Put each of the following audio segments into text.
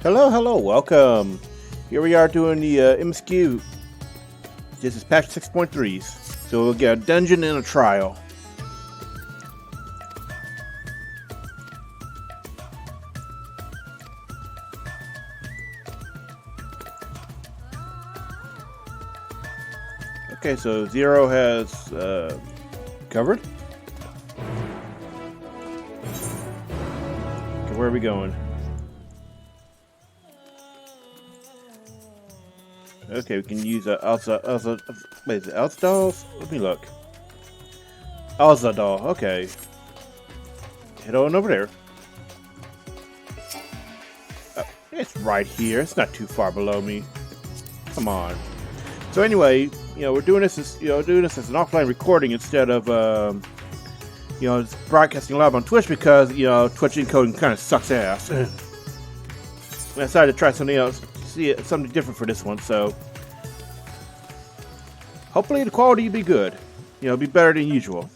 Hello, hello, welcome. Here we are doing the MSQ. This is patch 6.3. So we'll get a dungeon and a trial. Okay, so Zero has covered. Okay, where are we going? Okay, we can use wait, is it Alzadal? Let me look. Alzadal, okay. Head on over there. It's right here. It's not too far below me. Come on. So anyway, we're doing this as an offline recording instead of broadcasting live on Twitch because Twitch encoding kind of sucks ass. I decided to try something else. Something different for this one, so hopefully the quality will be good. Be better than usual.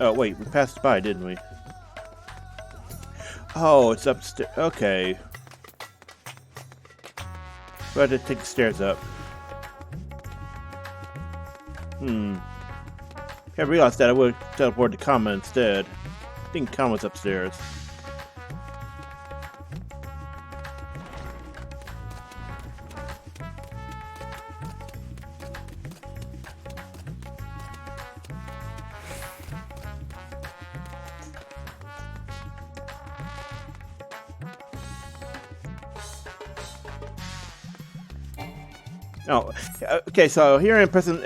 Oh wait, we passed by, didn't we? Oh, it's upstairs. Okay. So I had to take the stairs up. I realized that I would teleport to Kama instead. I think Kama's upstairs. Oh, okay. So here I'm pressing,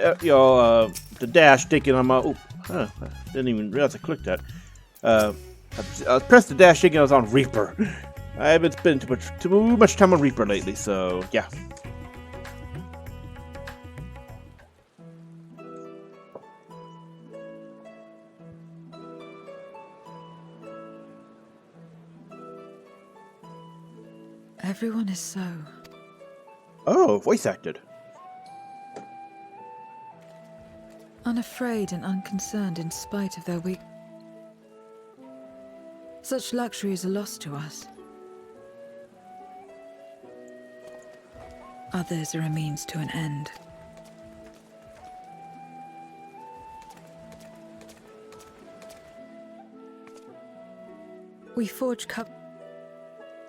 the dash, thinking I'm didn't even realize I clicked that. I pressed the dash, thinking I was on Reaper. I haven't spent too much time on Reaper lately, so yeah. Everyone is so... Oh, voice acted. unafraid and unconcerned in spite of their weak... Such luxury is a loss to us. Others are a means to an end. We forge cup...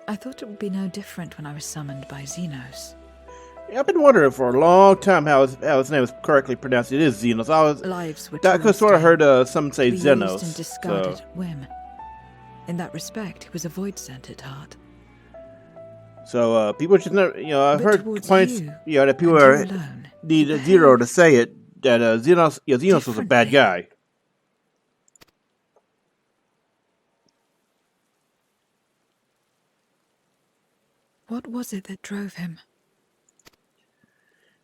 I thought it would be no different when I was summoned by Xenos. Yeah, I've been wondering for a long time how his name is correctly pronounced. It is Xenos. Lives were I could sort of heard some say Xenos. Used and discarded at whim. In that respect, he was a void-sent at heart. So people just never, I've heard complaints, that people need a Zero to say it that Xenos was a bad guy. What was it that drove him?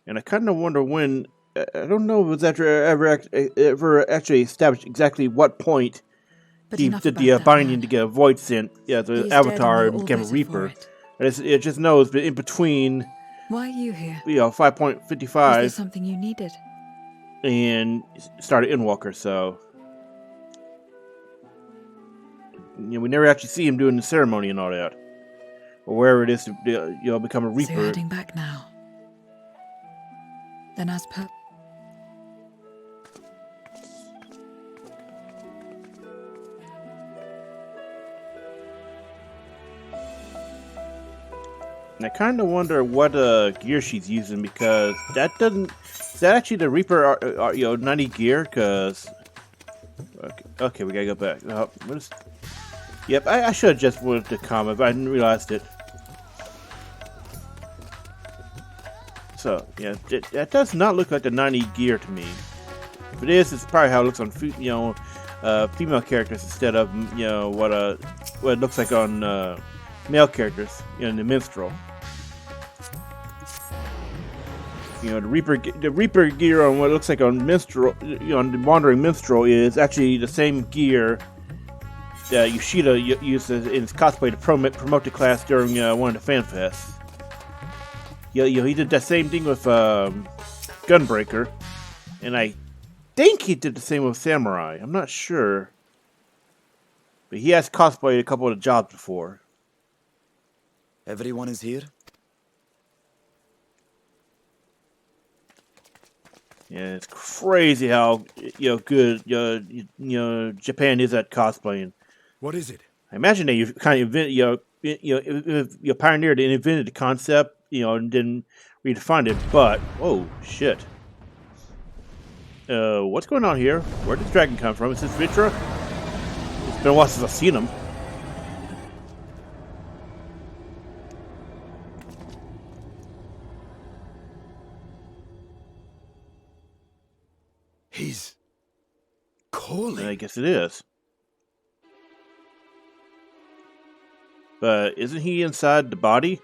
And I kind of wonder when. I don't know if it was ever actually established exactly what point he did the binding to get a void sent, the Avatar and became a Reaper. It just knows, but in between. Why are you here? 5.55. Was there something you needed? And started Endwalker, so. We never actually see him doing the ceremony and all that. Or wherever it is to become a Reaper. So you're heading back now. Then as per... And I kind of wonder what gear she's using, because that doesn't... Is that actually the Reaper 90 gear? Because... Okay, we gotta go back. Yep, I should have just went to Kama, but I didn't realize it. So, yeah, that does not look like the 90 gear to me. If it is, it's probably how it looks on female characters instead of what it looks like on male characters in the minstrel. The Reaper gear on what it looks like on minstrel, on the wandering minstrel, is actually the same gear that Yoshida used in his cosplay to promote the class during one of the fan fests. He did that same thing with Gunbreaker, and I think he did the same with Samurai. I'm not sure. But he has cosplayed a couple of the jobs before. Everyone is here? Yeah, it's crazy how good Japan is at cosplaying. What is it? I imagine they kind of if pioneered and invented the concept, and then redefined it. But oh shit, what's going on here? Where did the dragon come from? Is this Vitra? It's been a while since I've seen him. He's calling. I guess it is. But isn't he inside the body?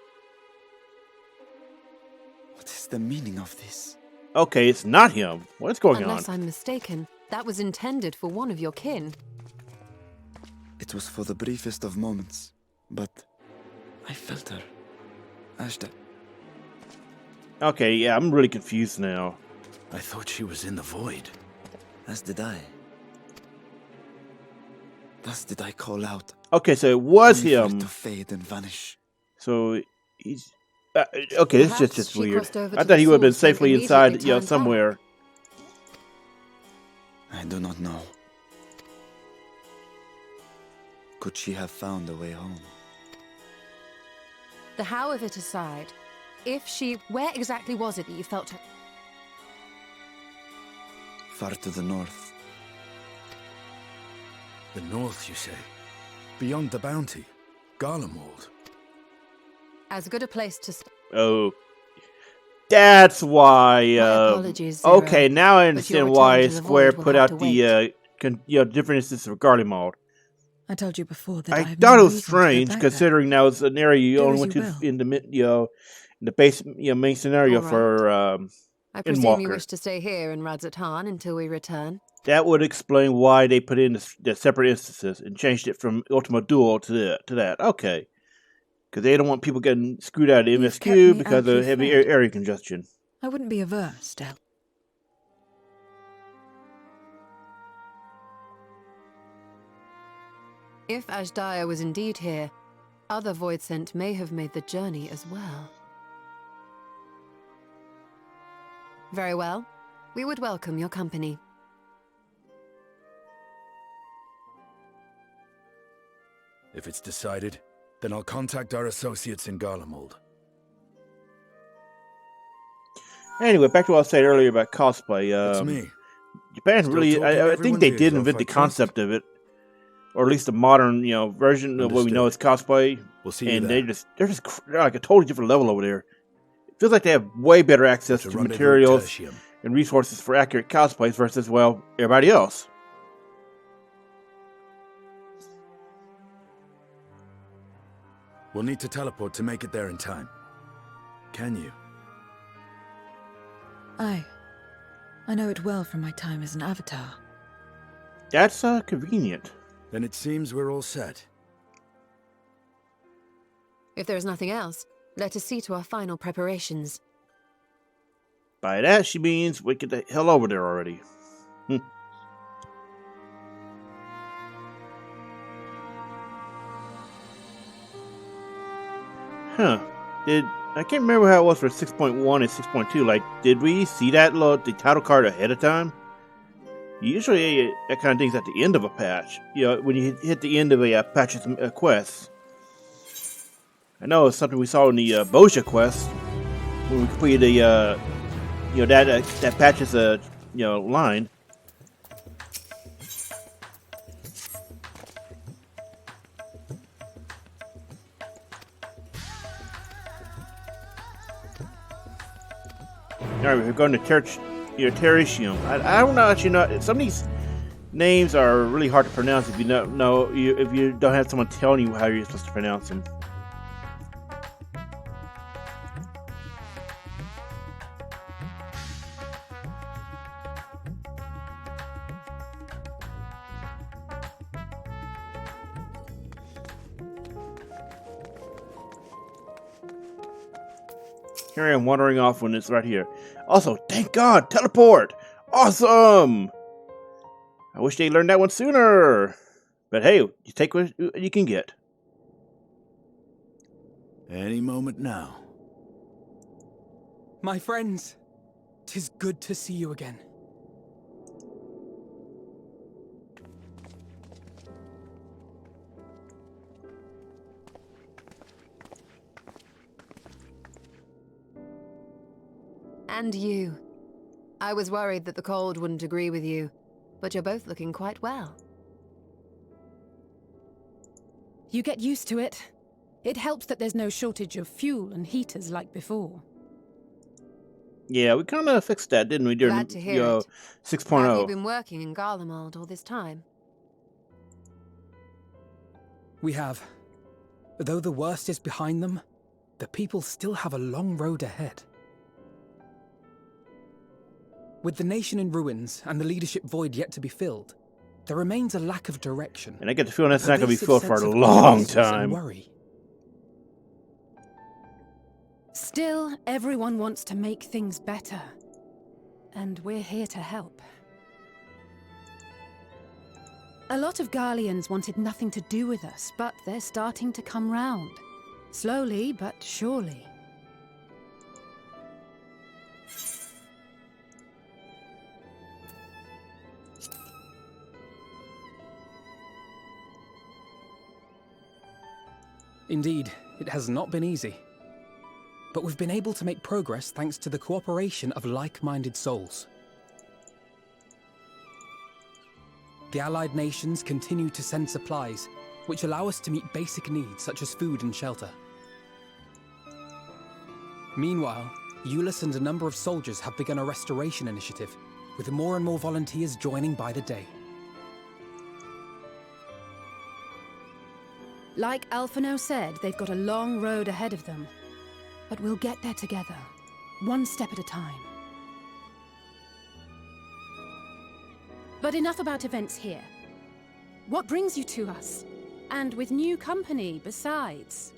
What is the meaning of this? Okay, it's not him. What's going Unless on? I'm mistaken, that was intended for one of your kin. It was for the briefest of moments, but I felt her. Ashta. Okay, yeah, I'm really confused now. I thought she was in the void. As did I. Thus did I call out. Okay, so it was only for it him. to fade and vanish. So he's okay. This is Perhaps just she weird. crossed over I to thought the he would have been source and safely inside, immediately turned somewhere. I do not know. Could she have found a way home? The how of it aside, where exactly was it that you felt her? Far to the north. The north, you say? Beyond the bounty? Garlemald? As good a place to Oh, that's why. My apologies, Zero, okay, now I but understand your why return to the Square void will put have out to the differences of Garlemald. I told you before that I I have thought no it was reason to go strange, back there. considering that was an area you Do only as went you to will. in the base, main scenario All right. for I presume Walker. you wish to stay here in Radzatan until we return. That would explain why they put in the separate instances and changed it from Ultima Duel to that. Okay. Because they don't want people getting screwed out of You've MSQ kept me because of amply heavy fed. area congestion. I wouldn't be averse, Del. If Ashdaya was indeed here, other Void Sent may have made the journey as well. Very well. We would welcome your company. If it's decided, then I'll contact our associates in Garlemald. Anyway, back to what I was saying earlier about cosplay. It's me. Japan Still really, talking I think everyone's they ears did off, invent I the trust? concept of it, or at least the modern, version of what we know as cosplay. We'll see you And there. they're like a totally different level over there. It feels like they have way better access To to rendezvous materials tertium. and resources for accurate cosplays versus, well, everybody else. We'll need to teleport to make it there in time. Can you? I know it well from my time as an avatar. That's convenient. Then it seems we're all set. If there is nothing else, let us see to our final preparations. By that, she means we get the hell over there already. Huh. I can't remember how it was for 6.1 and 6.2. Like, did we see that the title card ahead of time? Usually, that kind of thing's at the end of a patch. When you hit the end of a patch's quest. I know it's something we saw in the Boja quest when we completed the that patch's line. All right, we're going to Tertium. I don't know actually know. Some of these names are really hard to pronounce if you don't know if you don't have someone telling you how you're supposed to pronounce them. Here I am wandering off when it's right here. Also, thank God, teleport! Awesome! I wish they learned that one sooner. But hey, you take what you can get. Any moment now. My friends, 'tis good to see you again. And you. I was worried that the cold wouldn't agree with you, but you're both looking quite well. You get used to it. It helps that there's no shortage of fuel and heaters like before. Yeah, we kind of fixed that, didn't we, during Glad to hear it. 6.0? Have you been working in Garlemald all this time? We have. Though the worst is behind them, the people still have a long road ahead. With the nation in ruins and the leadership void yet to be filled, there remains a lack of direction. And I get the feeling that's not going to be pervasive filled for sense a of long hopelessness and time. worry. Still, everyone wants to make things better. And we're here to help. A lot of Garleans wanted nothing to do with us, but they're starting to come round. Slowly, but surely. Indeed, it has not been easy. But we've been able to make progress thanks to the cooperation of like-minded souls. The allied nations continue to send supplies, which allow us to meet basic needs such as food and shelter. Meanwhile, Euless and a number of soldiers have begun a restoration initiative, with more and more volunteers joining by the day. Like Alphino said, they've got a long road ahead of them. But we'll get there together, one step at a time. But enough about events here. What brings you to us? And with new company, besides.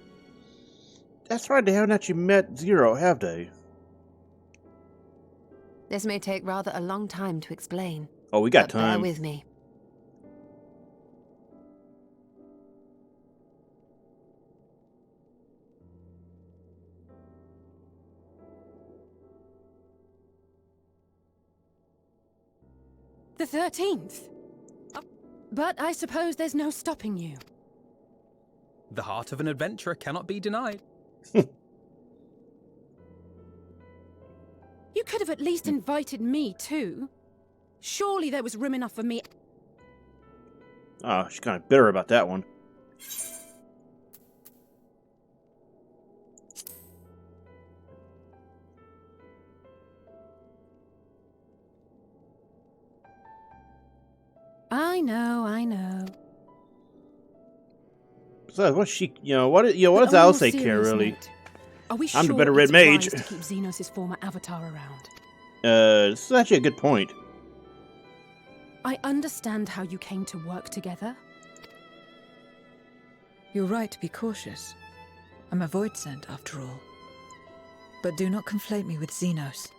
That's right, they haven't actually met Zero, have they? This may take rather a long time to explain. Oh, we got but bear time. with me. The 13th. But I suppose there's no stopping you. The heart of an adventurer cannot be denied. You could have at least invited me too. Surely there was room enough for me. Oh, she's kind of bitter about that one. I know. So, what's she? What But does on a Al more say care serious really? note, are we I'm the sure better red it's mage. wise to keep Xenos' former avatar around? This is actually a good point. I understand how you came to work together. You're right to be cautious. I'm a void sent, after all. But do not conflate me with Xenos.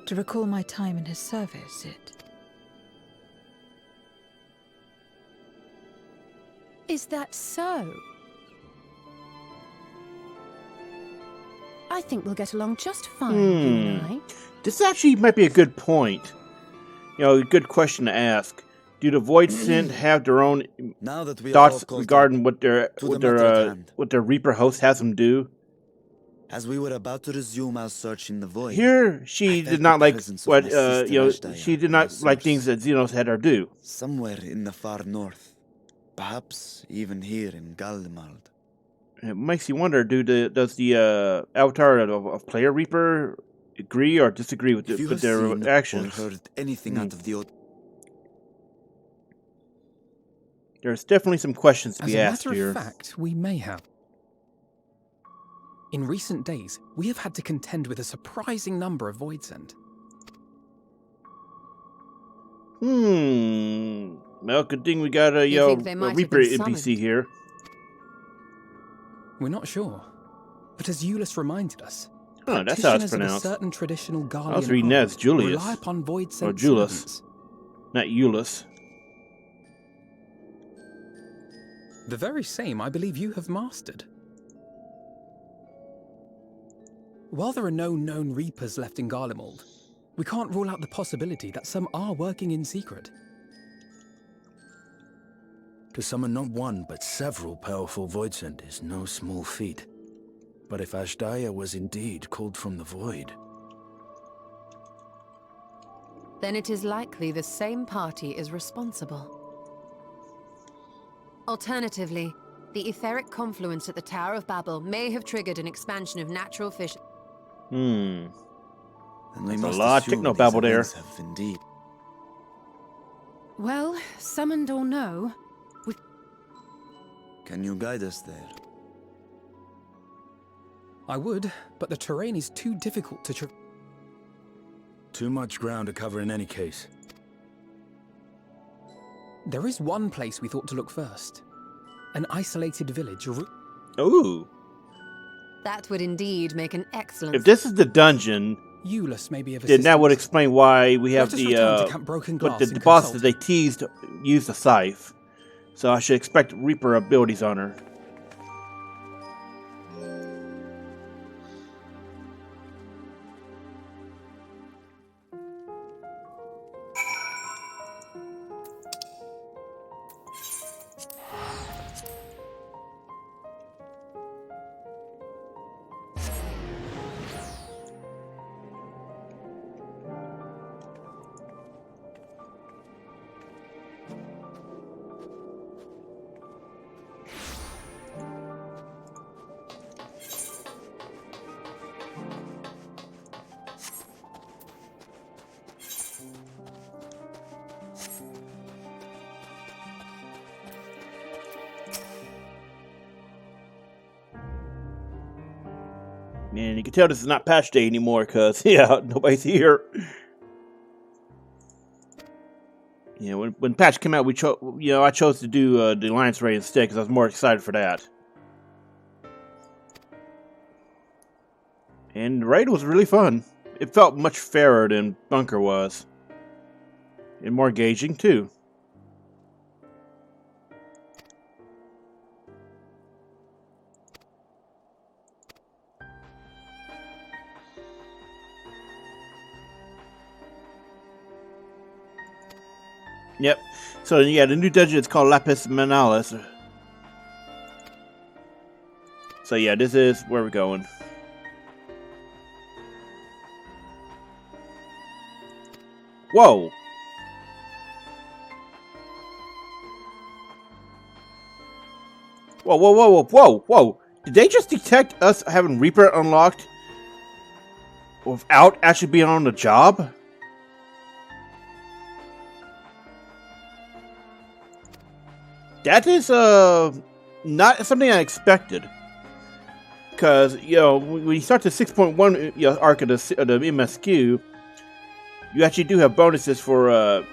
To recall my time in his service, Is that so? I think we'll get along just fine, you and I. This actually might be a good point. A good question to ask. Do the Void Sent have their own Now that we are thoughts all caught regarding up what their to the matter at hand. what their Reaper host has them do? As we were about to resume our search in the void, Here, I she felt did not the like presence of what my sister Ashdaya she did in not the like source. things that Xenos had her do. somewhere in the far north, perhaps even here in Garlemald. It makes you wonder: does the avatar of Player Reaper agree or disagree with, If you have their seen actions? or heard anything out of the There's definitely some questions to As be a asked matter here. of fact, we may have. In recent days, we have had to contend with a surprising number of Void Sent. Well, good thing we got a, You think they might a have Reaper been NPC summoned? here. We're not sure. But as Euless reminded us, Oh, that's how it's Practitioners of a pronounced. certain traditional Garlean I was reading that as art Julius. rely upon void Or sent Julius. servants. Not Euless. The very same I believe you have mastered. While there are no known Reapers left in Garlemald, we can't rule out the possibility that some are working in secret. To summon not one, but several powerful Voidsent is no small feat. But if Ashdaya was indeed called from the void... Then it is likely the same party is responsible. Alternatively, the etheric confluence at the Tower of Babel may have triggered an expansion of natural fish. Then we That's a must lot of assume these technobabble there. events have indeed. Well, summoned or no, Can you guide us there? I would, but the terrain is too difficult to Too much ground to cover in any case. There is one place we thought to look first. An isolated village. Ooh. That would indeed make an excellent... If this is the dungeon, Euless may be of then that would assistance. explain why we have Let us return to the Camp Broken but Glass the and boss that consult. they teased used the scythe. So I should expect Reaper abilities on her. Man, you can tell this is not patch day anymore because, yeah, nobody's here. You know, when patch came out, I chose to do the Alliance raid instead because I was more excited for that. And the raid was really fun. It felt much fairer than Bunker was. And more engaging, too. Yep. So yeah, the new dungeon is called Lapis Manalis. So yeah, this is where we're going. Whoa! Whoa, whoa, whoa, whoa, whoa, whoa! Did they just detect us having Reaper unlocked without actually being on the job? That is not something I expected. Because, you know, when you start the 6.1 arc of the MSQ, you actually do have bonuses for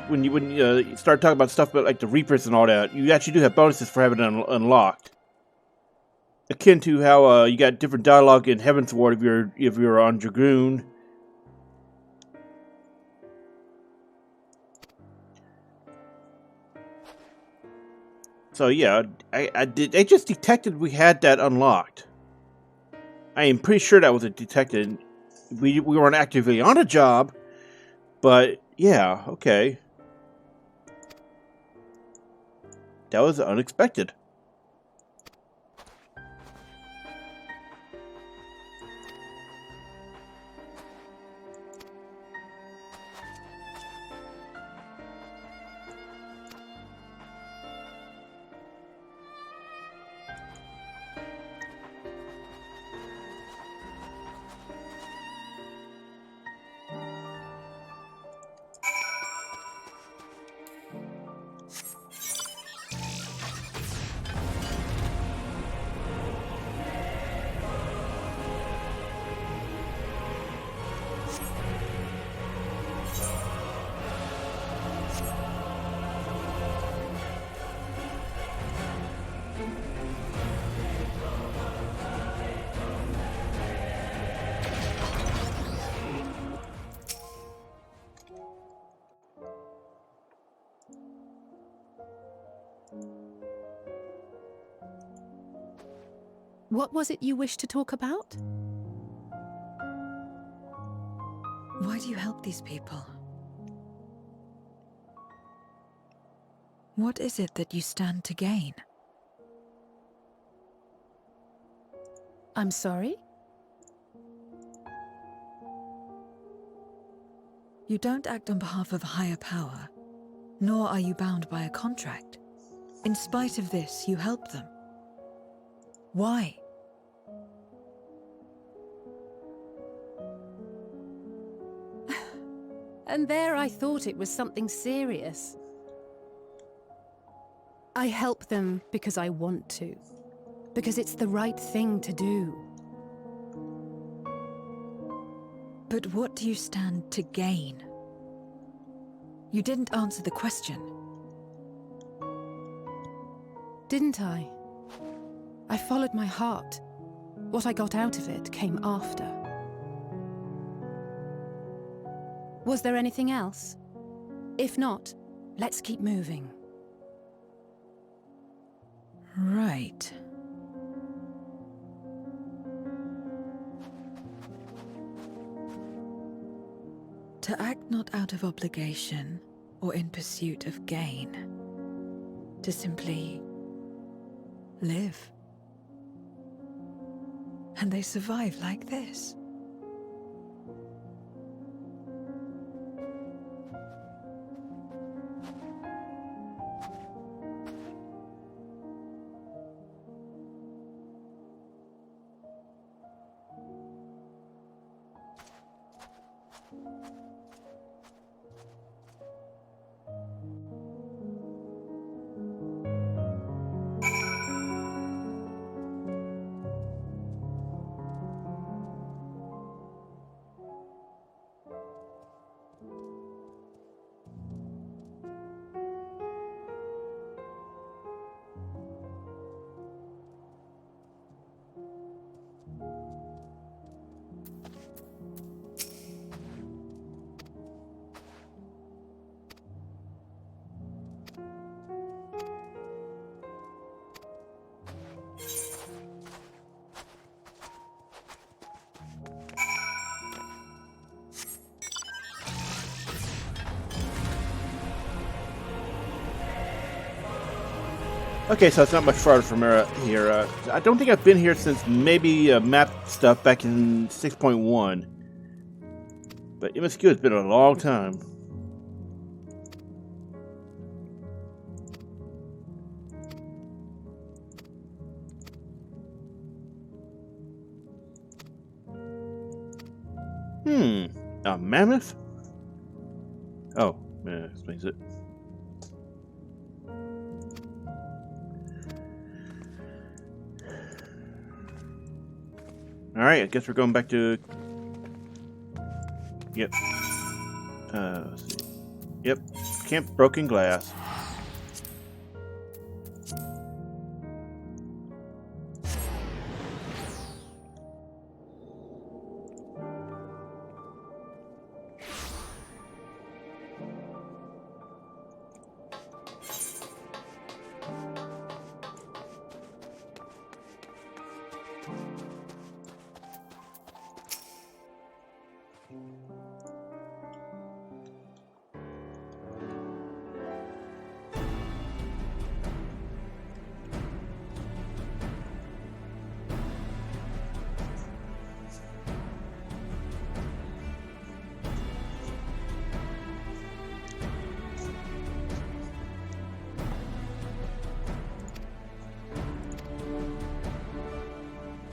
when you start talking about stuff like the Reapers and all that. You actually do have bonuses for having it unlocked. Akin to how you got different dialogue in Heavensward if you're on Dragoon. So yeah, I just detected we had that unlocked. I am pretty sure that was detected. We weren't actively on a job, but yeah, okay. That was unexpected. What was it you wished to talk about? Why do you help these people? What is it that you stand to gain? I'm sorry? You don't act on behalf of a higher power, nor are you bound by a contract. In spite of this, you help them. Why? And there I thought it was something serious. I help them because I want to. Because it's the right thing to do. But what do you stand to gain? You didn't answer the question. Didn't I? I followed my heart. What I got out of it came after. Was there anything else? If not, let's keep moving. Right. To act not out of obligation or in pursuit of gain. To simply live. And they survive like this. Okay, so it's not much farther from here. I don't think I've been here since maybe map stuff back in 6.1. But MSQ has been a long time. A mammoth? Oh, yeah, that explains it. Alright, I guess we're going back to... Yep. Let's see. Yep. Camp Broken Glass.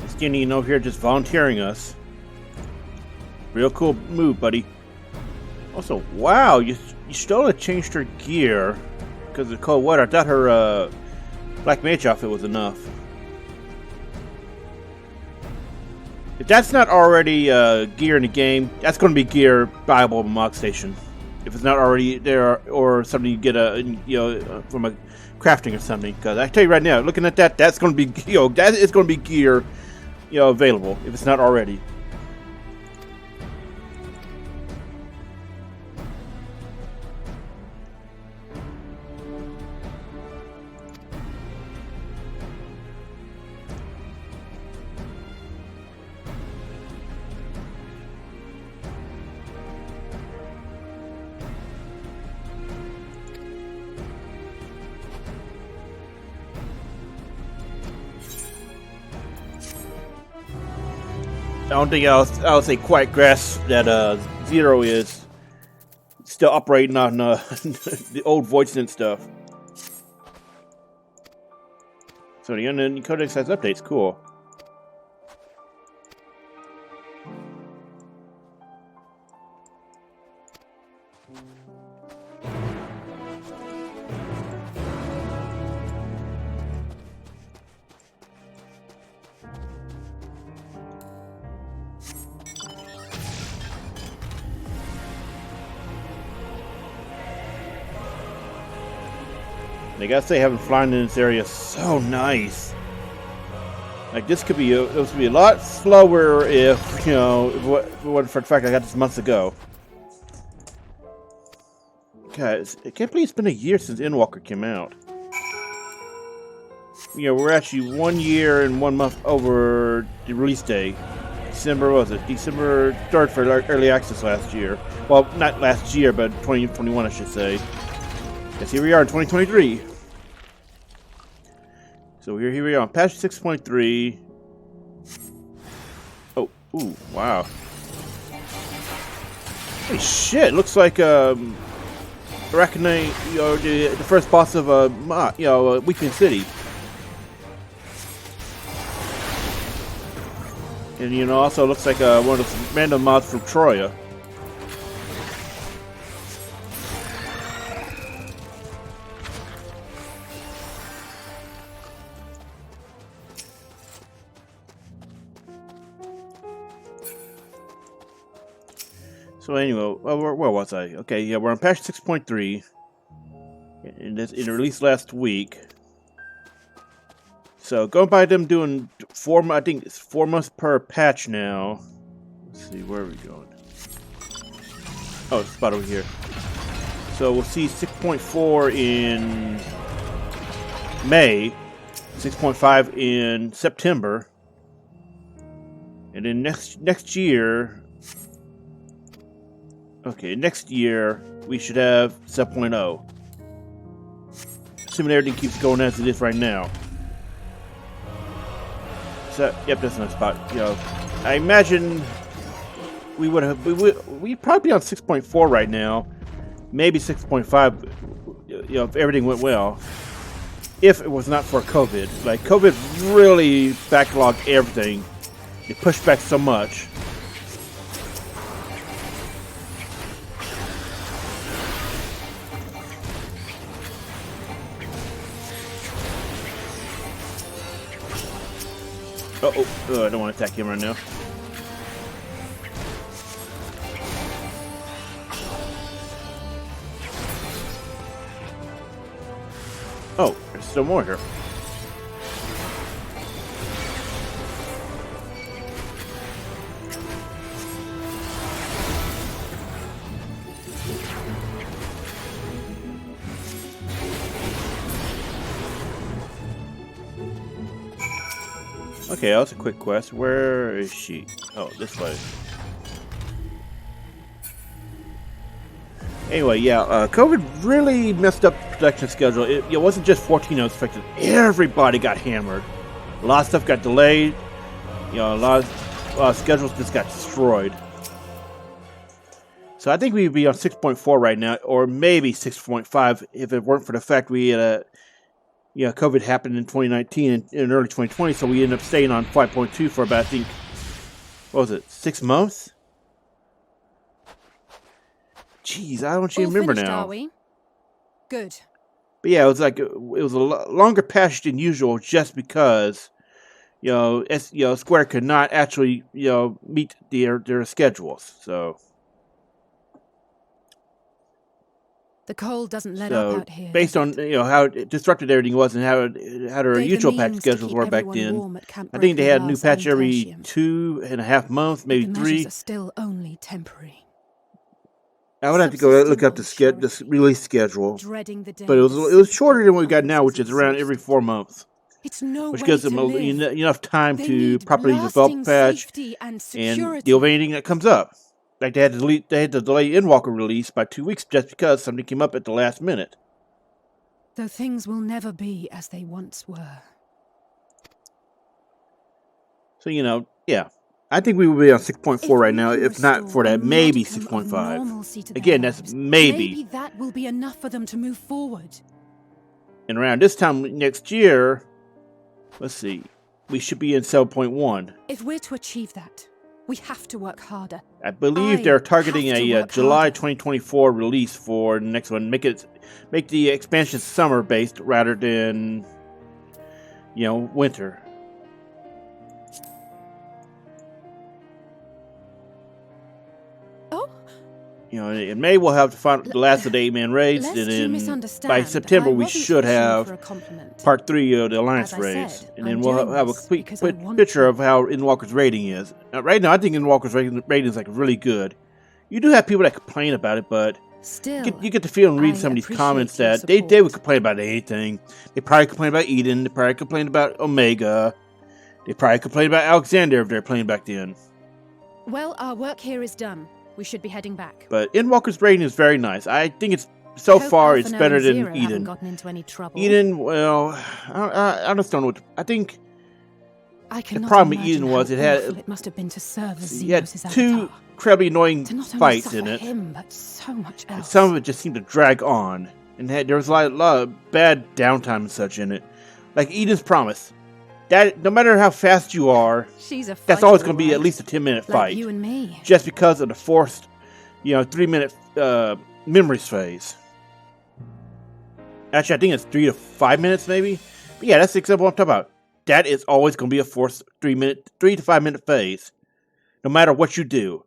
Skinny over here just volunteering us. Real cool move, buddy. Also, wow, you still have changed her gear because of the cold weather. I thought her Black Mage outfit was enough. If that's not already gear in the game, that's going to be gear viable in Mog Station. If it's not already there, or something you get from a crafting or something. Because I tell you right now, looking at that, that's going to be that is going to be gear. Available if it's not already. don't think I'll say quite grasp that Zero is still operating on the old Voidsent stuff. So the Unknown Codex has updates. Cool. I gotta say, having flying in this area is so nice. Like, this could be it would be a lot slower if, you know, if it wasn't for the fact I got this months ago. Guys, I can't believe it's been a year since Endwalker came out. You know, we're actually 1 year and 1 month over the release day. December, what was it? December 3rd for early access last year. Well, not last year, but 2021, I should say. Yes, here we are in 2023. So here we are on patch 6.3. Oh, ooh, wow. Holy shit! Looks like Arachne, you know, the first boss of Weekend City. And you know, also looks like one of those random mods from Troya. So anyway, where was I? Okay, yeah, we're on patch 6.3, and it released last week. So going by them doing I think it's 4 months per patch now. Let's see, where are we going? Oh, it's about over here. So we'll see 6.4 in May, 6.5 in September, and then next year. Okay, next year we should have 7.0. Assuming everything keeps going as it is right now. So, yep, that's another spot. You know, I imagine we'd probably be on 6.4 right now, maybe 6.5. You know, if everything went well. If it was not for COVID, like COVID really backlogged everything. It pushed back so much. Oh, I don't want to attack him right now. Oh, there's still more here. Okay, that was a quick quest. Where is she? Oh, this way. Anyway, yeah, COVID really messed up the production schedule. It wasn't just 14 that was affected. Everybody got hammered. A lot of stuff got delayed. You know, a lot of schedules just got destroyed. So I think we'd be on 6.4 right now, or maybe 6.5 if it weren't for the fact we had COVID happened in 2019 and in early 2020, so we ended up staying on 5.2 for about, I think, what was it, 6 months? Jeez, I don't even remember now. Are we? Good. But yeah, it was a longer patch than usual, just because Square could not actually meet their schedules. So. The cold doesn't let up out here. Based on how disrupted everything was and how their usual patch schedules were back then, I think they had a new patch every 2.5 months, maybe 3. Measures are still only temporary. I would have to go look up the release schedule, but it was shorter than what we got now, which is around every 4 months, which gives them enough time to properly develop the patch and deal with anything that comes up. Like they had to delay Endwalker release by 2 weeks just because something came up at the last minute. Though things will never be as they once were. So yeah. I think we would be on 6.4 right we now, can if not for restore that, a maybe modicum of 6.5. normalcy to their Again, that's lives, maybe. Maybe that will be enough for them to move forward. And around this time next year, let's see, we should be in 7.1. If we're to achieve that, we have to work harder. I believe I they're targeting have to a work July harder. 2024 release for the next one. Make the expansion summer based rather than, winter. Oh, In May we'll have to find the last of the 8-man raids, lest and you then misunderstand, by September I we wasn't should fishing have for a compliment. part 3 of the Alliance As I raids, said, and then I'm we'll doing have a this complete because I want picture to. of how Endwalker's rating is. Right now, I think Endwalker's rating is like really good. You do have people that complain about it, but Still, you get the feel and read I some of these appreciate comments your that they would support. complain about anything. They probably complain about Eden. They probably complain about Omega. They probably complain about Alexander if they're playing back then. Well, our work here is done. We should be heading back. But Endwalker's rating is very nice. I think it's so Hope far Alpha it's No better and than Zero haven't Eden. gotten into any trouble. Eden, well, I just don't know. I think I cannot problem with imagine Eden was how it had- awful it must have been to serve as it had Xenos' two avatar. incredibly annoying To not only fights suffer in it. him, but so much else. Some of it just seemed to drag on, and there was a lot of bad downtime and such in it. Like Eden's Promise, that no matter how fast you are, She's a that's fighter, always going to be all at right. least a 10-minute Like fight, you and me. just because of the forced, 3-minute memories phase. Actually, I think it's 3 to 5 minutes, maybe. But yeah, that's the example I'm talking about. That is always going to be a forced 3 to 5 minute phase, no matter what you do.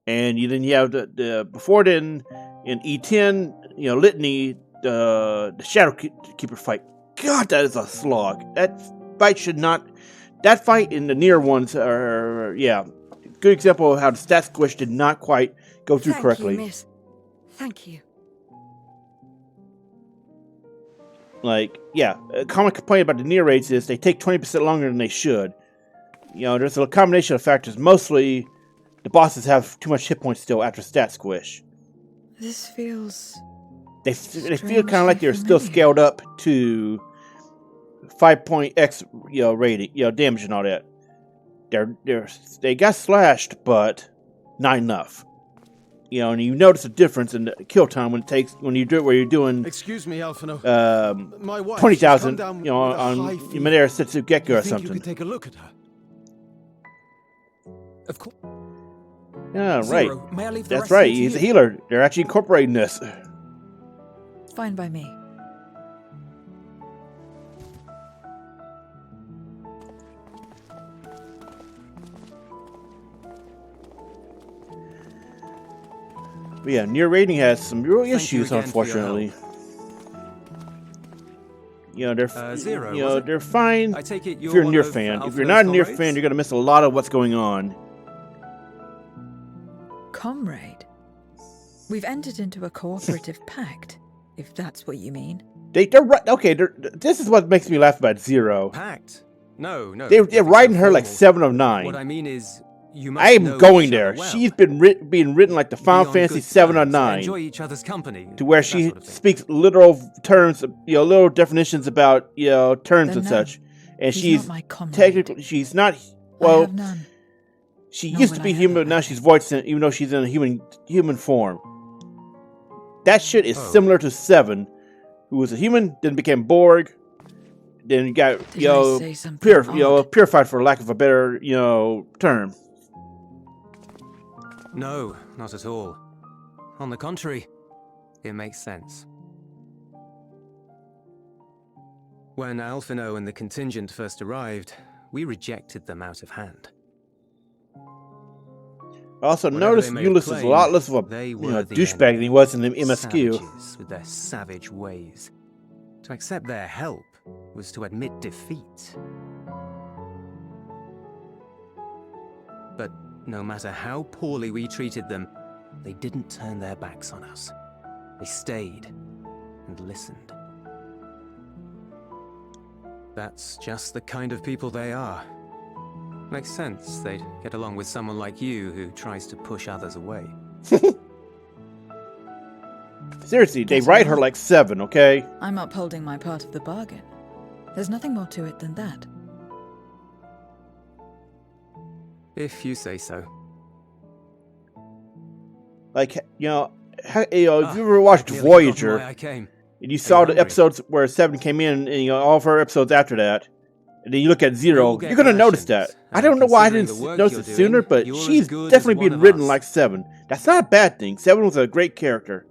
And then you have the before then in E10, Litany, the Shadow Keeper fight. God, that is a slog. That fight should not. That fight in the near ones are good example of how the stat squish did not quite go through correctly. You, miss. Thank you. A common complaint about the near raids is they take 20% longer than they should. There's a combination of factors. Mostly, the bosses have too much hit points still after stat squish. This feels... They feel kind of like they're still familiar. scaled up to 5.x rating, damage and all that. They got slashed, but not enough. And you notice a difference in the kill time when you do it where you're doing Excuse me, Alphino. My wife, 20,000, she's come down with a on high fever. Minera Setsugeki You or think something. you could take a look at her? Of course. Yeah, right. Zero, may I leave the That's rest right. here to He's a you? healer. They're actually incorporating this. Fine by me. But yeah, near rating has some real Thank you issues, again for your unfortunately. They're Zero, was it? they're fine I take it if you're a one near of fan. If Alphino's you're not a near comrades? fan, you're gonna miss a lot of what's going on. Comrade. We've entered into a cooperative pact, if that's what you mean. They're right. Okay, this is what makes me laugh about Zero. Pact? No. They're nothing writing so her like formal. 7 of 9. What I mean is, you must I am know going each there. other well. She's been being written like the Final Be on Fantasy good 7 or terms, 9. Enjoy each other's company. To where that she sort of thing. speaks literal terms, little definitions about, terms Then and no, such. And he's she's not my comrade. technically, she's not, I well, have none. she Nor used to will be I ever human, but now have she's it. voiced in, even though she's in a human form. That shit is Oh. similar to Seven, who was a human, then became Borg, then got, Did I say something odd? purified for lack of a better, term. No, not at all. On the contrary, it makes sense. When Alphino and the contingent first arrived, we rejected them out of hand. I also Whatever noticed they may have Ulysses is a lot less of a they were the douchebag than he was in the MSQ. Savages with their savage ways. To accept their help was to admit defeat. But no matter how poorly we treated them, they didn't turn their backs on us. They stayed and listened. That's just the kind of people they are. Makes sense they'd get along with someone like you who tries to push others away. Seriously, they Guess write I'm her not. like 7, okay? I'm upholding my part of the bargain. There's nothing more to it than that. If you say so. Like, you know, if you ever watched Nearly forgotten Voyager, why I came. and you saw you the hungry? episodes where 7 came in, and you know, all of her episodes after that, and then you look at You'll Zero, get you're gonna notice that. rations, I and don't know why I considering didn't the work notice you're it sooner, doing, but you're as she's good as definitely one being of written us. like 7. That's not a bad thing. 7 was a great character.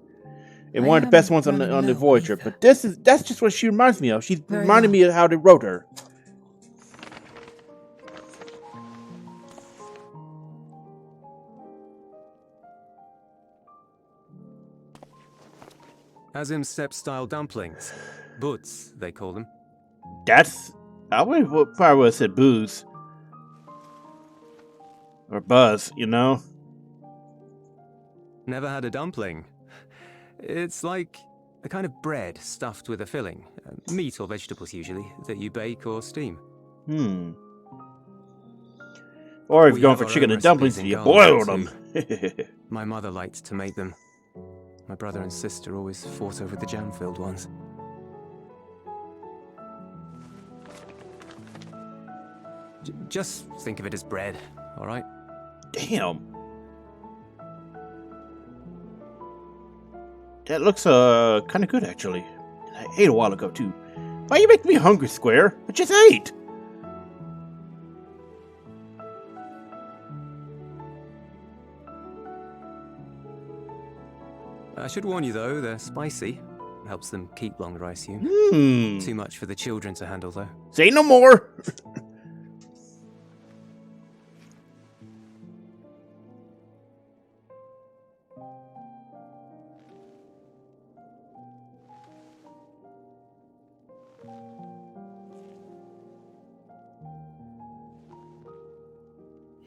And I one of the am best ones on running the low on Voyager. ether. But that's just what she reminds me of. She's Very reminding well. me of how they wrote her. Azim Steppe-style dumplings. Butz, they call them. That's I probably would have said booze. Or buzz, you know? Never had a dumpling. It's like a kind of bread stuffed with a filling. Meat or vegetables usually, that you bake or steam. Or if We you're going have for our chicken own and dumplings, recipes you in boil Garland, them. My mother liked to make them. My brother and sister always fought over the jam-filled ones. Just think of it as bread, all right? Damn. That looks kind of good actually. I ate a while ago too. Why you make me hungry, Square? I just ate. I should warn you though, they're spicy. Helps them keep longer, I assume. Too much for the children to handle though. Say no more.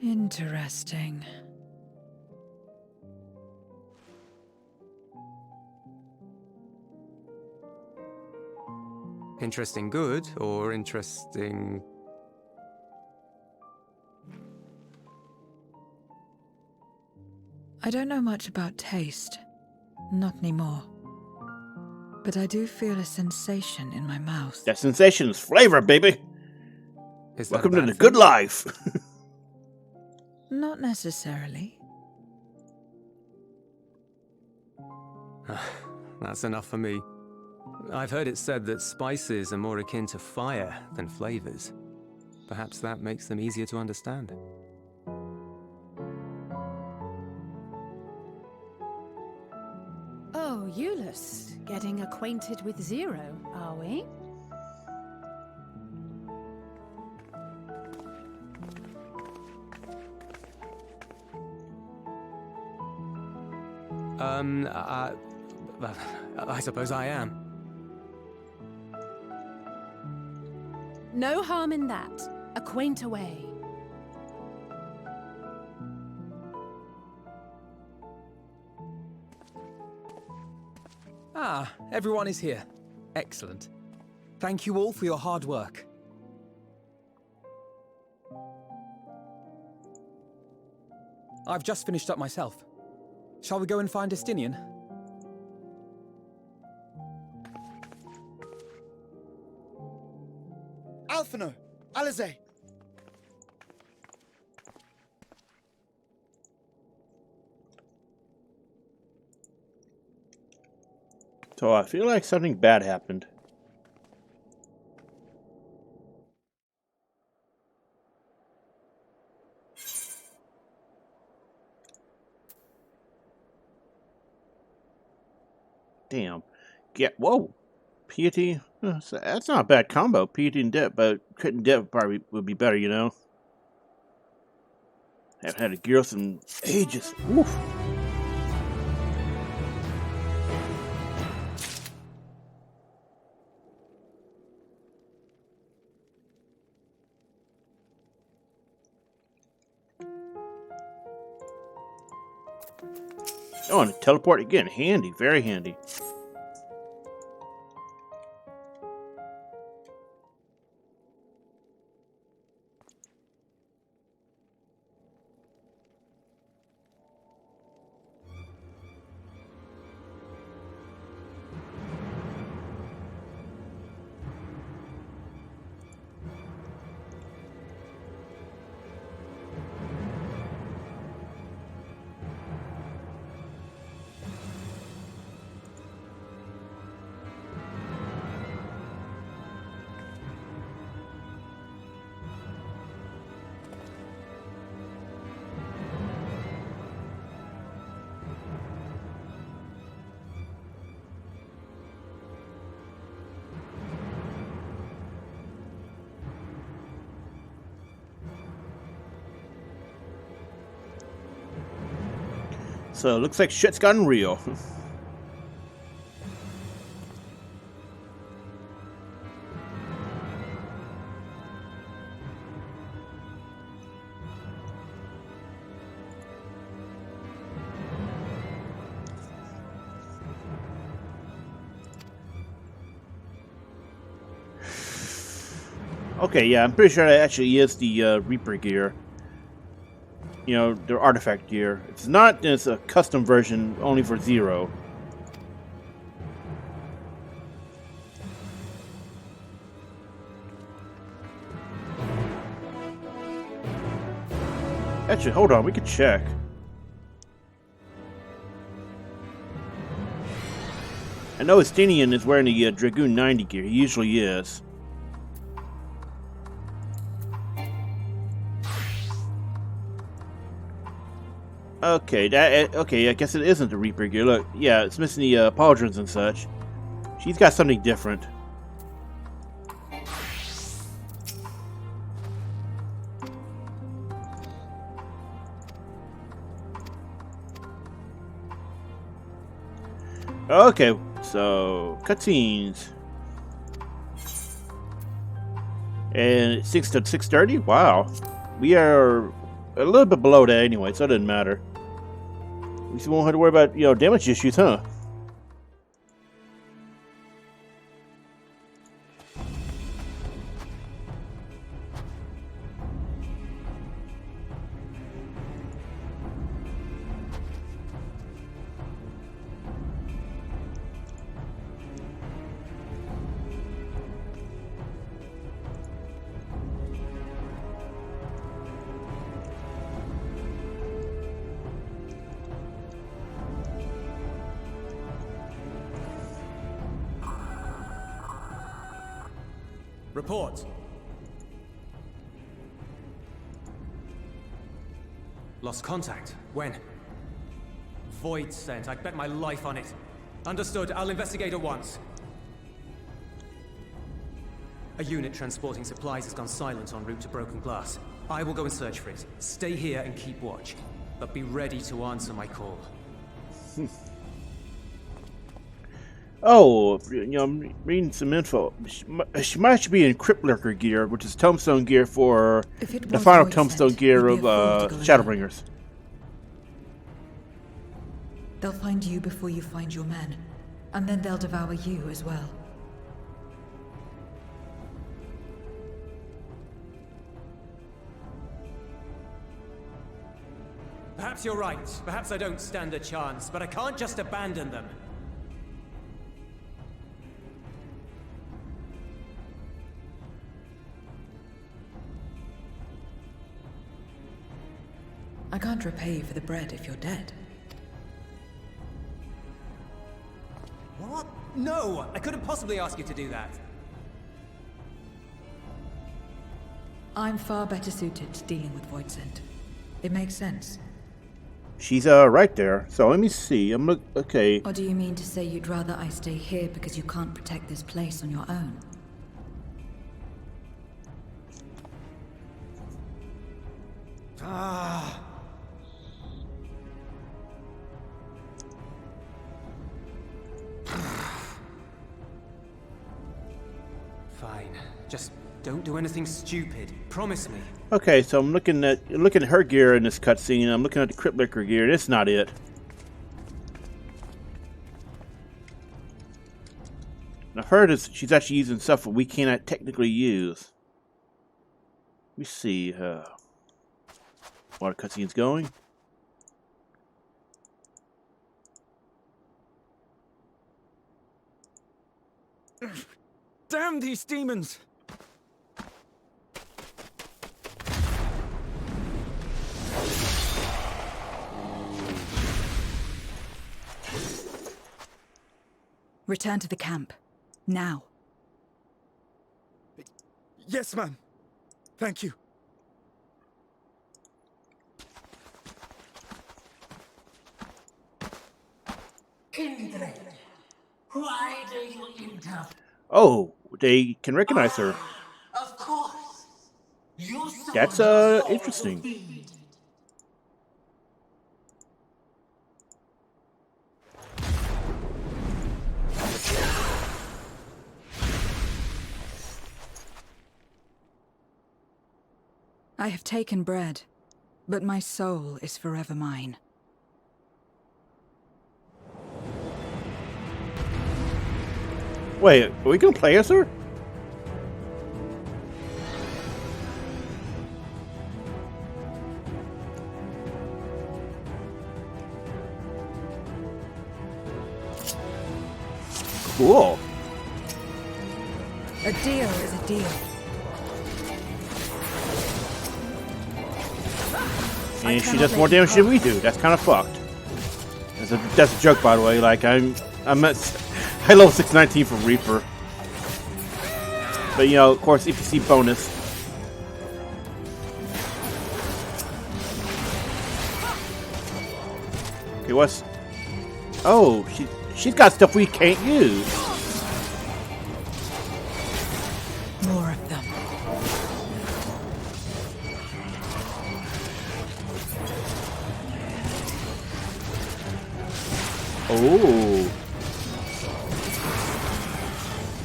Interesting. Interesting good, or interesting... I don't know much about taste. Not anymore. But I do feel a sensation in my mouth. That sensation is flavor, baby. Is that a Welcome to bad the thing? good life. Not necessarily. That's enough for me. I've heard it said that spices are more akin to fire than flavors. Perhaps that makes them easier to understand. Oh, Euless, getting acquainted with Zero, are we? I suppose I am. No harm in that. Acquaint away. Ah, everyone is here. Excellent. Thank you all for your hard work. I've just finished up myself. Shall we go and find Estinian? Alphino! Alizé! So I feel like something bad happened. Damn. Whoa. Piety. That's not a bad combo. Piety and Debt, but Crit and Debt probably would be better, you know? Haven't had a Gyros in ages. Woof. Oh, and teleport again. Handy. Very handy. So it looks like shit's gotten real. Okay, yeah, I'm pretty sure that actually is the Reaper gear. You know, their artifact gear. It's not, it's a custom version only for Zero. Actually, hold on, we could check. I know Estinian is wearing the Dragoon 90 gear. He usually is. Okay, okay. I guess it isn't the Reaper gear. Look, yeah, it's missing the pauldrons and such. She's got something different. Okay, so cutscenes, and it's 6 to 6:30. Wow, we are a little bit below that anyway, so it doesn't matter. At least we won't have to worry about, you know, damage issues, huh? Report. Lost contact. When? Void sent. I'd bet my life on it. Understood. I'll investigate at once. A unit transporting supplies has gone silent en route to Broken Glass. I will go and search for it. Stay here and keep watch. But be ready to answer my call. Oh, you know, I'm reading some info. She might be in Crypt Lurker gear, which is Tombstone gear for the final Tombstone gear of Shadowbringers. They'll find you before you find your men, and then they'll devour you as well. Perhaps you're right. Perhaps I don't stand a chance, but I can't just abandon them. I can't repay you for the bread if you're dead. What? No! I couldn't possibly ask you to do that. I'm far better suited to dealing with Voidsent. It makes sense. She's right there. So let me see. Okay. Or do you mean to say you'd rather I stay here because you can't protect this place on your own? Ah. Fine. Just don't do anything stupid. Promise me. Okay, so I'm looking at her gear in this cutscene. I'm looking at the Crypt Lurker gear. That's not it. I've heard she's actually using stuff that we cannot technically use. Let me see. While the cutscene's going. Damn these demons! Return to the camp. Now. Yes, ma'am. Thank you. Kindred, why do you interfere? Oh, they can recognize her. Of course. You saw That's your soul interesting. feed. I have taken bread, but my soul is forever mine. Wait, are we gonna play as her? Cool. A deal is a deal. And she does more damage than we do. That's kind of fucked. That's a joke, by the way. Like I'm at I level 619 for Reaper, but you know, of course, EPC bonus. Okay, what's? Oh, she's got stuff we can't use. More of them. Oh.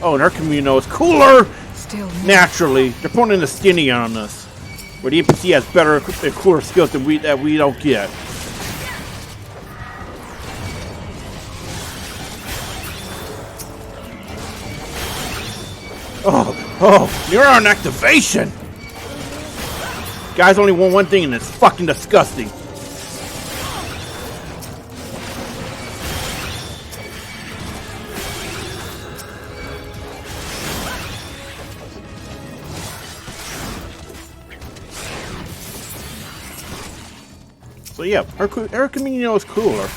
Oh, and her communal is cooler! Still more. Naturally. They're putting the skinny on us. Where the NPC has better and cooler skills than we don't get. Oh, neuron activation! Guys only want one thing, and it's fucking disgusting. So yeah, her communal is cooler.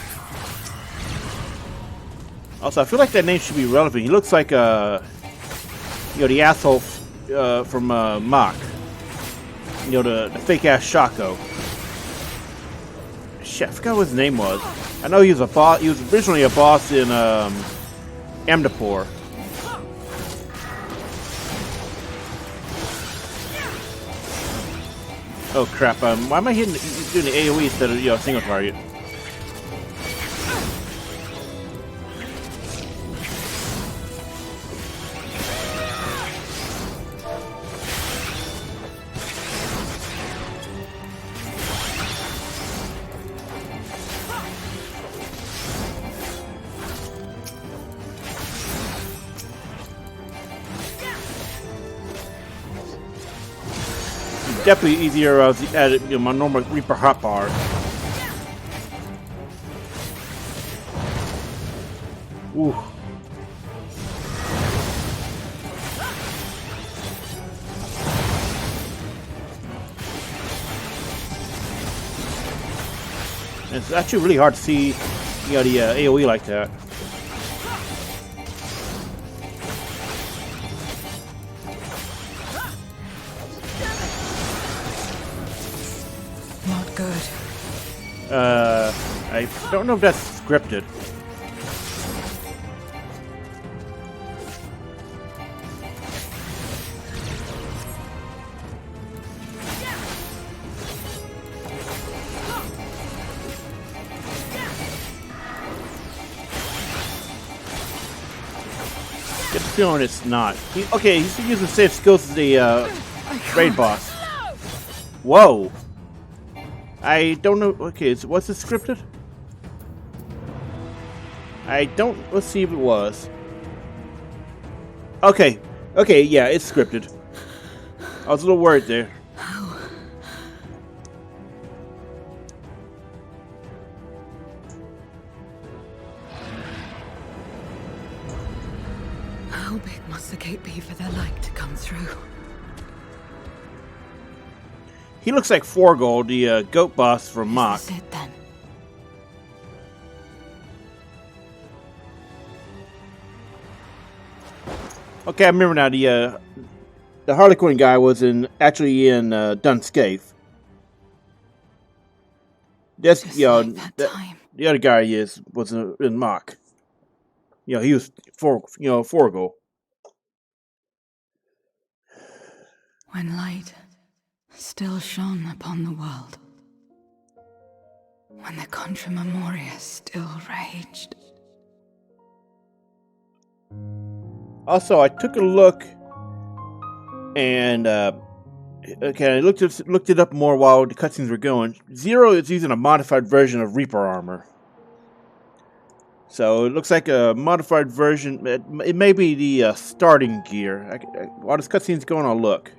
Also, I feel like that name should be relevant. He looks like you know, the asshole from Mach. You know, the fake ass Shaco. Shit, I forgot what his name was. I know he was a boss. He was originally a boss in Amdapur. Oh crap! Why am I doing the AOE instead of, you know, single target? Definitely easier at you know, my normal Reaper hotbar. Ooh. It's actually really hard to see, you know, the AOE like that. Not good. I don't know if that's scripted. Get the feeling it's not. Okay, he's using the same skills as the raid boss. Whoa! I don't know. Okay, so what's this scripted? I don't. Let's see if it was. Okay, yeah, it's scripted. I was a little worried there. How big must the gate be for their light to come through? He looks like Forgold, the goat boss from Mach. Is this it then? Okay, I remember now. The Harlequin guy was actually in Dunscape. That's Just you know like that time. the other guy was in Mach. You know, he was Forgold. When light still shone upon the world. When the Contra Memoria still raged. Also, I took a look, and Okay, I looked it up more while the cutscenes were going. Zero is using a modified version of Reaper armor. So it looks like a modified version. It may be the starting gear. While this cutscene's going, I'll look.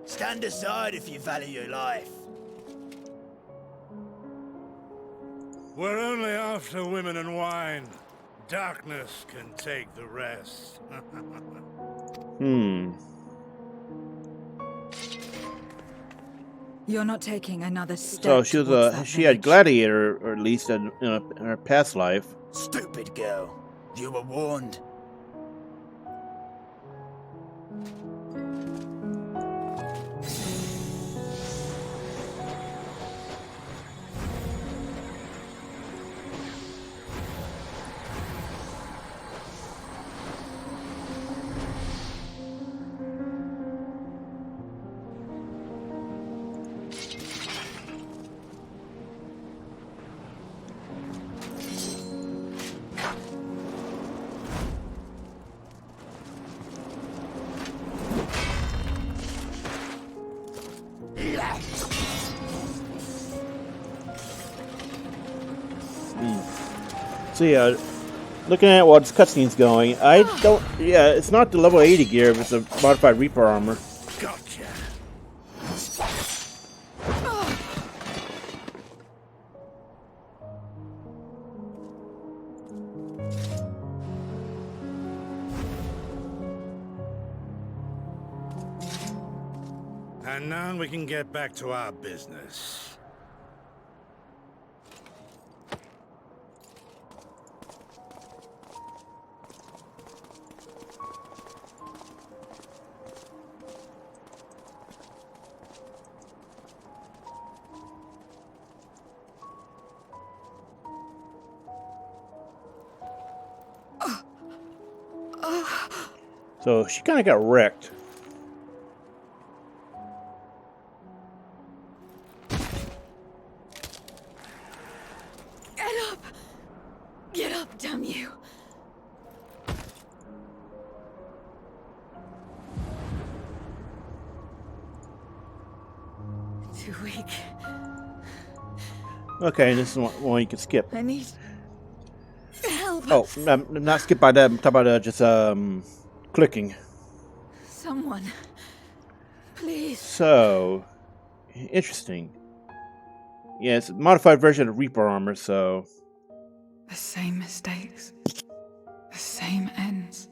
Stand aside if you value your life. We're only after women and wine. Darkness can take the rest. You're not taking another step. So she was she had gladiator, or at least in her past life. Stupid girl. You were warned. So yeah, looking at while this cutscene's going, I don't. Yeah, it's not the level 80 gear, but it's a modified Reaper armor. Gotcha. And now we can get back to our business. So she kind of got wrecked. Get up! Get up, damn you! Too weak. Okay, this is one you can skip. I need help. Oh, not skip by that. I'm talking about just clicking. Someone, please. So, interesting. Yeah, it's a modified version of Reaper armor, so... The same mistakes. The same ends.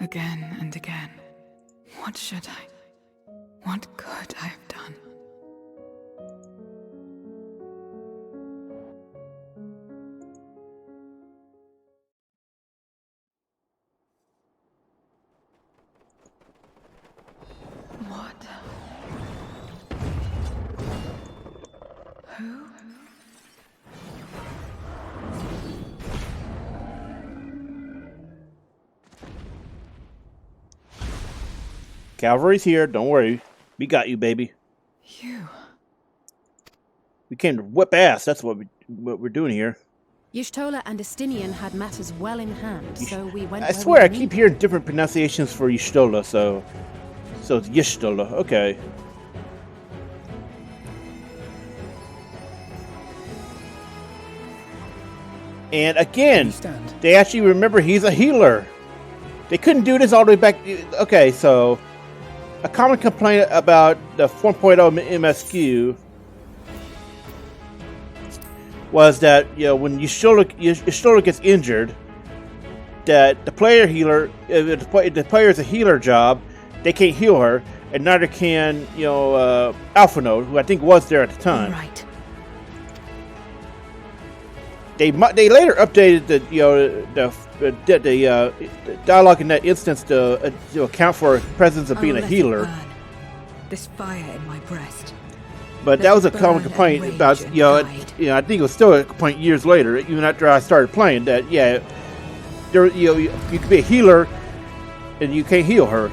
Again and again. What should I? What could I have done? What? Who? Cavalry's here, don't worry. We got you, baby. You. We came to whip ass, that's what we're doing here. Y'shtola and Estinian had matters well in hand, so we went. I swear, I keep hearing different pronunciations for Y'shtola, so it's Y'shtola, okay. And again, they actually remember he's a healer. They couldn't do this all the way back. Okay, so a common complaint about the 4.0 MSQ was that, you know, when Y'shtola gets injured, that the player healer, if the player is a healer job, they can't heal her, and neither can, you know, Alphonode, who I think was there at the time. Right. They later updated the dialogue in that instance to account for the presence of being a healer. This fire in my breast. But that was a common complaint about, you know, I think it was still a complaint years later, even after I started playing, that, yeah, there, you could be a healer and you can't heal her.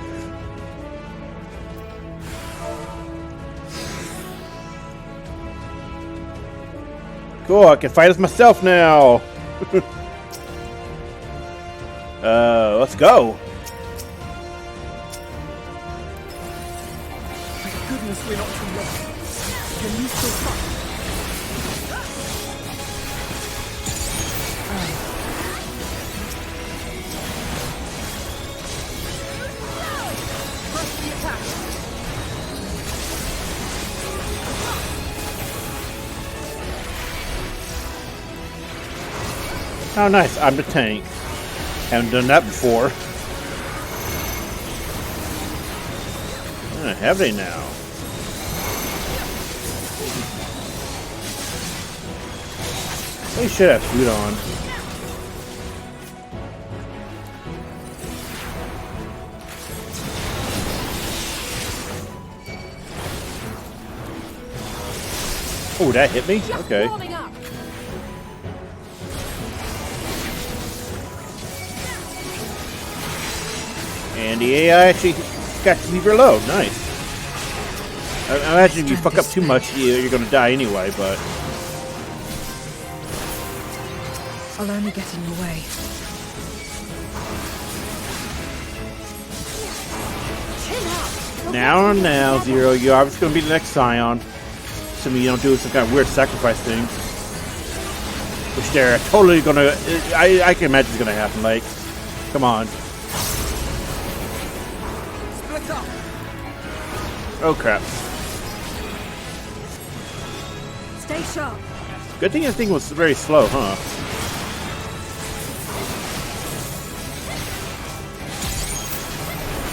Cool, I can fight as myself now. Let's go. Thank goodness we're not too late. Can you still fight? Press the attack. Oh, nice. I'm the tank. Haven't done that before. Have they now? They should have food on. Oh, that hit me? Okay. And the AI actually got to leave her low. Nice. I imagine if you fuck up too much, you're gonna die anyway, but... I'll only get in your way. Now, Zero, you're obviously gonna be the next Scion. Assuming you don't do some kind of weird sacrifice thing. Which they're totally gonna... I can imagine it's gonna happen, like... Come on. Oh crap. Stay sharp. Good thing that thing was very slow, huh?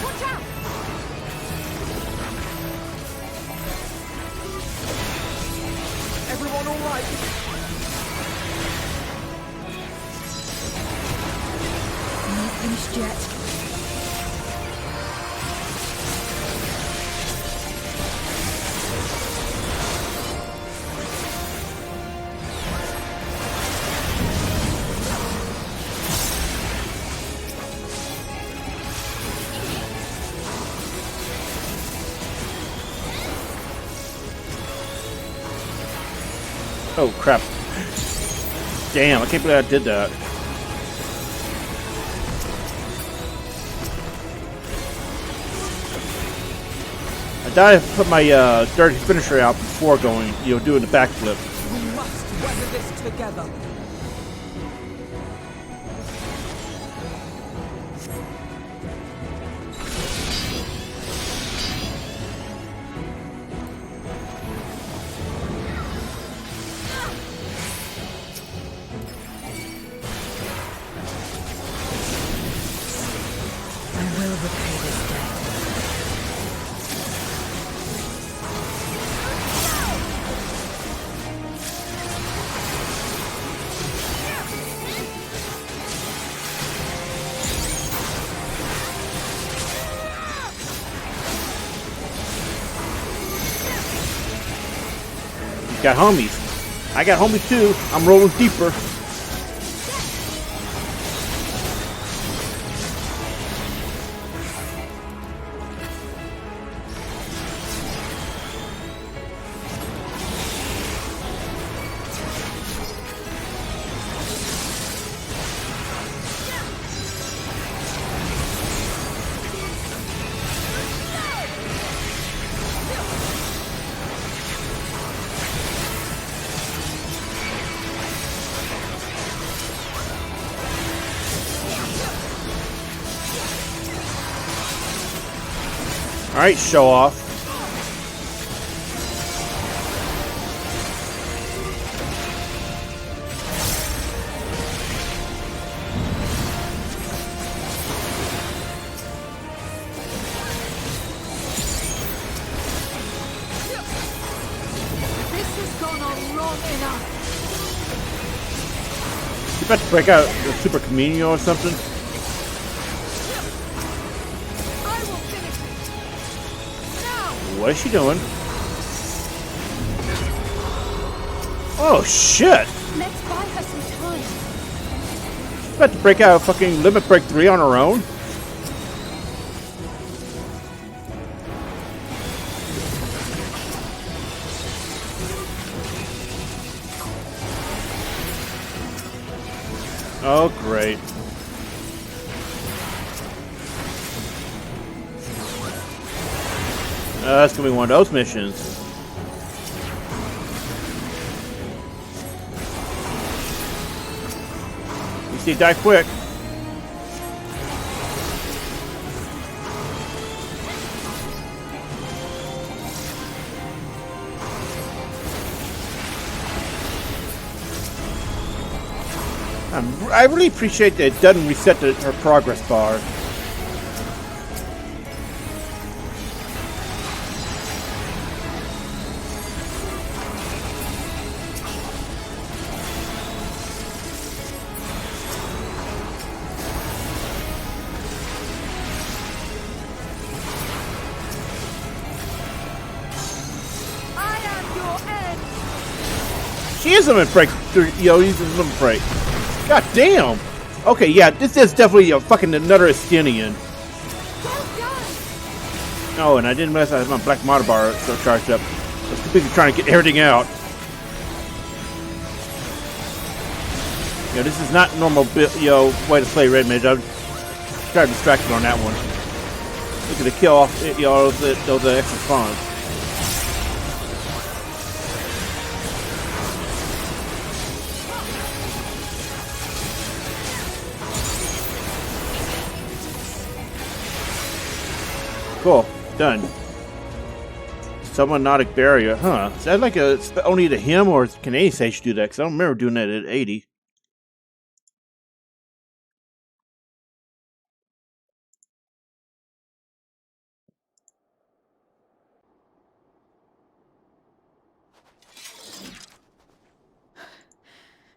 Watch out! Everyone all right? Not finished yet. Oh crap. Damn, I can't believe I did that. I died to put my dirty finisher out before going, doing the backflip. We must weather this together. Got homies. I got homies too. I'm rolling deeper. Alright, show off. This has gone on long enough. You about to break out a Super Camino or something? What is she doing? Oh shit! Let's buy her some time. She's about to break out a fucking Limit Break 3 on her own. Oh, great. That's gonna be one of those missions. You see, die quick. I really appreciate that it doesn't reset her progress bar. I am your end. She is limit break. He's a limit break. God damn! Okay, yeah, this is definitely a fucking another Estinian. Oh, and I didn't realize I had my black motor bar so charged up. I was too busy trying to get everything out. This is not normal, way to play Red Mage. I'm trying to distract you on that one. Look at the kill off, those extra spawns. Cool. Done. Submagnetic barrier. Huh. Is that like only to him, or can any sage do that? Because I don't remember doing that at 80.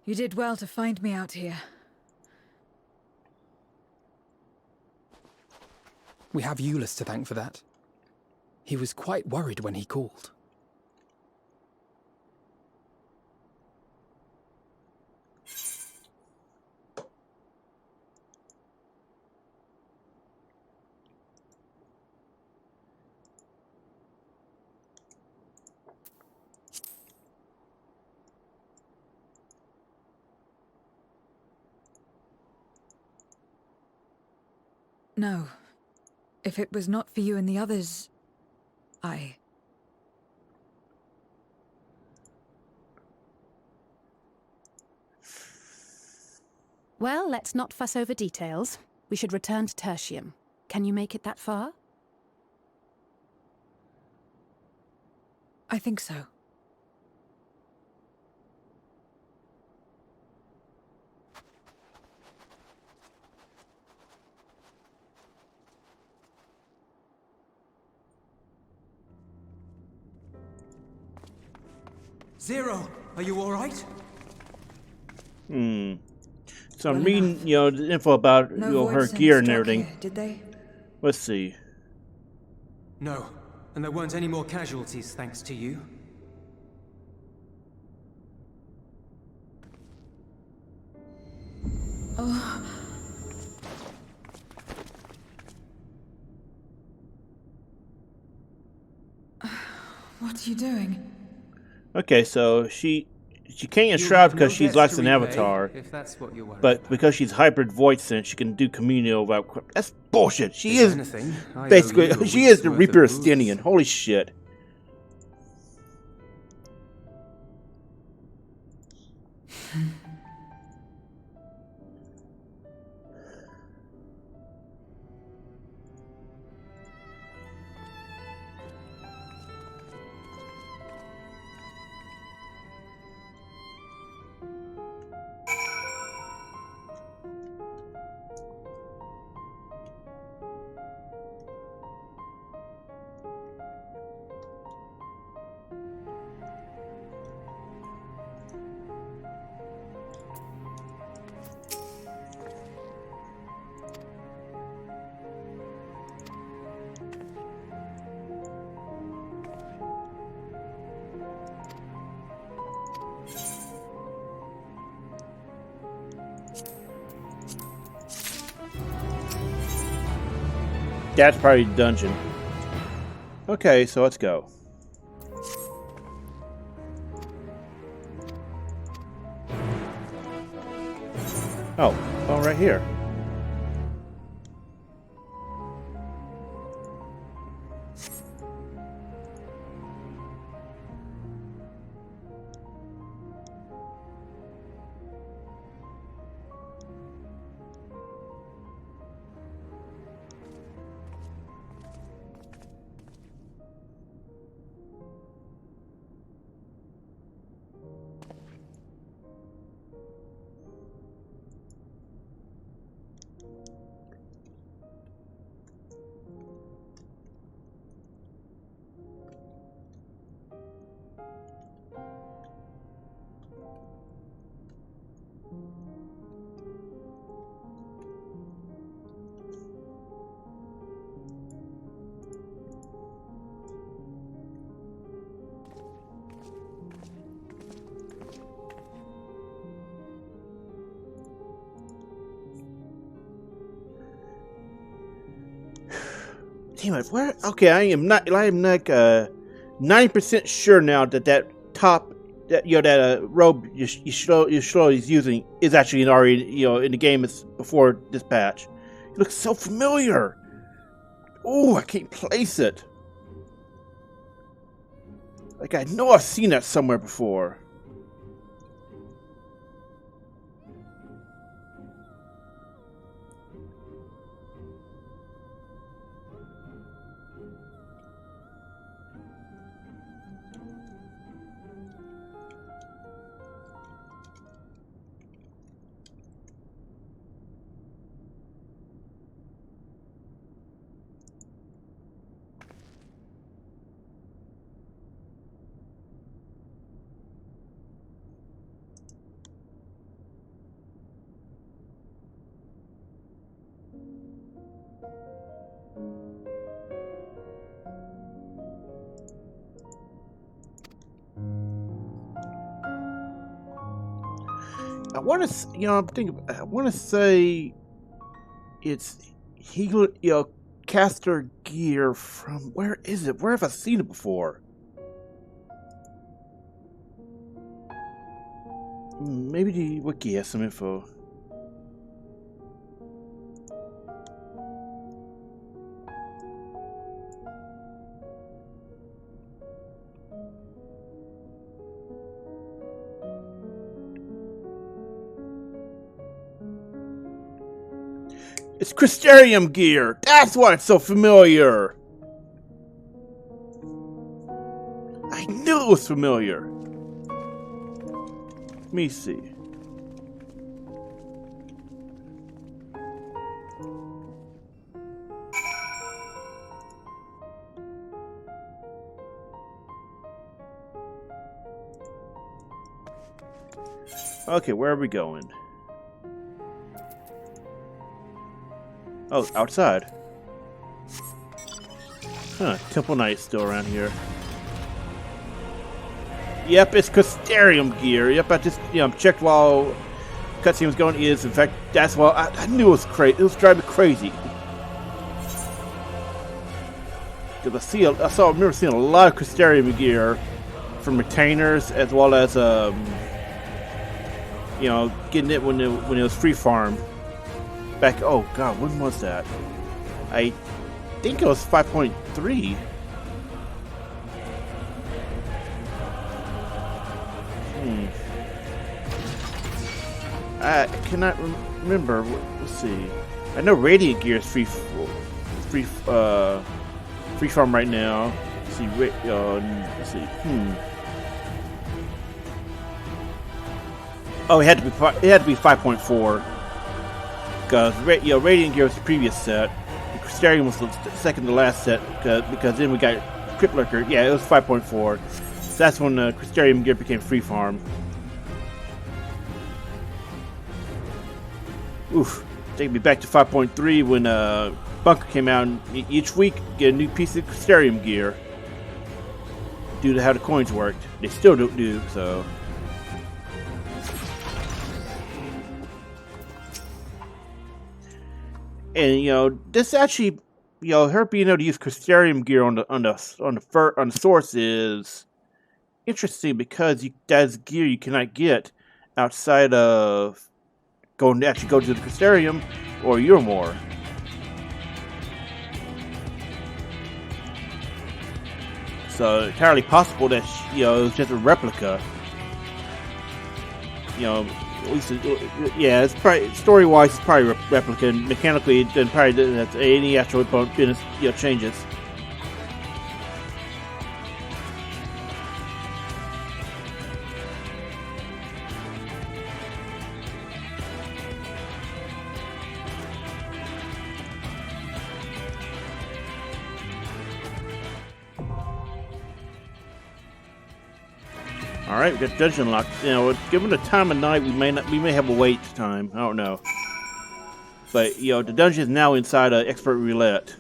You did well to find me out here. We have Euless to thank for that. He was quite worried when he called. No. If it was not for you and the others, Well, let's not fuss over details. We should return to Tertium. Can you make it that far? I think so. Zero, are you all right? So I'm reading, the info about her gear and everything. Here, did they? Let's see. No, and there weren't any more casualties thanks to you. Oh. What are you doing? Okay, so she can't enshroud because she's less than Avatar, if that's what you're worried but because she's hybrid void sense, she can do communal without. That's bullshit. She is basically she is the Reaper Estinian. Holy shit. That's probably the dungeon. Okay, so let's go. Oh, right here. Damn it! Where? Okay, I am not. I am like 90% sure now that top, that robe Yashlo is using is actually already in the game before this patch. It looks so familiar. Oh, I can't place it. Like I know I've seen that somewhere before. I want to, I'm thinking. I want to say it's caster gear from where is it? Where have I seen it before? Maybe the wiki has some info. It's Crystarium gear! That's why it's so familiar! I knew it was familiar! Let me see. Okay, where are we going? Oh, outside. Huh, Temple Knight's still around here. Yep, it's Crystarium gear. Yep, I just, checked while cutscene was going. In fact, that's why I knew it was crazy. It was driving me crazy. Because I remember seeing a lot of Crystarium gear from retainers, as well as, getting it when it was free farm. Back, oh god, when was that? I think it was 5.3. I cannot remember. Let's see. I know Radiant Gear is free farm right now. Let's see. Let's see. Oh, it had to be 5.4. Because Radiant Gear was the previous set. The Crystarium was the second to last set. Because then we got Crypt Lurker. Yeah, it was 5.4. So that's when the Crystarium Gear became free farm. Oof. Take me back to 5.3 when Bunker came out, and each week get a new piece of Crystarium gear due to how the coins worked. They still don't do so. And this actually, her being able to use Crystarium gear on the source is interesting because that's gear you cannot get outside of actually go to the Crystarium or Euromore. So entirely possible that it was just a replica. At least it's probably story-wise it's probably a replica, and mechanically then probably that's any actual business changes. Alright, we got dungeon locked. Given the time of night, we may have a wait time. I don't know. But, the dungeon is now inside expert roulette.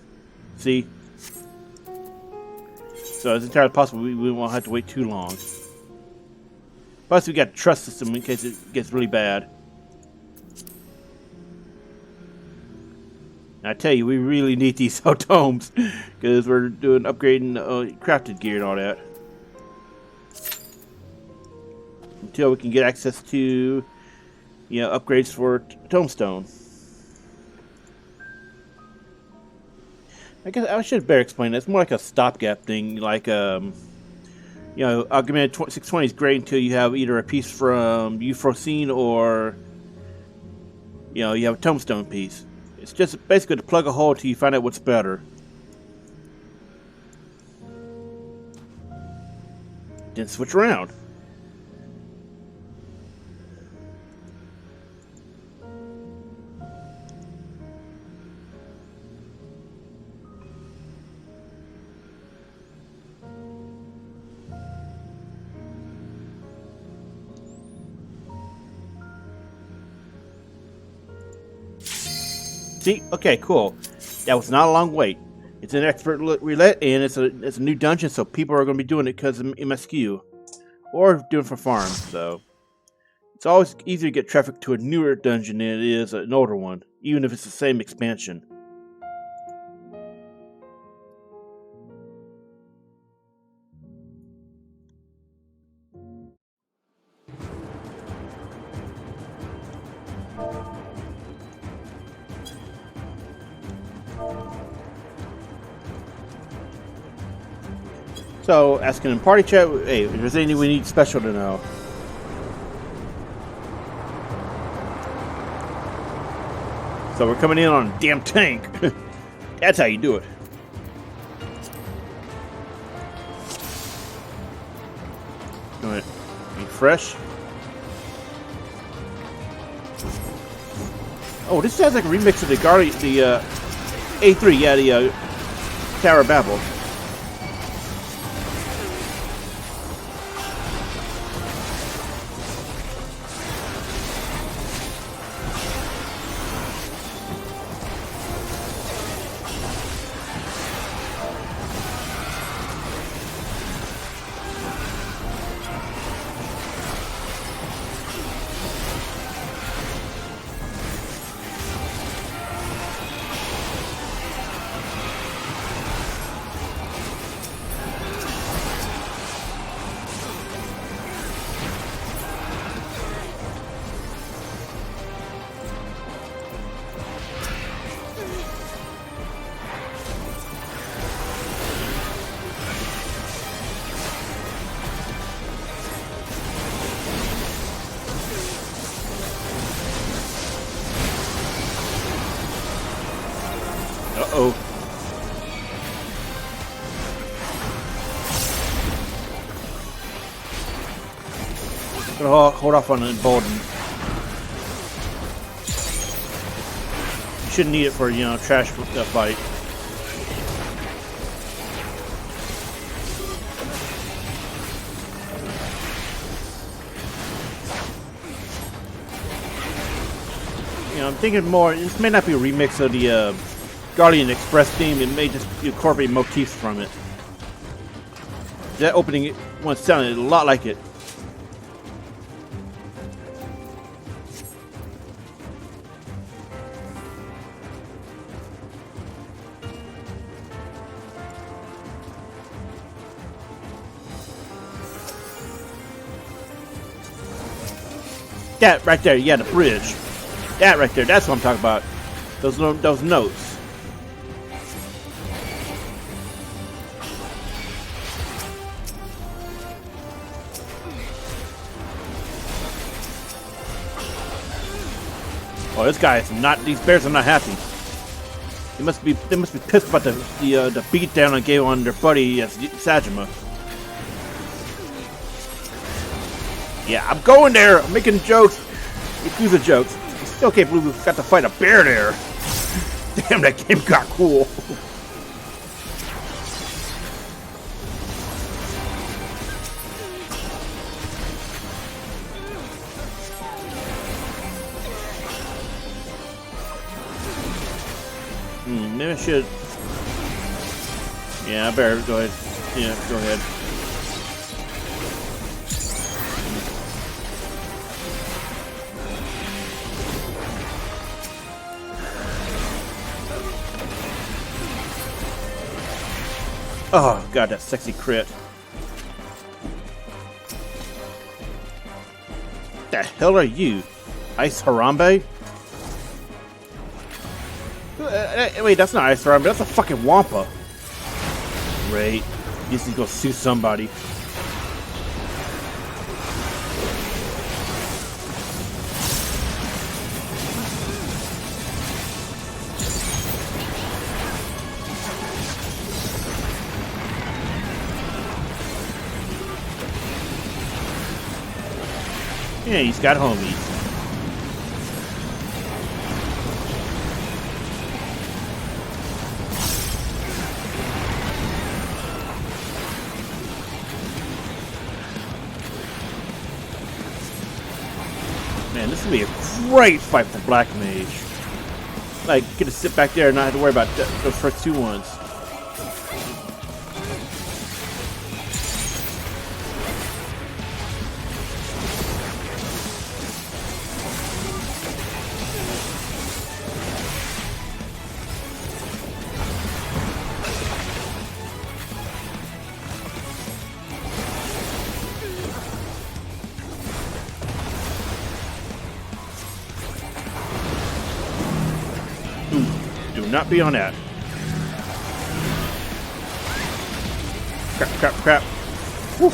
See? So it's entirely possible we won't have to wait too long. Plus, we got a trust system in case it gets really bad. And I tell you, we really need these tomes because we're doing upgrading crafted gear and all that. Until we can get access to, upgrades for Tombstone. I guess I should better explain that. It's more like a stopgap thing. Like, Augmented 620 is great until you have either a piece from Euphrosyne or, you have a Tombstone piece. It's just basically to plug a hole until you find out what's better. Then switch around. See? Okay, cool. That was not a long wait. It's an expert roulette, and it's a new dungeon, so people are going to be doing it because of MSQ. Or doing it for farms, so. It's always easier to get traffic to a newer dungeon than it is an older one, even if it's the same expansion. So, asking in party chat, hey, if there's anything we need special to know. So we're coming in on a damn tank. That's how you do it. Alright, be fresh. Oh, this sounds like a remix of the A3, yeah, the Tower of Babel. Uh-oh. Gonna hold off on Embolden. You shouldn't need it for, trash fight. I'm thinking more, this may not be a remix of the Guardian Express theme, it may just incorporate motifs from it. That opening one sounded a lot like it. That right there, yeah, the bridge. That right there, that's what I'm talking about. Those notes. Oh, this guy is not. These bears are not happy. They must be pissed about the beatdown I gave on their buddy Sajima. Yeah, I'm going there. I'm making jokes. Yakuza jokes. I still can't believe we got to fight a bear there. Damn, that game got cool. Maybe I should. Yeah, I better go ahead. Yeah, go ahead. Oh god, that sexy crit. The hell are you? Ice Harambe? Wait, that's not Ice Harambe, that's a fucking Wampa. Great. You need to go sue somebody. Yeah, he's got homies. Man, this is gonna be a great fight for Black Mage. Like, get to sit back there and not have to worry about those first two ones. Do not be on that. Crap, crap, crap. Woo.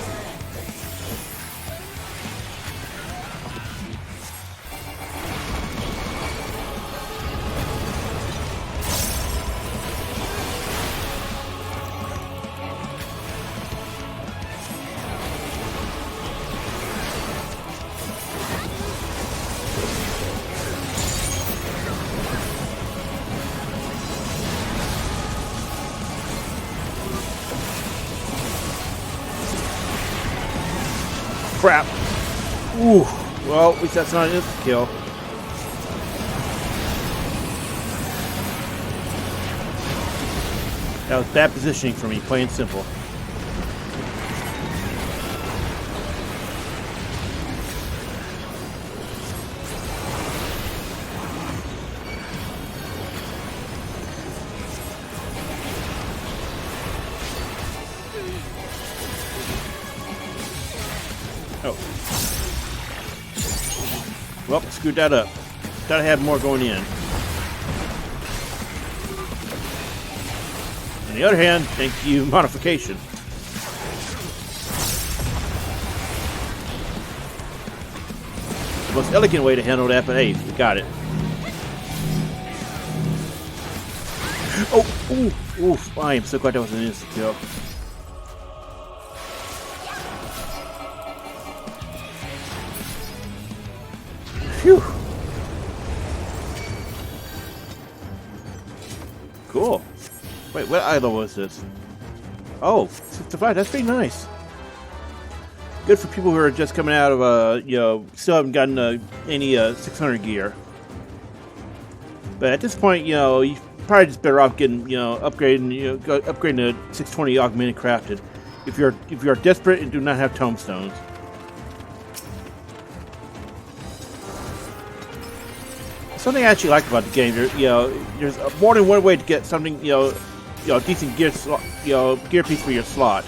Crap. Ooh. Well, at least that's not an instant kill. That was bad positioning for me, plain and simple. Oh. Well, screwed that up. Gotta have more going in. On the other hand, thank you, modification. The most elegant way to handle that, but hey, we got it. Oh, ooh, oof. I am so glad that was an instant kill. Phew. Cool. Wait, what idol was this? Oh, 65. That's pretty nice. Good for people who are just coming out of, you know, still haven't gotten any 600 gear. But at this point, you know, you probably just better off getting, you know, upgrading to 620 augmented crafted. If you're desperate and do not have tombstones. Something I actually like about the game, you know, there's more than one way to get something, you know, decent gear, gear piece for your slot.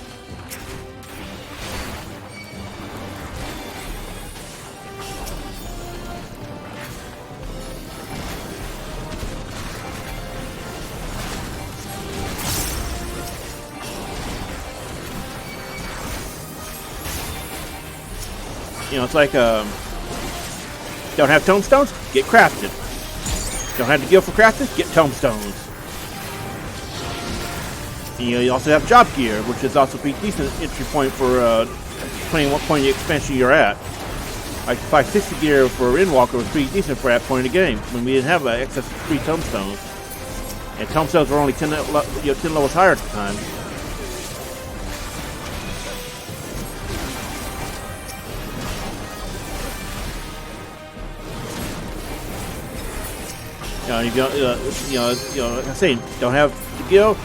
You know, it's like don't have tombstones? Get crafted. Don't have the guild for crafted? Get tombstones. And, you also have job gear, which is also a pretty decent entry point for depending what point of the expansion you're at. Like 560 gear for Endwalker was pretty decent for that point of the game when we didn't have access to free tombstones. And tombstones were only 10 levels higher at the time. Like I say, don't have the guild,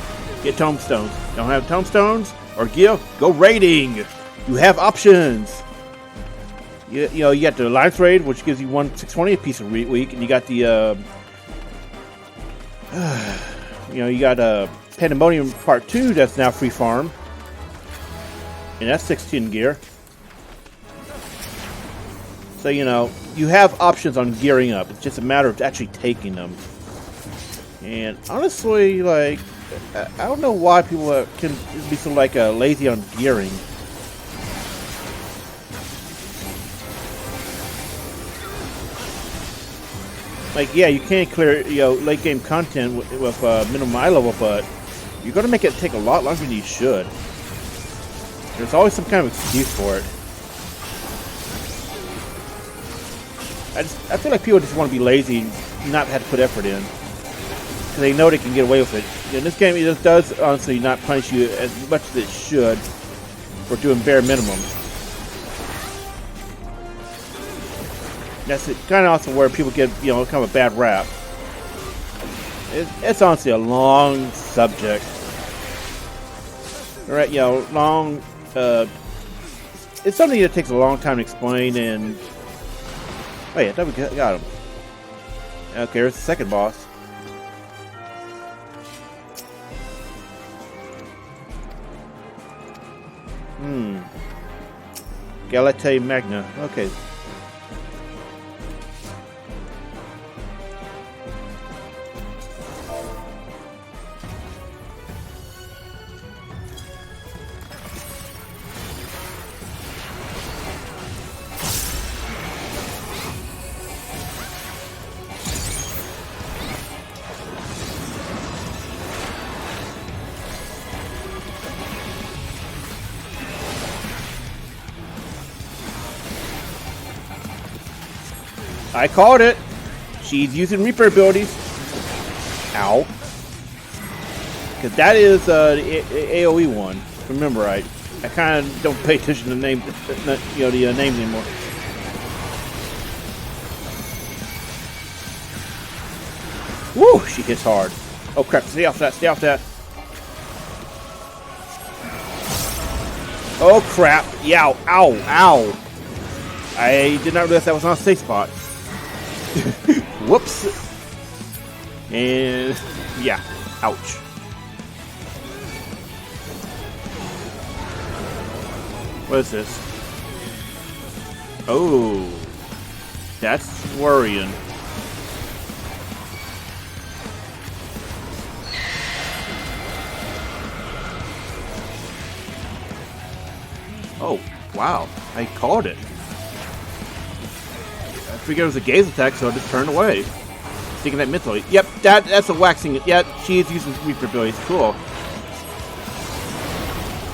get tombstones. Don't have tombstones or guild, go raiding. You have options. You got the Alliance raid, which gives you 1/620 a piece a week, and you got the you got Pandemonium Part 2 that's now free farm, and that's 16 gear. So you have options on gearing up. It's just a matter of actually taking them. And honestly, like, I don't know why people can be so lazy on gearing. Like, yeah, you can clear late game content with minimum eye level, but you're gonna make it take a lot longer than you should. There's always some kind of excuse for it. I feel like people just want to be lazy and not have to put effort in, because they know they can get away with it. In this game, it just does honestly not punish you as much as it should for doing bare minimum. That's kind of also where people get kind of a bad rap. It's honestly a long subject. All right, long. It's something that takes a long time to explain. And oh yeah, we got him. Okay, here's the second boss. Galate Magna. Okay. I called it. She's using Reaper abilities. Ow. Because that is the AoE one. Remember, I kind of don't pay attention to the names anymore. Woo! She hits hard. Oh crap! Stay off that. Stay off that. Oh crap! Yow! Ow! Ow! I did not realize that was on a safe spot. Whoops. And yeah, ouch. What is this? Oh, that's worrying. Oh, wow, I called it. I figured it was a gaze attack, so I just turned away. Thinking that mentally. Yep, that's a waxing. Yeah, she's using Reaper abilities. Cool.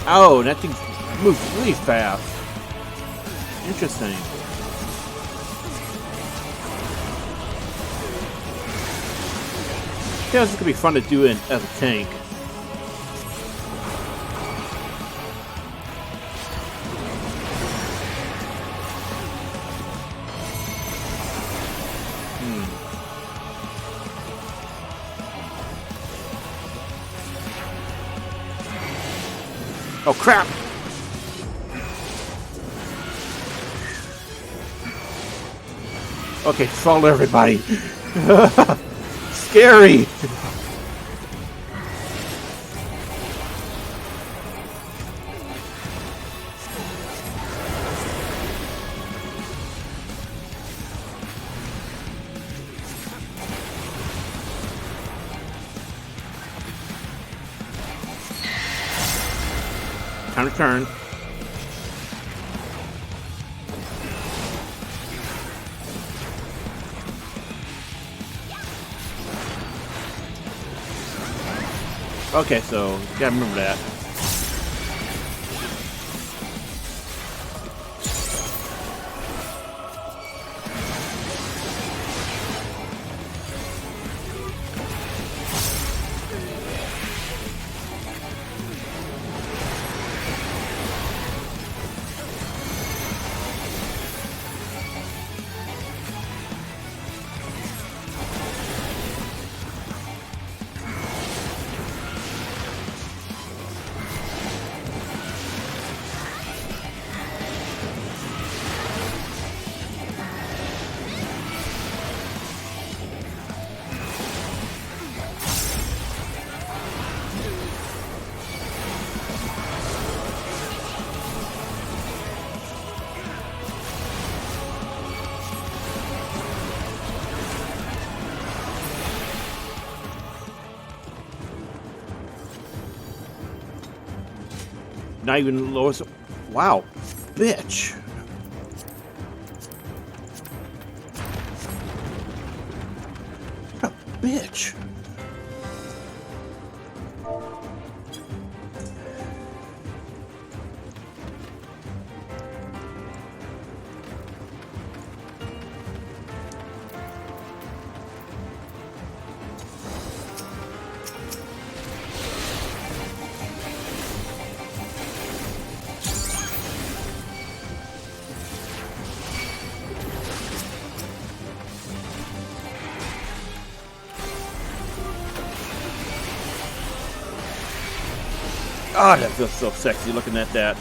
Oh, that thing moves really fast. Interesting. Yeah, this is gonna be fun to do as a tank. Oh crap! Okay, follow everybody. Scary. Time to turn. Okay, so gotta remember that. Not even lowest. Wow, bitch. What a bitch. Oh, that feels so sexy looking at that.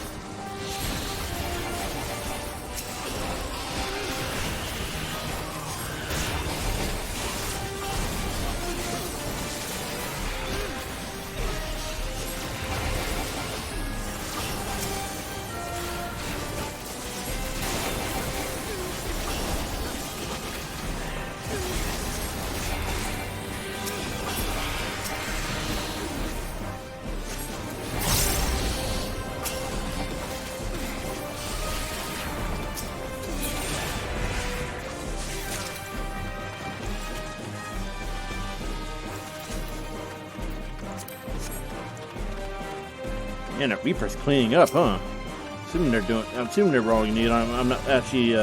And that Reaper's cleaning up, huh? I'm assuming they're rolling it. I'm not actually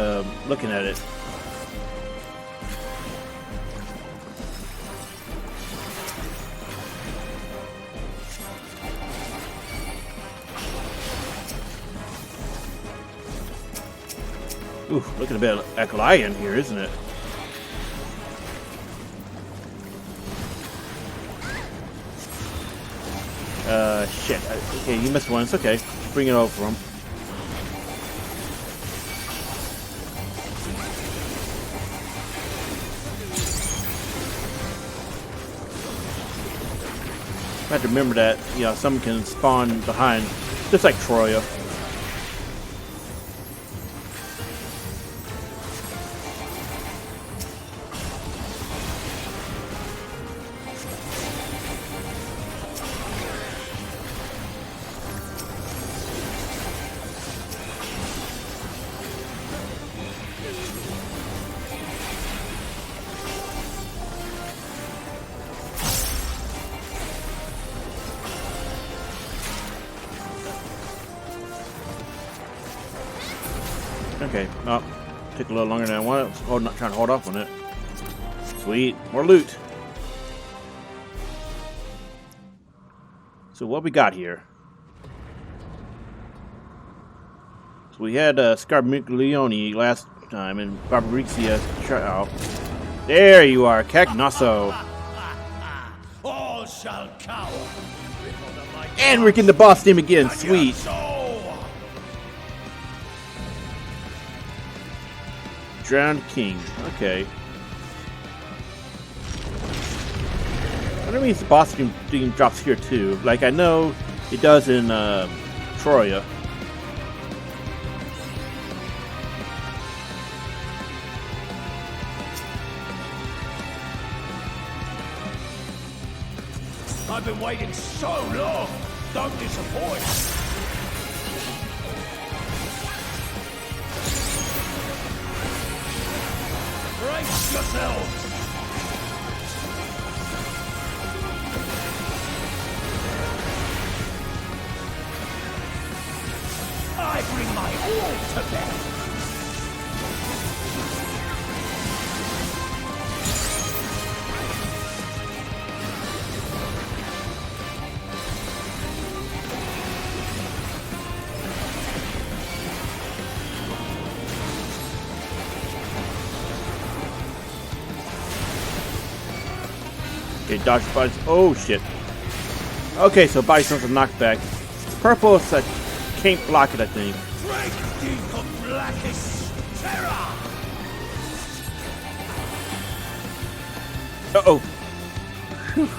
looking at it. Ooh, looking a bit like lion here, isn't it? Shit. Okay, you missed one. It's okay. Bring it over for him. I have to remember that, you know, some can spawn behind, just like Troya. Okay, oh, took a little longer than I wanted. I was not trying to hold off on it. Sweet, more loot. So what we got here? So we had Scarmiglione last time, and Barbarixia. Oh, there you are, Cagnosso. All shall cower. And we're getting the boss name again. Sweet. Drowned King. Okay. I don't mean if the boss thing drops here too. Like I know it does in Troya. I've been waiting so long. Don't disappoint. Brace yourselves! to bear. Okay, dodge bodies. Oh shit. Okay, so body stone's a knockback. Purple is like can't block it, I think. Drink deep of blackest terror! Uh-oh. Whew.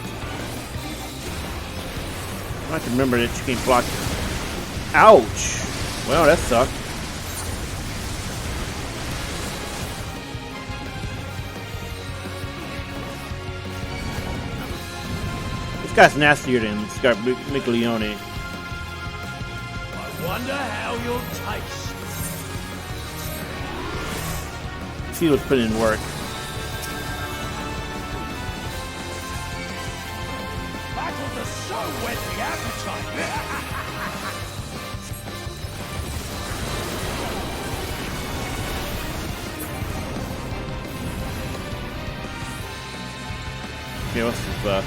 I have to remember that you can't block it. Ouch. Well, that sucked. This guy's nastier than Scar Miglione. I wonder how you'll taste. He was putting in work. Battles are so whet the appetite. Okay, what's this,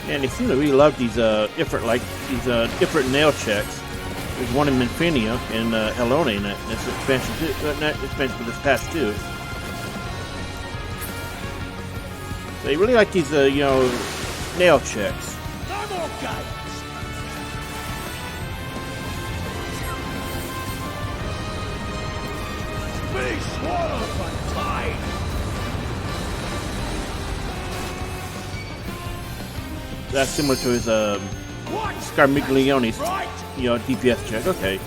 And they seem to really love these different nail checks. There's one in Minfinia and Helone in this expansion too. Not expansion, but this patch too. They really like these nail checks. No more games. Be swallowed by tide. That's similar to his Scarmiglione's DPS check. Okay.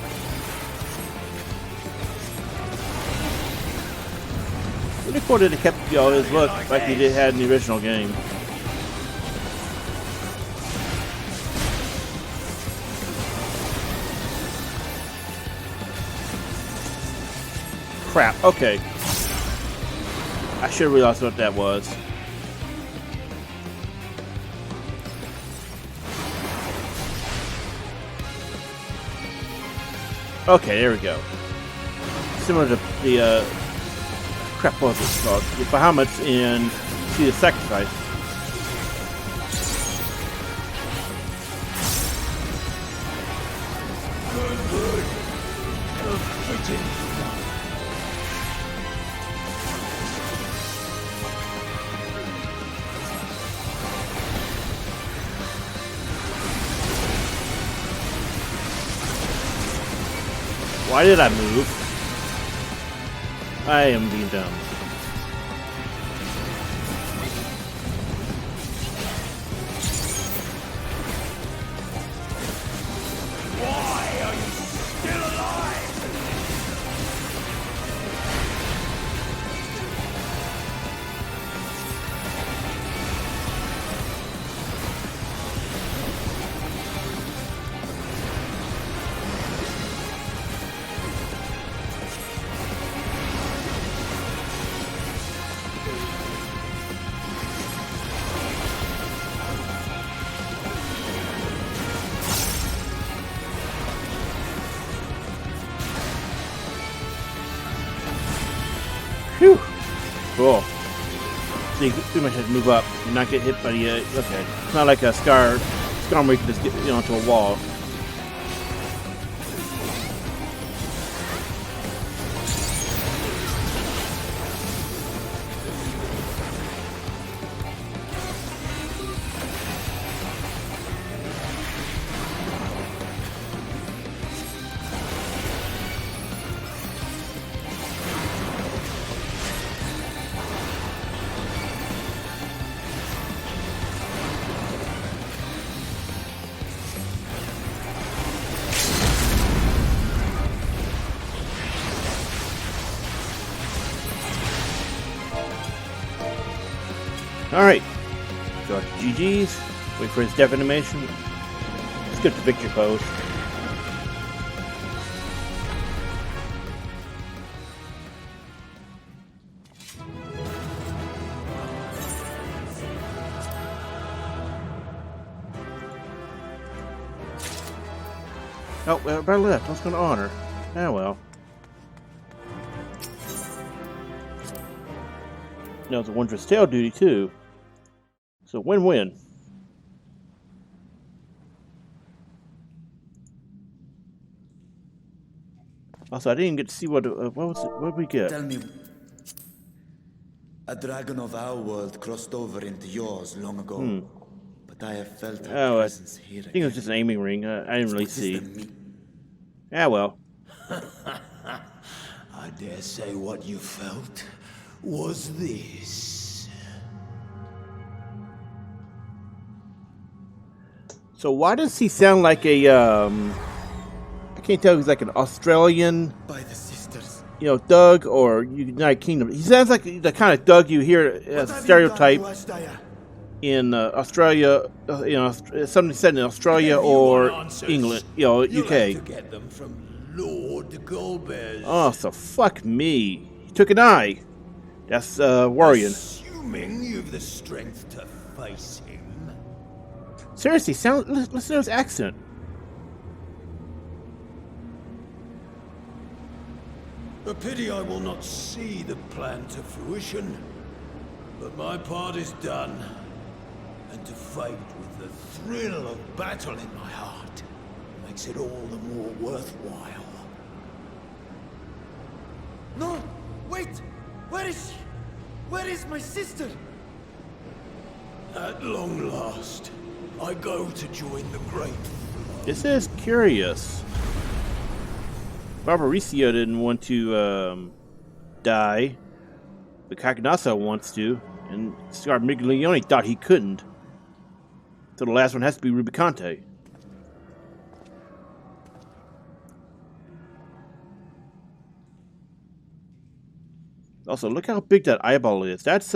Really cool that they kept his look like he had in the original game. Crap. Okay. I should have realized what that was. Okay, there we go. Similar to the crap, what was it called? The Bahamut's in See the Sacrifice. Why did I move? I am being dumb. Why are you still alive? Whew. Cool. So you pretty much have to move up and not get hit by the. Okay. It's not like a Scar where you can just get onto a wall. Alright. Go to GG's. Wait for his death animation. Skip the victory pose. Oh, well, better left. I was going to honor. Ah, well. No, it's a wondrous tail duty, too. So, win-win. Also, I didn't even get to see what was it? What did we get? Tell me, a dragon of our world crossed over into yours long ago, but I have felt her presence here. I think it was just an aiming ring. I didn't really see. Ah, well. I dare say what you felt was this. So why does he sound like a I can't tell if he's like an Australian, by the sisters, you know, Doug or United Kingdom. He sounds like the kind of Doug you hear as a stereotype in Australia, you know, something said in Australia or England, you know, UK. Get them from Lord Goldbear's. Oh, so fuck me. He took an eye. That's worrying. Assuming you've the strength to face him. Seriously, listen to his accent. A pity I will not see the plan to fruition, but my part is done, and to fight with the thrill of battle in my heart makes it all the more worthwhile. No! Wait! Where is she? Where is my sister? At long last, I go to join the great. This is curious. Barbaricio didn't want to die, but Kakanasa wants to, and Scarmiglione thought he couldn't. So the last one has to be Rubicante. Also, look how big that eyeball is. That's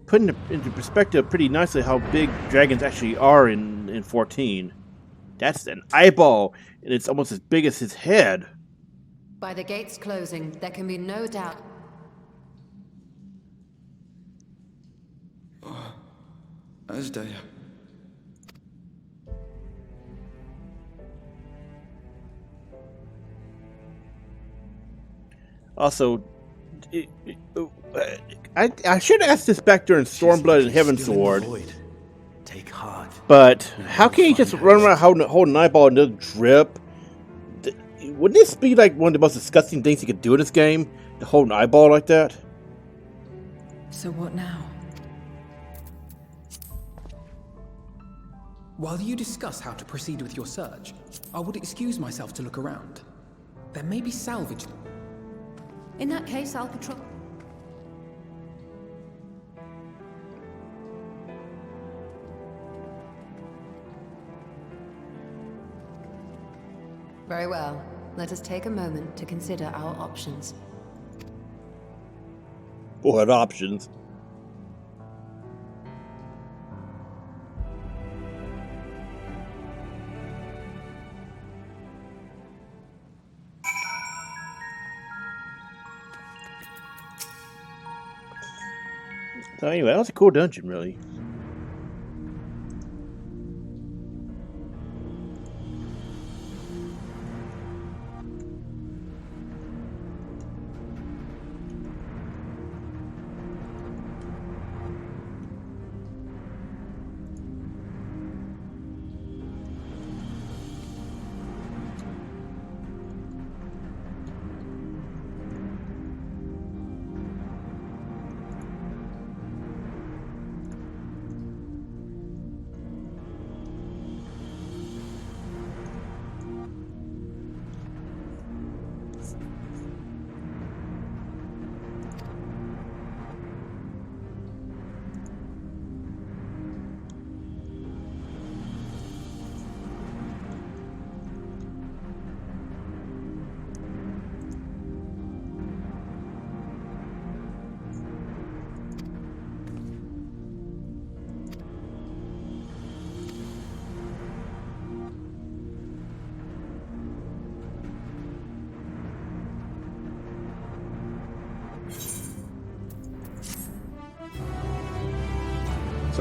putting it into perspective pretty nicely how big dragons actually are in 14. That's an eyeball, and it's almost as big as his head. By the gates closing, there can be no doubt. Oh, Ashdaya. Also, I should have asked this back during Stormblood and Heavensward. Take heart. But how can you just run around holding an eyeball and just drip? Wouldn't this be like one of the most disgusting things you could do in this game? To hold an eyeball like that? So what now? While you discuss how to proceed with your search, I would excuse myself to look around. There may be salvage. In that case, I'll patrol. Very well. Let us take a moment to consider our options. What options? So anyway, that was a cool dungeon, really.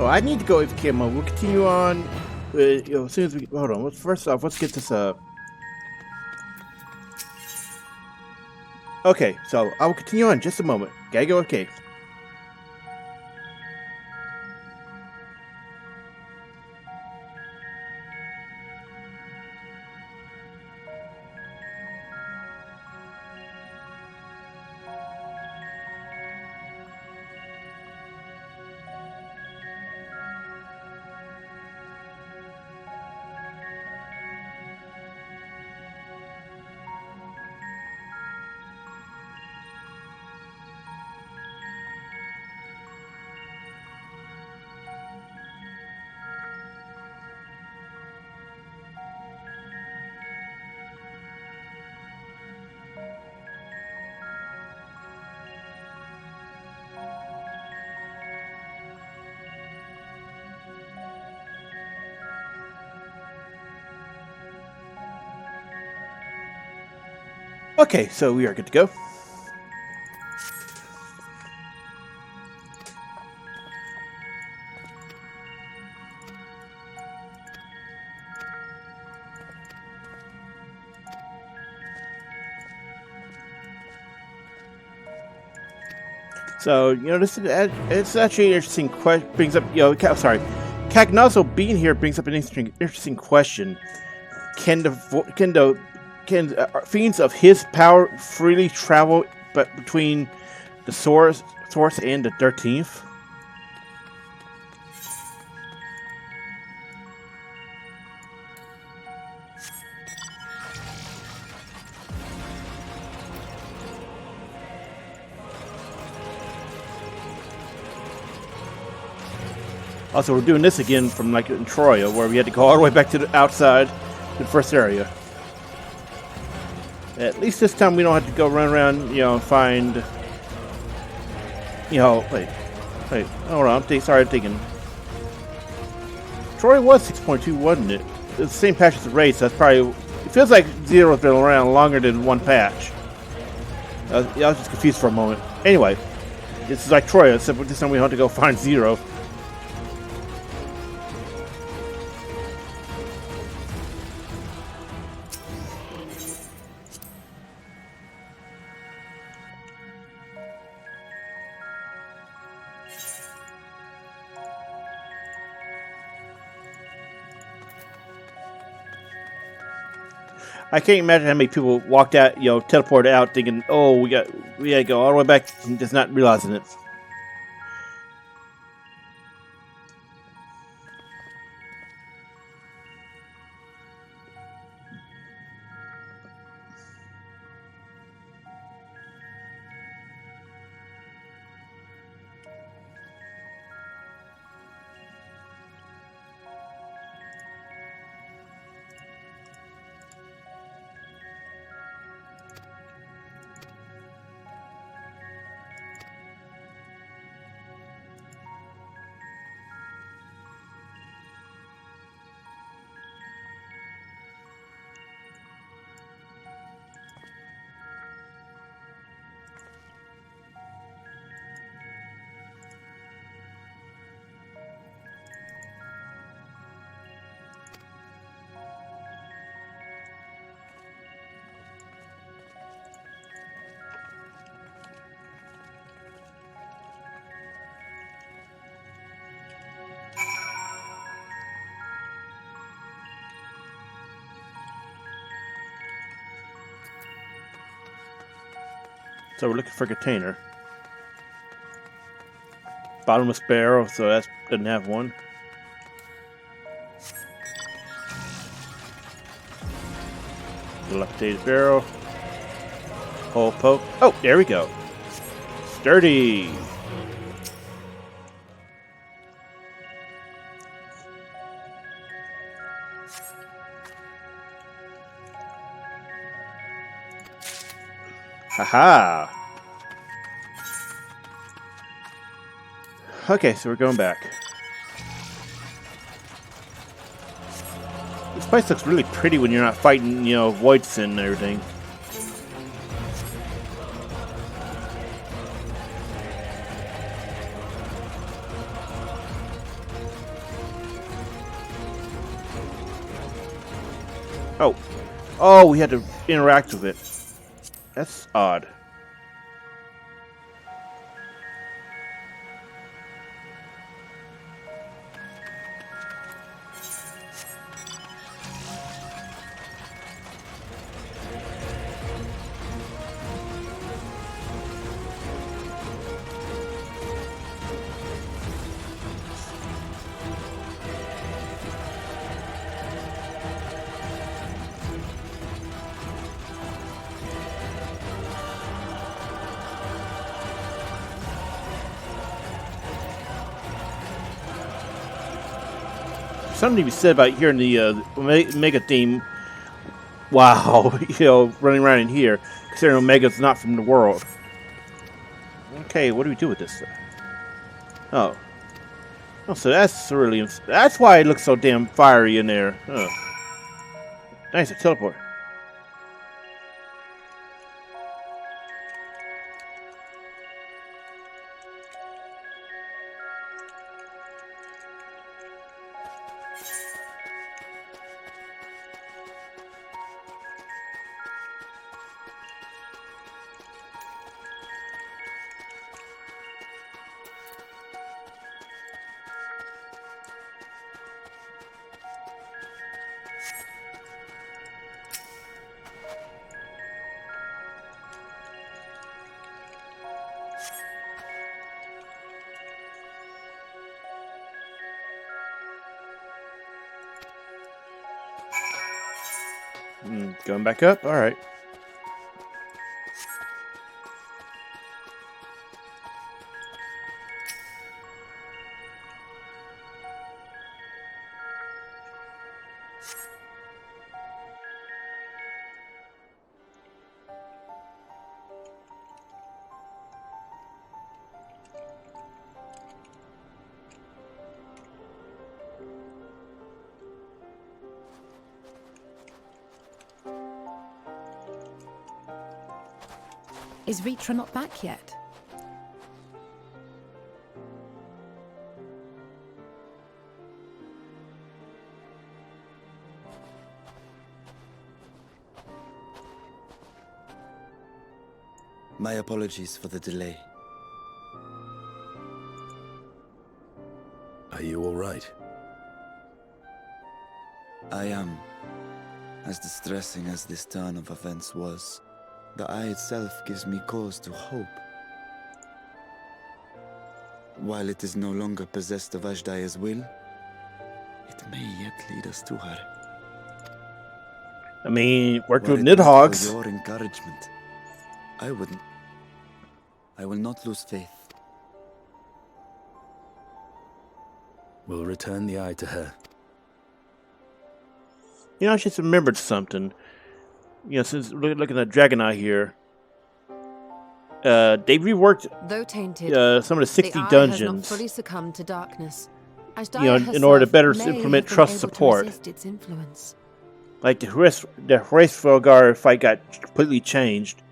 So I need to go with Camo. We'll continue on. You know, as soon as we hold on. First off, let's get this up. Okay, so I will continue on in just a moment. Gotta go with Cave. Okay, so we are good to go. So, you know, this is, it's actually an interesting question. Brings up, you know, sorry, Cagnozo being here brings up an interesting question. Can fiends of his power freely travel, but between the source and the 13th? Also, we're doing this again from like in Troya, where we had to go all the way back to the outside, to the first area. At least this time we don't have to go run around, you know, find, you know, wait, hold on, I'm thinking. Troy was 6.2, wasn't it? It's the same patch as the race, so that's probably, it feels like Zero's been around longer than one patch. I was just confused for a moment. Anyway, this is like Troy, except this time we don't have to go find Zero. I can't imagine how many people walked out, you know, teleported out thinking, oh, we gotta go all the way back, and just not realizing it. So we're looking for a container. Bottomless barrel, so that doesn't have one. Dilapidated barrel. Hole poke. Oh, there we go. Sturdy. Haha. Okay, so we're going back. This place looks really pretty when you're not fighting, you know, voids and everything. Oh. Oh, we had to interact with it. That's odd. Something to be said about hearing the Omega theme. Wow, running around in here, considering Omega's not from the world. Okay, what do we do with this? Oh, so that's really that's why it looks so damn fiery in there. Oh. Nice, a teleport. Going back up? Alright. Is Ritra not back yet? My apologies for the delay. Are you all right? I am. As distressing as this turn of events was, the eye itself gives me cause to hope. While it is no longer possessed of Ashdaya's will, it may yet lead us to her. I mean, worked with Were it not Nidhogg's. for your encouragement, I wouldn't. I will not lose faith. We'll return the eye to her. I just remembered something. Since looking at Dragon Eye here, they reworked Though tainted, some of the 60 the eye dungeons. has not fully succumbed to darkness. Ashdaya In order to herself better may implement have been trust able to support. resist its influence. Like the Hraesvelgar fight got completely changed.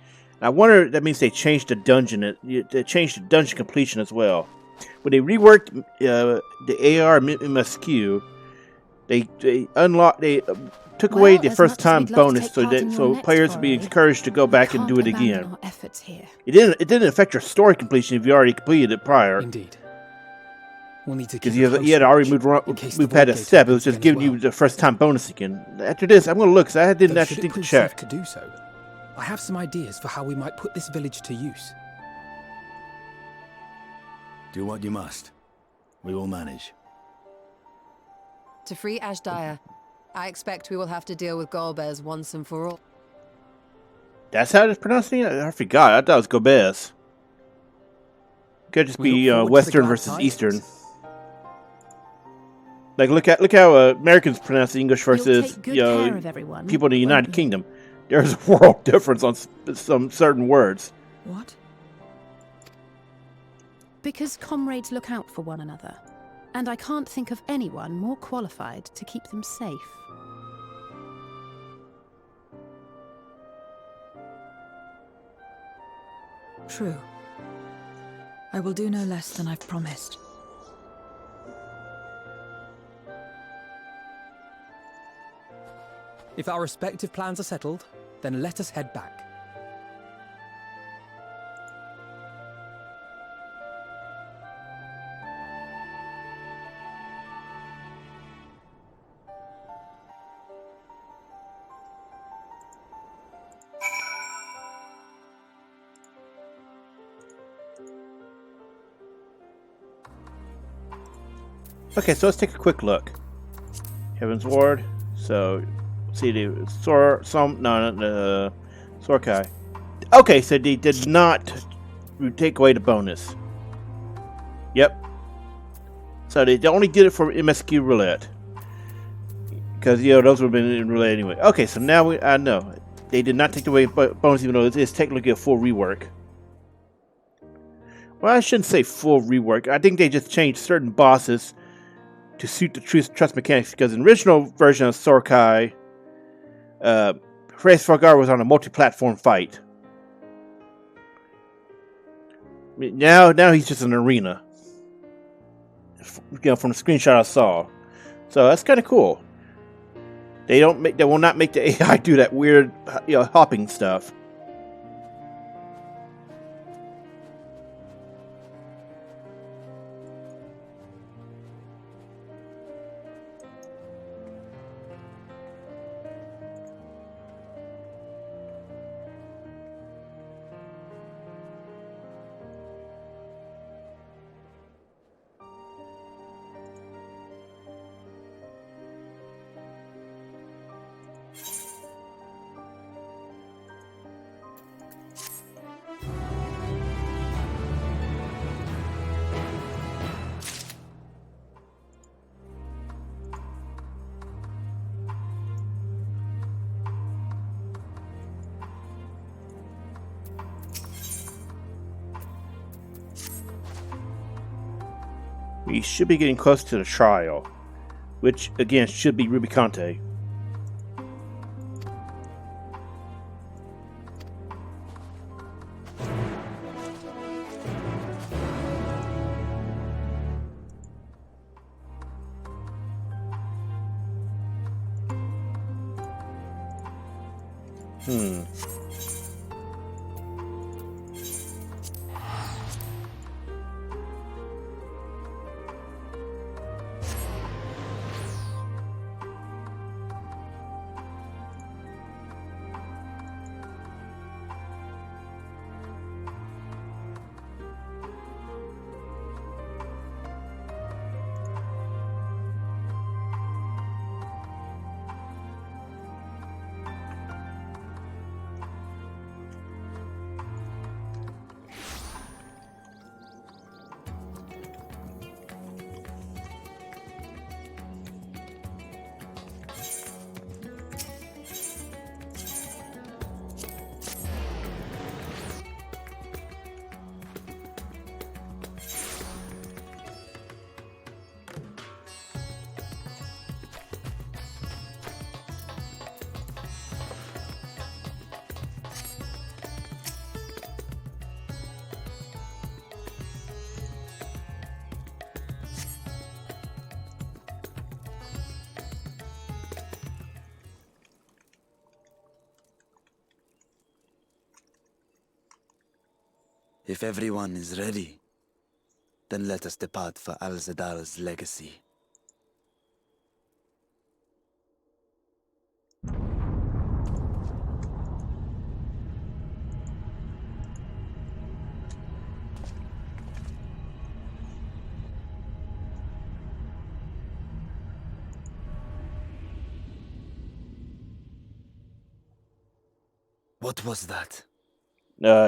And I wonder if that means they changed the dungeon. They changed the dungeon completion as well. When they reworked the AR MSQ, they took away the first time bonus, so players would be encouraged to go back and do it again. It didn't affect your story completion if you already completed it prior. Indeed. We'll need to Because keep you had already moved past a step. It was just giving you the first time bonus again. After this, I'm going to look, because I didn't actually think to check. To do so, I have some ideas for how we might put this village to use. Do what you must. We will manage. To free Ashdaya, I expect we will have to deal with Golbez once and for all. That's how it's pronounced? I forgot. I thought it was Gobez. Could just be Western versus Eastern. Like look how Americans pronounce English versus people in the United Kingdom. There's a world difference on some certain words. What? Because comrades look out for one another, and I can't think of anyone more qualified to keep them safe. True. I will do no less than I've promised. If our respective plans are settled, then let us head back. Okay, so let's take a quick look. Heaven's Ward. So, see the Sorkai. Okay, so they did not take away the bonus. Yep. So they only did it for MSQ roulette. Because, those would have been in roulette anyway. Okay, so now I know. They did not take away bonus even though it is technically a full rework. Well, I shouldn't say full rework. I think they just changed certain bosses to suit the trust mechanics, because in the original version of Sorkai, Reyes Fargar was on a multi-platform fight. Now he's just an arena. From the screenshot I saw, so that's kind of cool. They will not make the AI do that weird, hopping stuff. We should be getting close to the trial, which again should be Rubicante. If everyone is ready, then let us depart for Al-Zadal's legacy. What was that?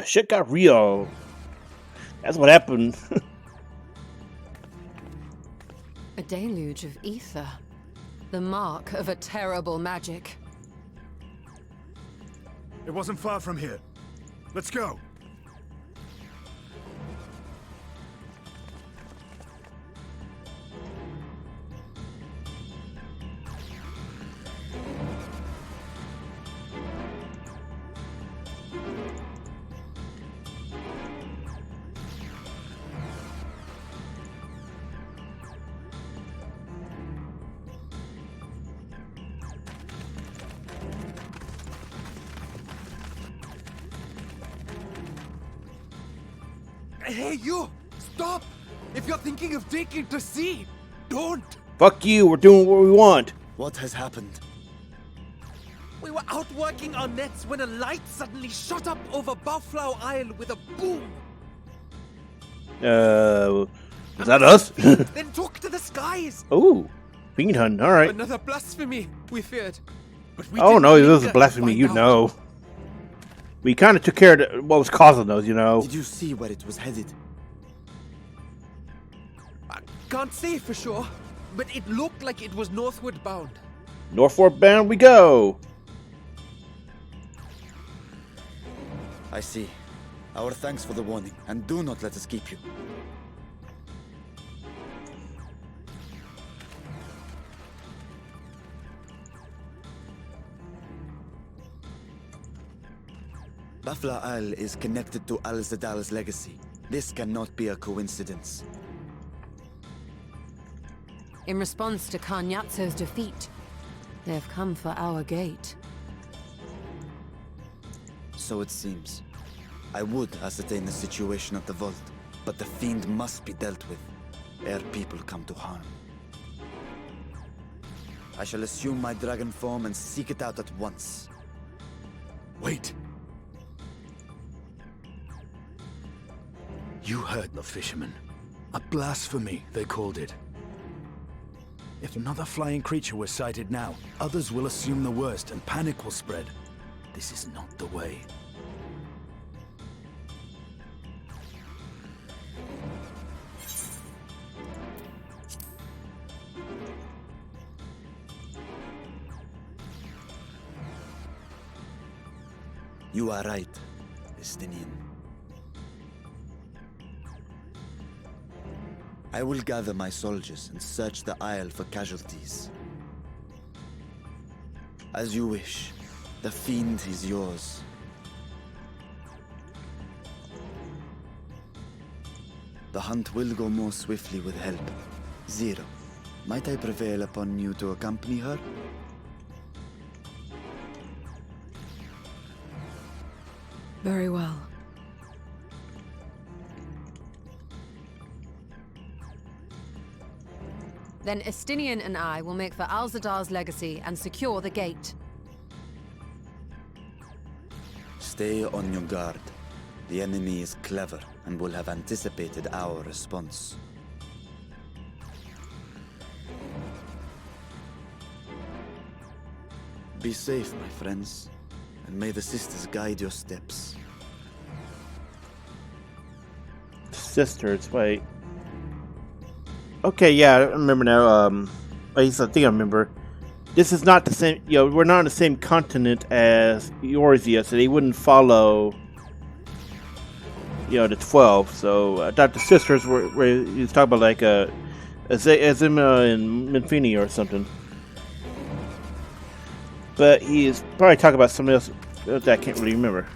Shit got real. That's what happened. A deluge of ether. The mark of a terrible magic. It wasn't far from here. Let's go. Hey, you! Stop! If you're thinking of taking to sea, don't! Fuck you, we're doing what we want. What has happened? We were out working our nets when a light suddenly shot up over Buffalo Isle with a boom. Is that us? Then took to the skies. Ooh, fiend hunting, alright. Another blasphemy, we feared. But we Oh didn't no, if this linger is blasphemy, to you'd find out. know. We kind of took care of what was causing those, you know. Did you see where it was headed? I can't say for sure, but it looked like it was northward bound. Northward bound we go. I see. Our thanks for the warning, and do not let us keep you. Buffalo Isle is connected to Al-Zadal's legacy. This cannot be a coincidence. In response to Karnyatso's defeat, they have come for our gate. So it seems. I would ascertain the situation at the vault, but the fiend must be dealt with, ere people come to harm. I shall assume my dragon form and seek it out at once. Wait. You heard the fisherman. A blasphemy, they called it. If another flying creature was sighted now, others will assume the worst and panic will spread. This is not the way. You are right, Estinian. I will gather my soldiers and search the Isle for casualties. As you wish. The fiend is yours. The hunt will go more swiftly with help. Zero, might I prevail upon you to accompany her? Very well. Then Estinian and I will make for Al-Zadar's legacy and secure the gate. Stay on your guard. The enemy is clever and will have anticipated our response. Be safe, my friends, and may the sisters guide your steps. Sisters, wait. Okay, yeah, I remember now. At least I think I remember. This is not the same. You know, we're not on the same continent as Eorzea, so they wouldn't follow. You know, the 12. So I thought the sisters were. He was talking about like Azima and Minfini or something. But he's probably talking about something else that I can't really remember.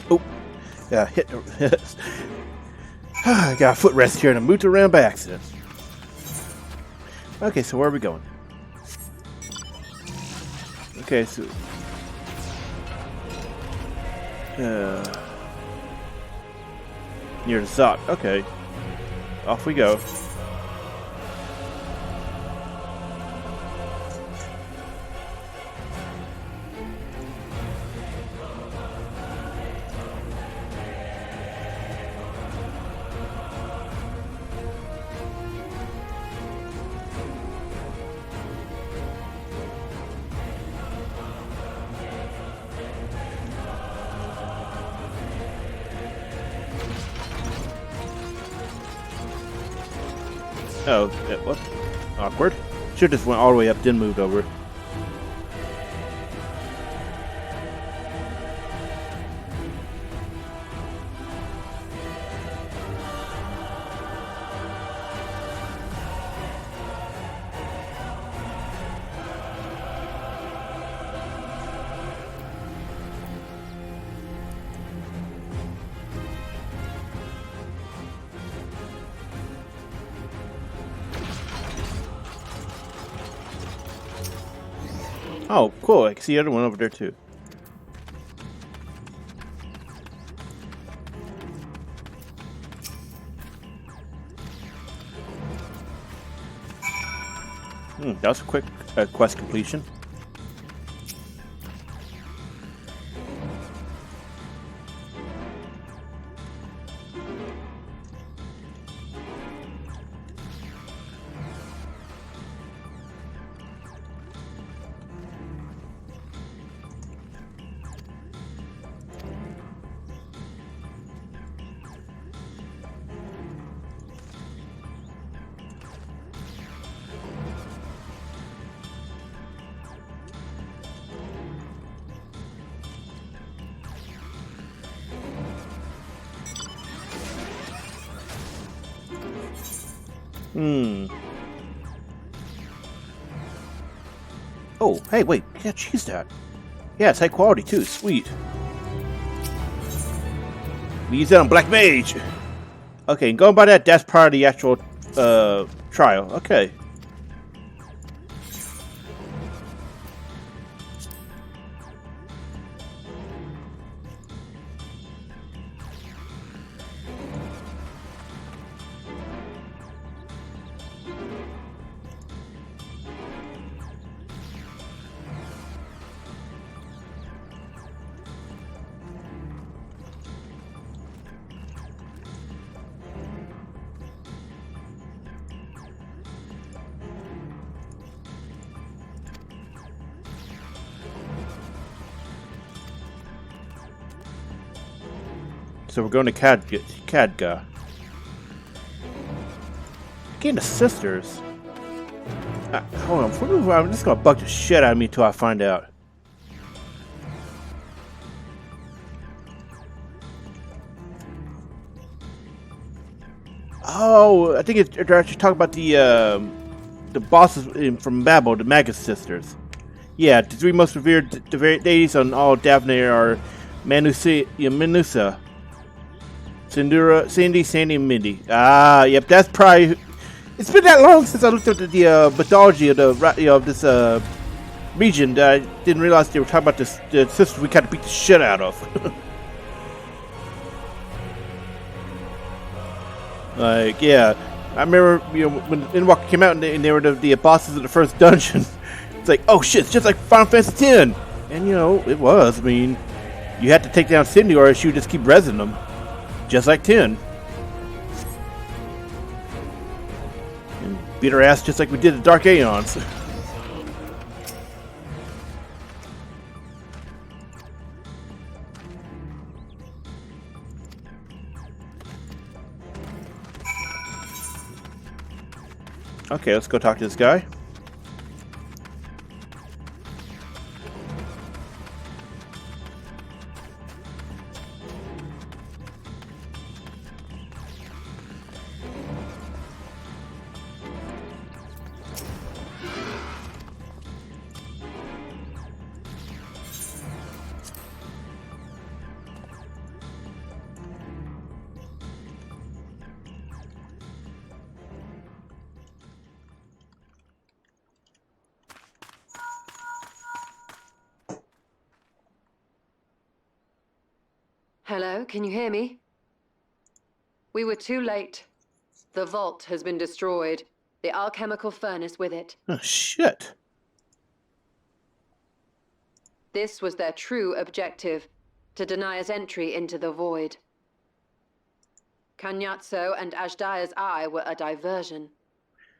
Oh, yeah, hit. I got a footrest here and I moved around by accident. Okay, so where are we going? Okay, so near the Zot. Okay, off we go. Oh, yeah, what? Awkward. Should just went all the way up, then moved over. Oh, cool. I can see the other one over there too. That was a quick quest completion. Oh, hey, wait. Yeah, cheese that. Yeah, it's high quality too. Sweet. We use that on Black Mage. Okay, and going by that, that's part of the actual trial. Okay. So we're going to Cadga. Again, the sisters. Hold on. I'm just going to bug the shit out of me until I find out. Oh, I think they're actually talking about the bosses from Babel, the Magus sisters. Yeah, the three most revered deities on all Daphne are Menusa, Sindura, Cindy, Sandy, and Mindy. Ah, yep, that's probably. It's been that long since I looked up the mythology of this region that I didn't realize they were talking about the sisters we kind of beat the shit out of. Like, yeah, I remember when Endwalker came out and they were the bosses of the first dungeon. It's like, oh shit, it's just like Final Fantasy X, and it was. I mean, you had to take down Cindy or she would just keep rezzing them. Just like 10. And beat her ass just like we did at Dark Aeons. Okay, let's go talk to this guy. Hello, can you hear me? We were too late. The vault has been destroyed. The alchemical furnace with it. Oh, shit. This was their true objective, to deny us entry into the void. Kanyatso and Ajdaya's eye were a diversion.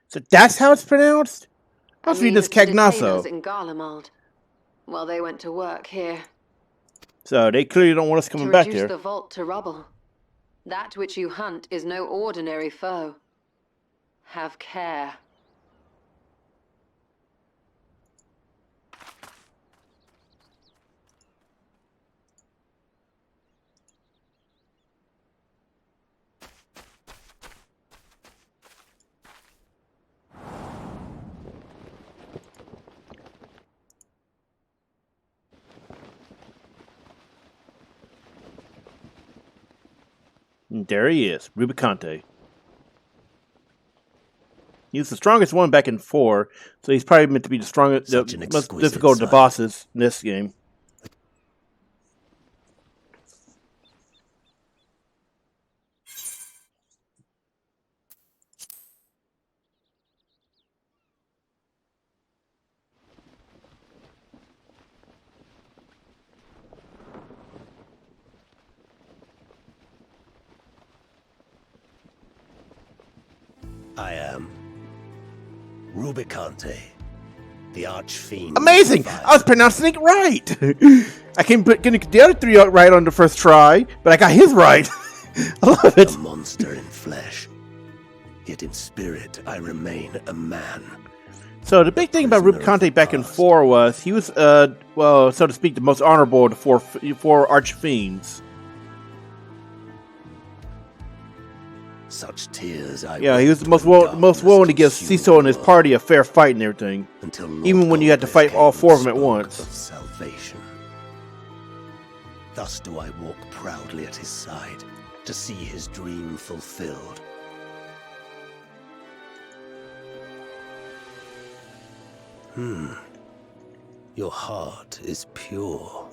So that's how it's pronounced? I was And reading this to detain us Cagnasso. in Garlemald, while they went to work here. So they clearly don't want us coming back there. To reduce the vault to rubble. That which you hunt is no ordinary foe. Have care. And there he is, Rubicante. He was the strongest one back in 4, so he's probably meant to be the strongest, the most difficult of the bosses in this game. I am Rubicante, the Archfiend. Amazing! I was pronouncing it right! I can't get the other 3 right on the first try, but I got his right. I love it. A monster in flesh, yet in spirit I remain a man. So the big thing about Rubicante back in 4 was he was, well, so to speak, the most honorable of the four Archfiends. Such tears Yeah, he was the most willing to give Cecil and his party a fair fight and everything, even when you had to fight all 4 of them at once. Salvation. Thus do I walk proudly at his side to see his dream fulfilled. Your heart is pure.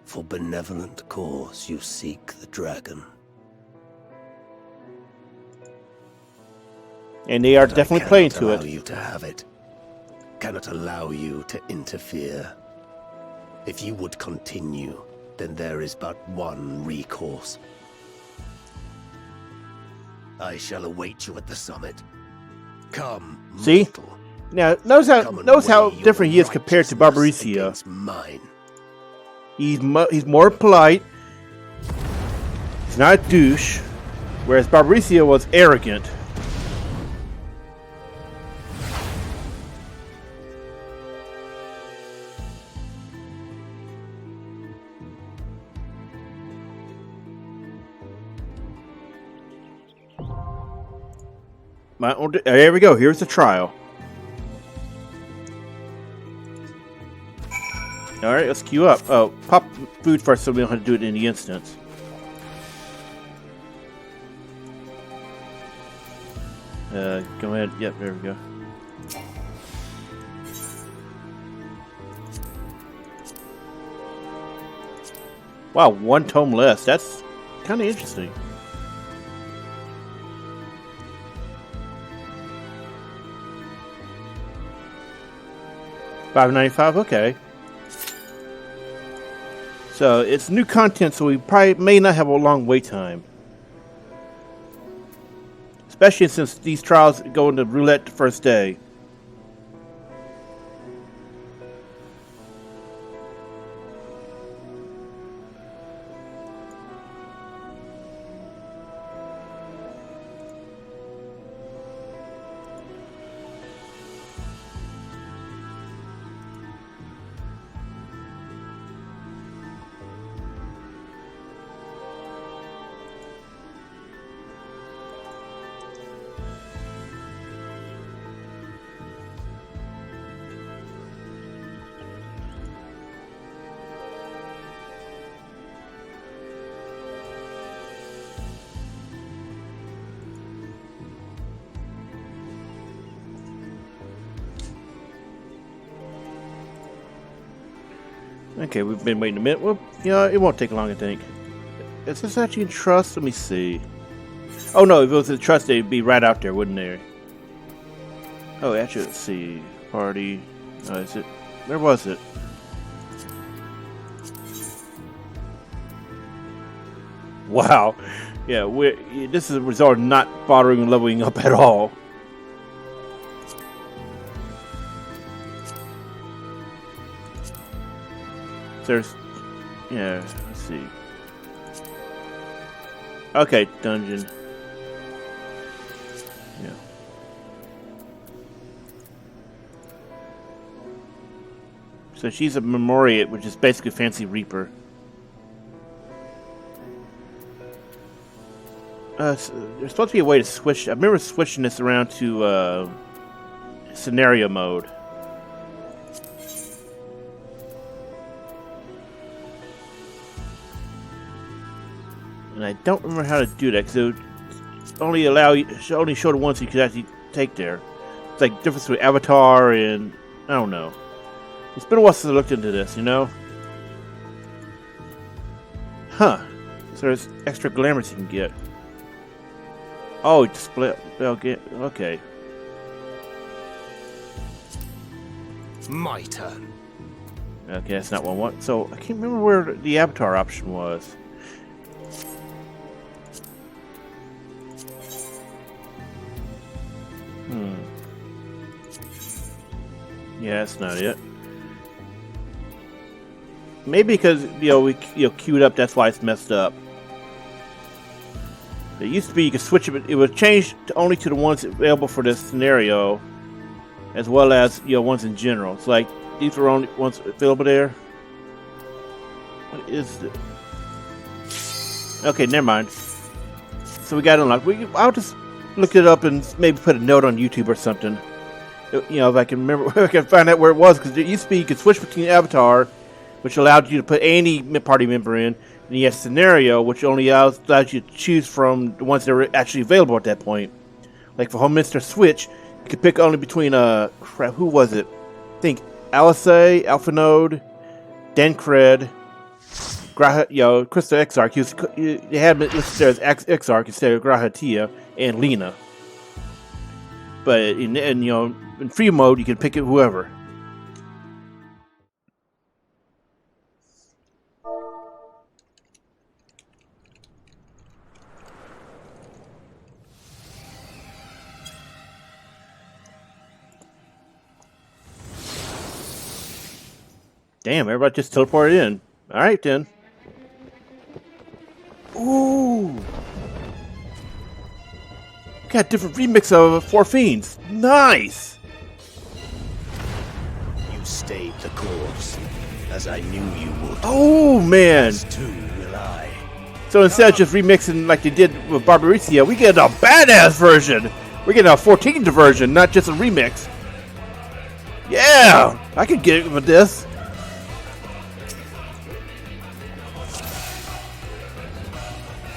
For benevolent cause you seek the dragon. And they are definitely playing to it. Cannot allow you to have it. Cannot allow you to interfere. If you would continue, then there is but one recourse. I shall await you at the summit. Come, see? mortal. Now, notice how different he is compared to Barbariccia. Mine. He's more polite. He's not a douche, whereas Barbariccia was arrogant. There we go. Here's the trial. All right, let's queue up. Oh, pop food first, so we know how to do it in the instance. Go ahead. Yep, there we go. Wow, 1 tome less. That's kind of interesting. $5.95. Okay. So it's new content, so we probably may not have a long wait time. Especially since these trials go into roulette the first day. Okay, we've been waiting a minute. Well, yeah, it won't take long, I think. Is this actually in trust? Let me see. Oh no, if it was in trust, they'd be right out there, wouldn't they? Oh, actually, let's see. Party. Oh, is it? Where was it? Wow. Yeah, this is a result of not bothering leveling up at all. There's, yeah, let's see. Okay, dungeon. Yeah. So she's a Memoriate, which is basically Fancy Reaper. There's supposed to be a way to switch. I remember switching this around to scenario mode. And I don't remember how to do that because it would only allow you, only showed it once. You could actually take there. It's like difference between Avatar and I don't know. It's been a while since I looked into this, you know. Huh? So there's extra glamours you can get. Oh, display. Okay. My turn. Okay, that's not what I want. So I can't remember where the Avatar option was. Yeah, that's not it. Maybe because we queued up, that's why it's messed up. It used to be you could switch it, but it was changed only to the ones available for this scenario, as well as ones in general. It's like these were only ones available there. What is it? Okay, never mind. So we got it unlocked. I'll just look it up and maybe put a note on YouTube or something. If I can remember, if I can find out where it was, because it used to be you could switch between Avatar, which allowed you to put any party member in, and you have Scenario, which only allows you to choose from the ones that were actually available at that point. Like for Homemaster Switch, you could pick only between who was it? I think Alisei, Alphanode, Dencred, Crystal Exarch. They had it listed there as Exarch instead of Grahatia, and Lena. But in free mode, you can pick it whoever. Damn, everybody just teleported in. Alright then. Ooh! Got a different remix of Four Fiends. Nice! You stayed the course, as I knew you would. Oh, man! As too will I. So instead of just remixing like they did with Barbaricia, we get a badass version! We're getting a 14th version, not just a remix. Yeah! I could get it with this.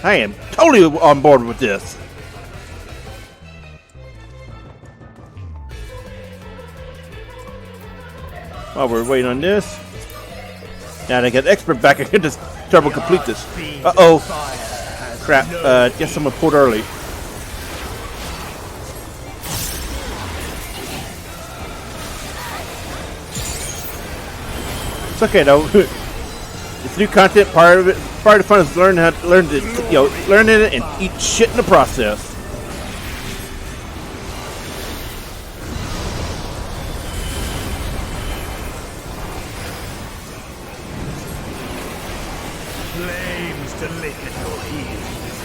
I am totally on board with this. While we're waiting on this. Now I get expert back. I can just turbo complete this. Uh-oh. Crap. Guess someone pulled early. It's okay though. It's new content. Part of the fun is learning it and eat shit in the process. Flames to lick at your heels.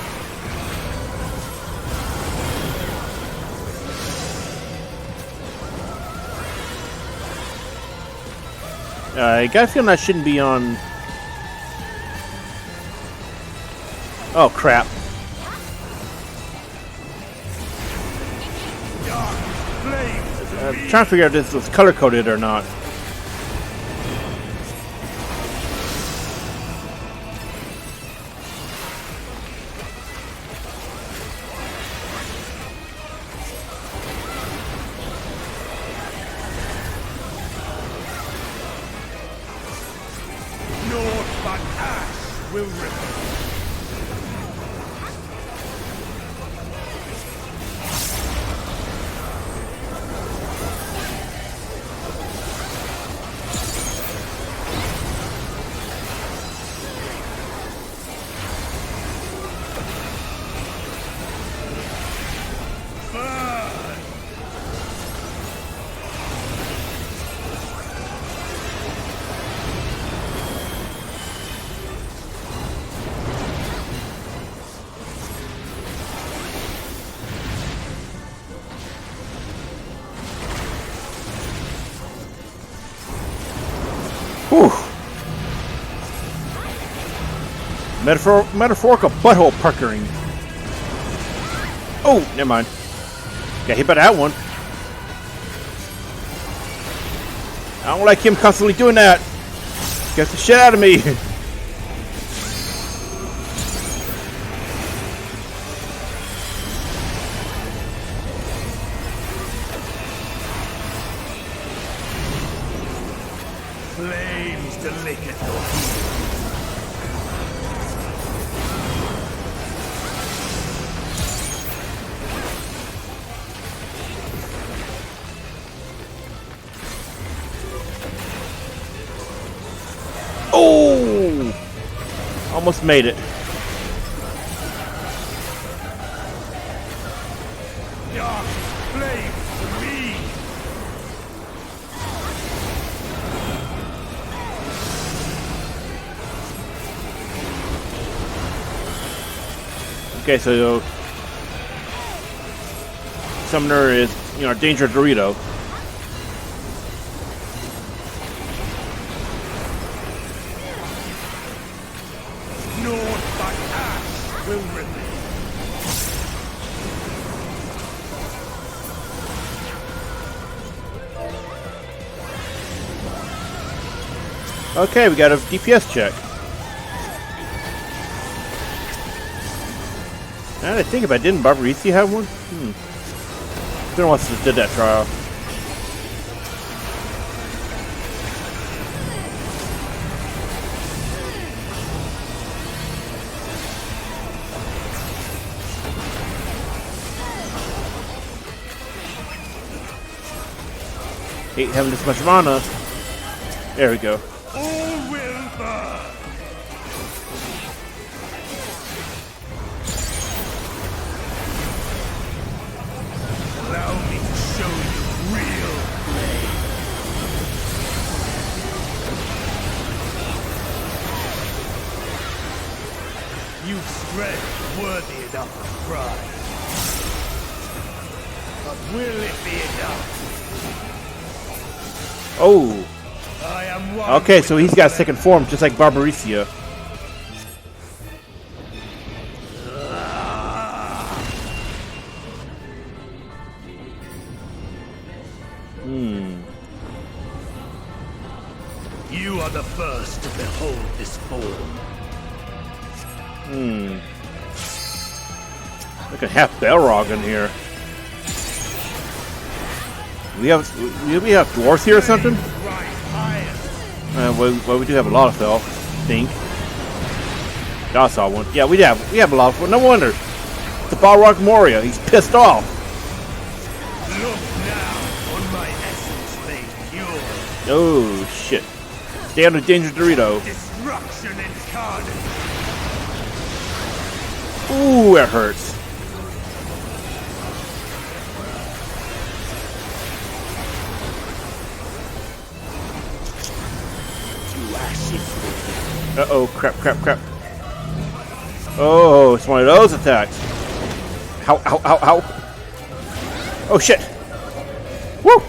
I got a feeling I shouldn't be on. Oh crap. I'm trying to figure out if this was color coded or not. Naught but ash will remain. Whew. Metaphorical butthole puckering. Oh, never mind. Got hit by that one. I don't like him constantly doing that. Gets the shit out of me. to lick at your heels. Oh! Almost made it. Dark flames to me. Okay, so Summoner is, Danger Dorito. Naught but ash will remain. Okay, we got a DPS check. Now that I think about it, didn't Barbarisi have one? It's been a while since I did that trial. Hate having this much mana. There we go. All will burn. Allow me to show you real blade. You've strength worthy enough of pride. But will it be enough? Oh. I am one. Okay, so he's got second form, just like Barbaricia. You are the first to behold this form. Look at half Balrog in here. We have dwarves here or something? Well, we do have a lot of stuff, I think. I saw one. Yeah, we have a lot of. No wonder. It's a Balrog Moria. He's pissed off. Look now on my essence made pure. Oh shit! Stay under Danger Dorito. Destruction incarnate. Ooh, that hurts. Uh-oh, crap. Oh, it's one of those attacks. Ow. Oh, shit. Woo!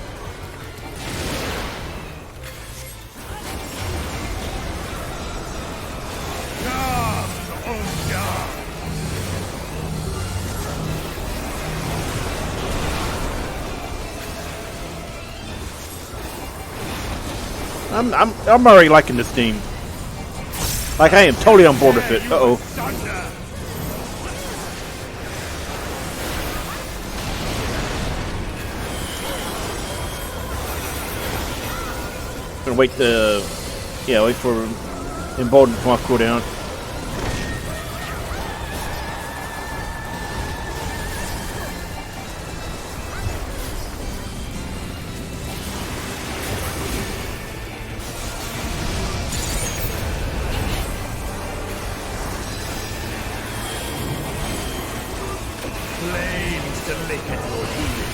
I'm already liking this team. Like, I am totally on board with it. Uh-oh. Gonna wait for Embolden to come off cooldown. Flames to lick at your heels.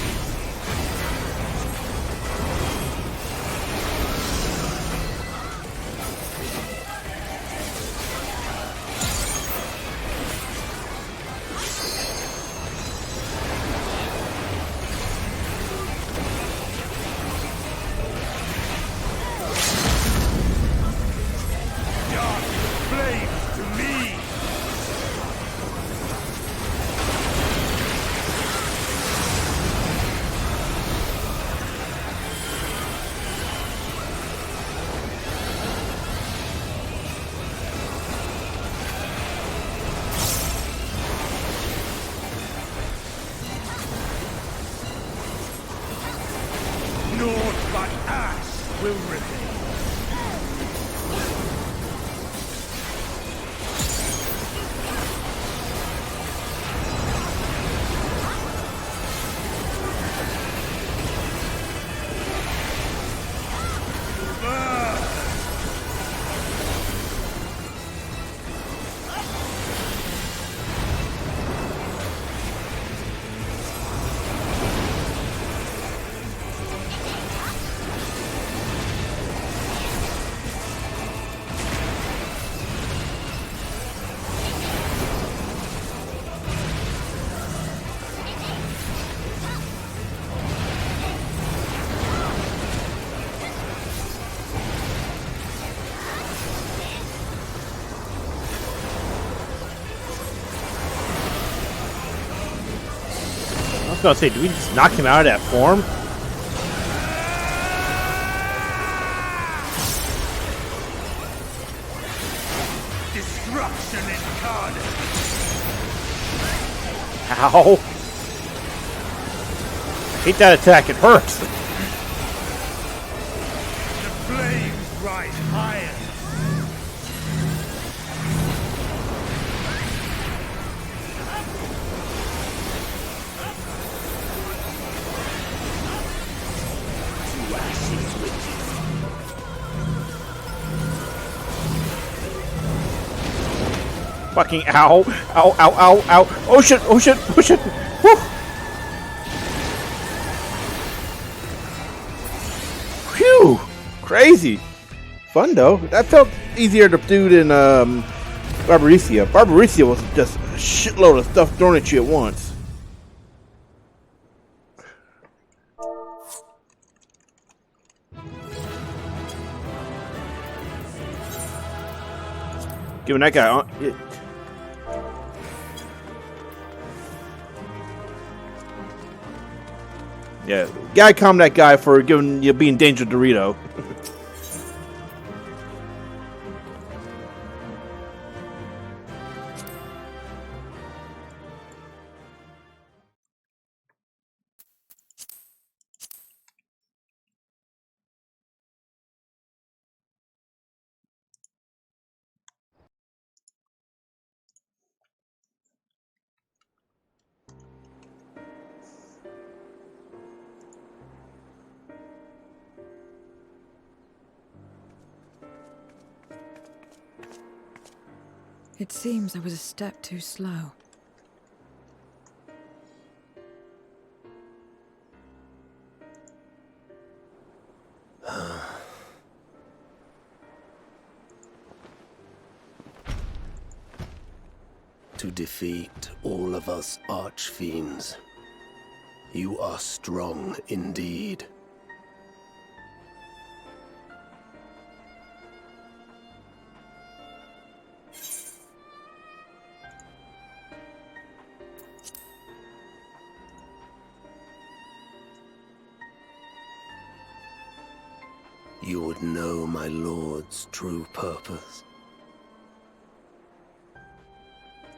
Dark flames to me. was gonna say, do we just knock him out of that form? Destruction incarnate. Ow! I hate that attack. It hurts. The flames rise higher. Fucking ow! Ow! Ow! Ow! Ow! Oh shit! Oh shit! Oh shit! Woo! Phew! Crazy. Fun though. That felt easier to do than Barbarecia. Barbarecia was just a shitload of stuff thrown at you at once. Giving that guy on. Yeah, gotta calm that guy for giving you being Danger Dorito. It seems I was a step too slow. To defeat all of us archfiends, you are strong indeed. You would know my lord's true purpose.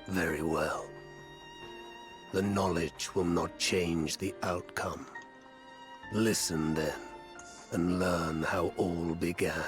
Very well. The knowledge will not change the outcome. Listen then, and learn how all began.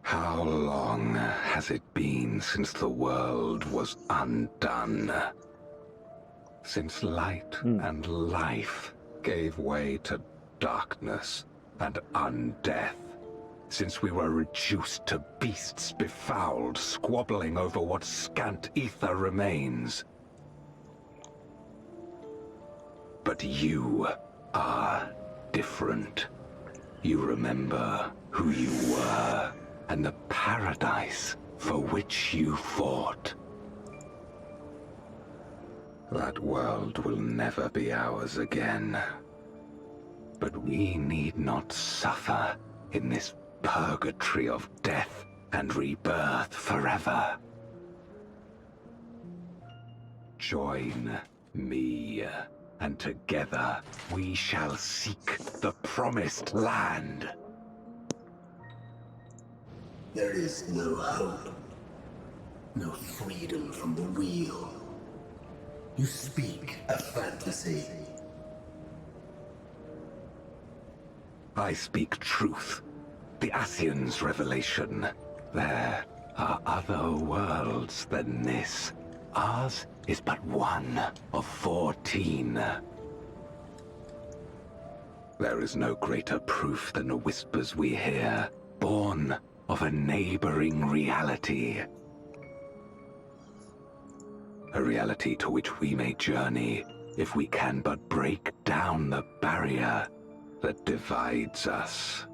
How long has it been since the world was undone? Since light and life gave way to darkness and undeath? Since we were reduced to beasts befouled, squabbling over what scant ether remains? But you are different. You remember who you were, and the paradise for which you fought. That world will never be ours again. But we need not suffer in this purgatory of death and rebirth forever. Join me, and together we shall seek the promised land. There is no hope, no freedom from the wheel. You speak a fantasy. I speak truth. The Ascian's revelation. There are other worlds than this. Ours is but one of 14. There is no greater proof than the whispers we hear, born of a neighboring reality. A reality to which we may journey if we can but break down the barrier that divides us.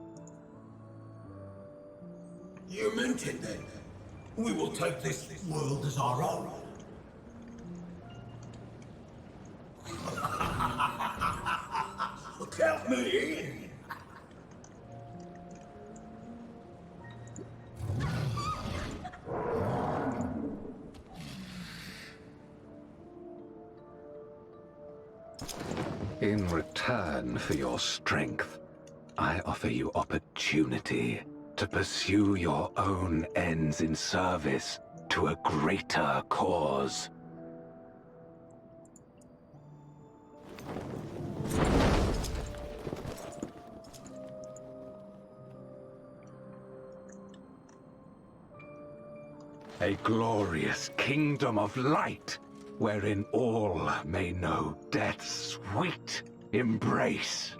You meant it then. We will take this world as our own. Count me in. In return for your strength, I offer you opportunity to pursue your own ends in service to a greater cause. A glorious kingdom of light, wherein all may know death's sweet embrace.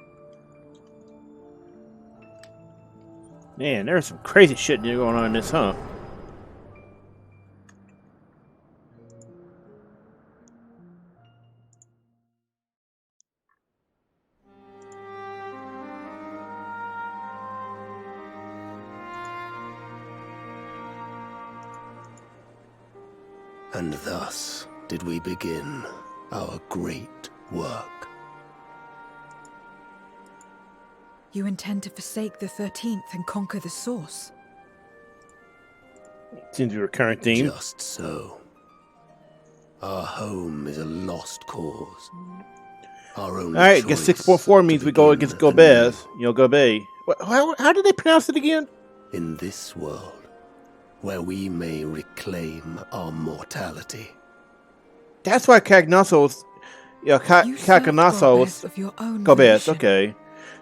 Man, there's some crazy shit going on in this, huh? And thus did we begin our great work. You intend to forsake the 13th and conquer the source? Seems to be a recurring theme. Just so. Our home is a lost cause. Our only Alright, I guess 644 means we go against Gobez. You know, Gobe. How did they pronounce it again? In this world, where we may reclaim our mortality. That's why Cagnosos, Cagnosos, Gobez, okay.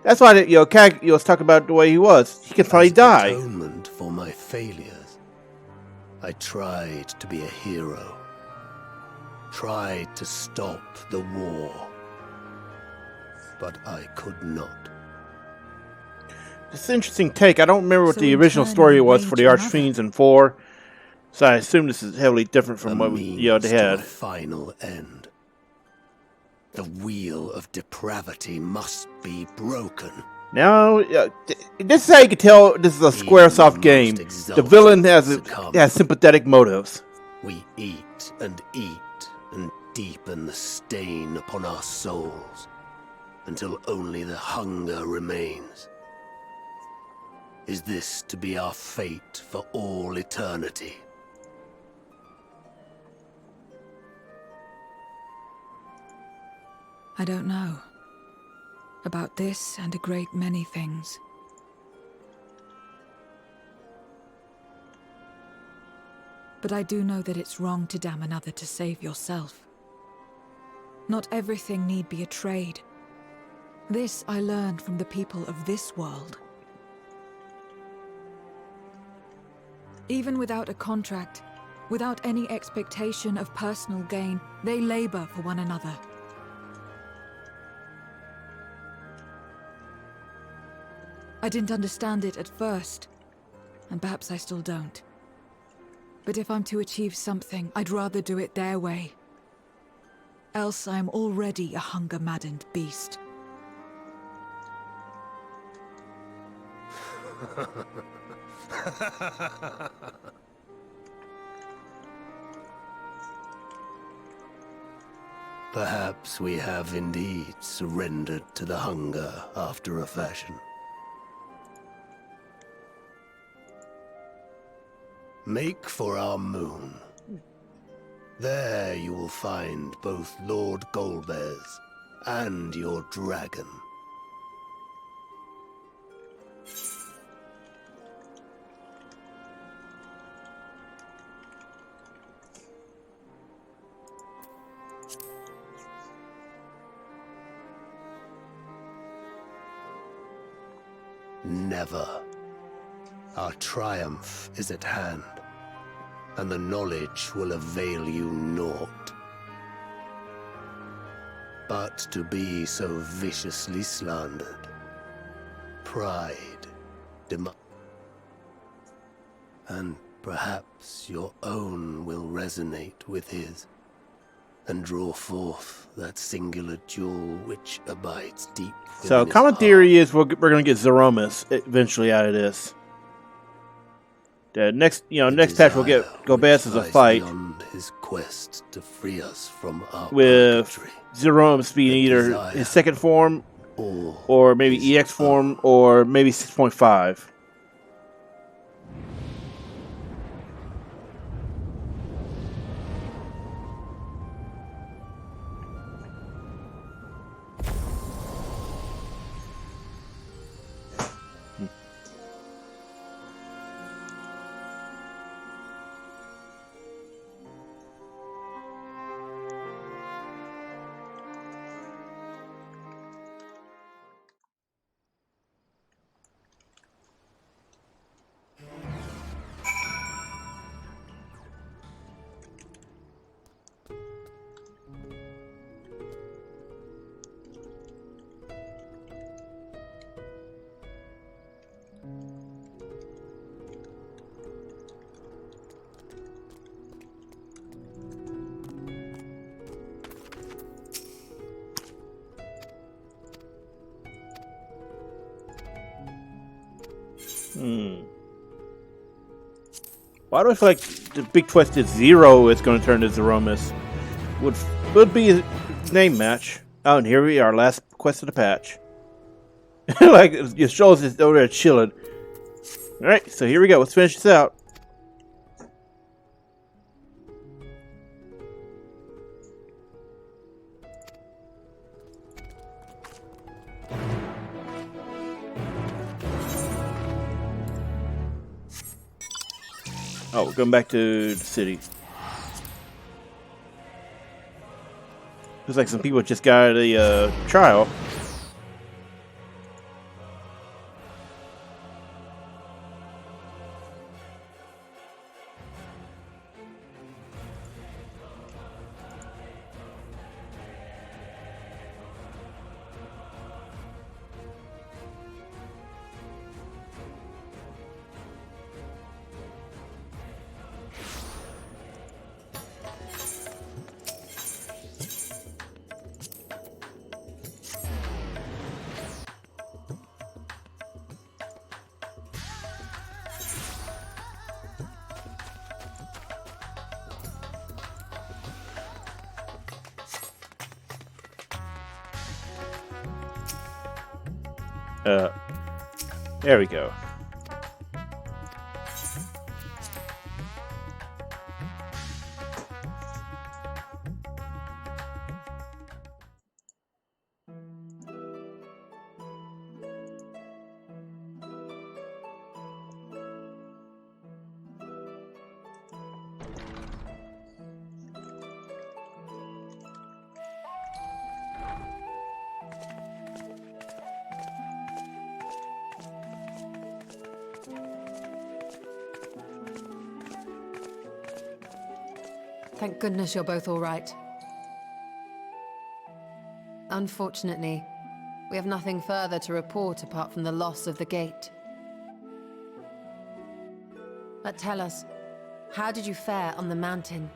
That's why, Cag was talking about the way he was. He could finally die. Atonement for my failures. I tried to be a hero. Tried to stop the war. But I could not. It's an interesting take. I don't remember what the original story was for the Archfiends in 4. So I assume this is heavily different from what they had. Final end. The wheel of depravity must be broken. Now, this is how you can tell this is a Squaresoft game. The villain has sympathetic motives. We eat and deepen the stain upon our souls until only the hunger remains. Is this to be our fate for all eternity? I don't know. About this and a great many things. But I do know that it's wrong to damn another to save yourself. Not everything need be a trade. This I learned from the people of this world. Even without a contract, without any expectation of personal gain, they labor for one another. I didn't understand it at first, and perhaps I still don't. But if I'm to achieve something, I'd rather do it their way. Else I am already a hunger-maddened beast. Perhaps we have indeed surrendered to the hunger after a fashion. Make for our moon. There you will find both Lord Golbez and your dragon. Never. Our triumph is at hand, and the knowledge will avail you naught. But to be so viciously slandered, pride, and perhaps your own will resonate with his. and draw forth that singular jewel which abides deep within So, his common heart. theory is we're going to get Zeromus eventually out of this. The next, next patch we'll get Golbez as a Lies fight beyond his quest to free us from our with purgatory. Zeromus being either his second form, or maybe EX form, or maybe 6.5. Why do I feel like the big twist is Zero is going to turn to Zeromus? Would be a name match. Oh, and here we are, last quest of the patch. Like, it shows us over there chilling. Alright, so here we go. Let's finish this out. Oh, we're going back to the city. Looks like some people just got a trial. There we go. Thank goodness you're both all right. Unfortunately, we have nothing further to report apart from the loss of the gate. But tell us, how did you fare on the mountain?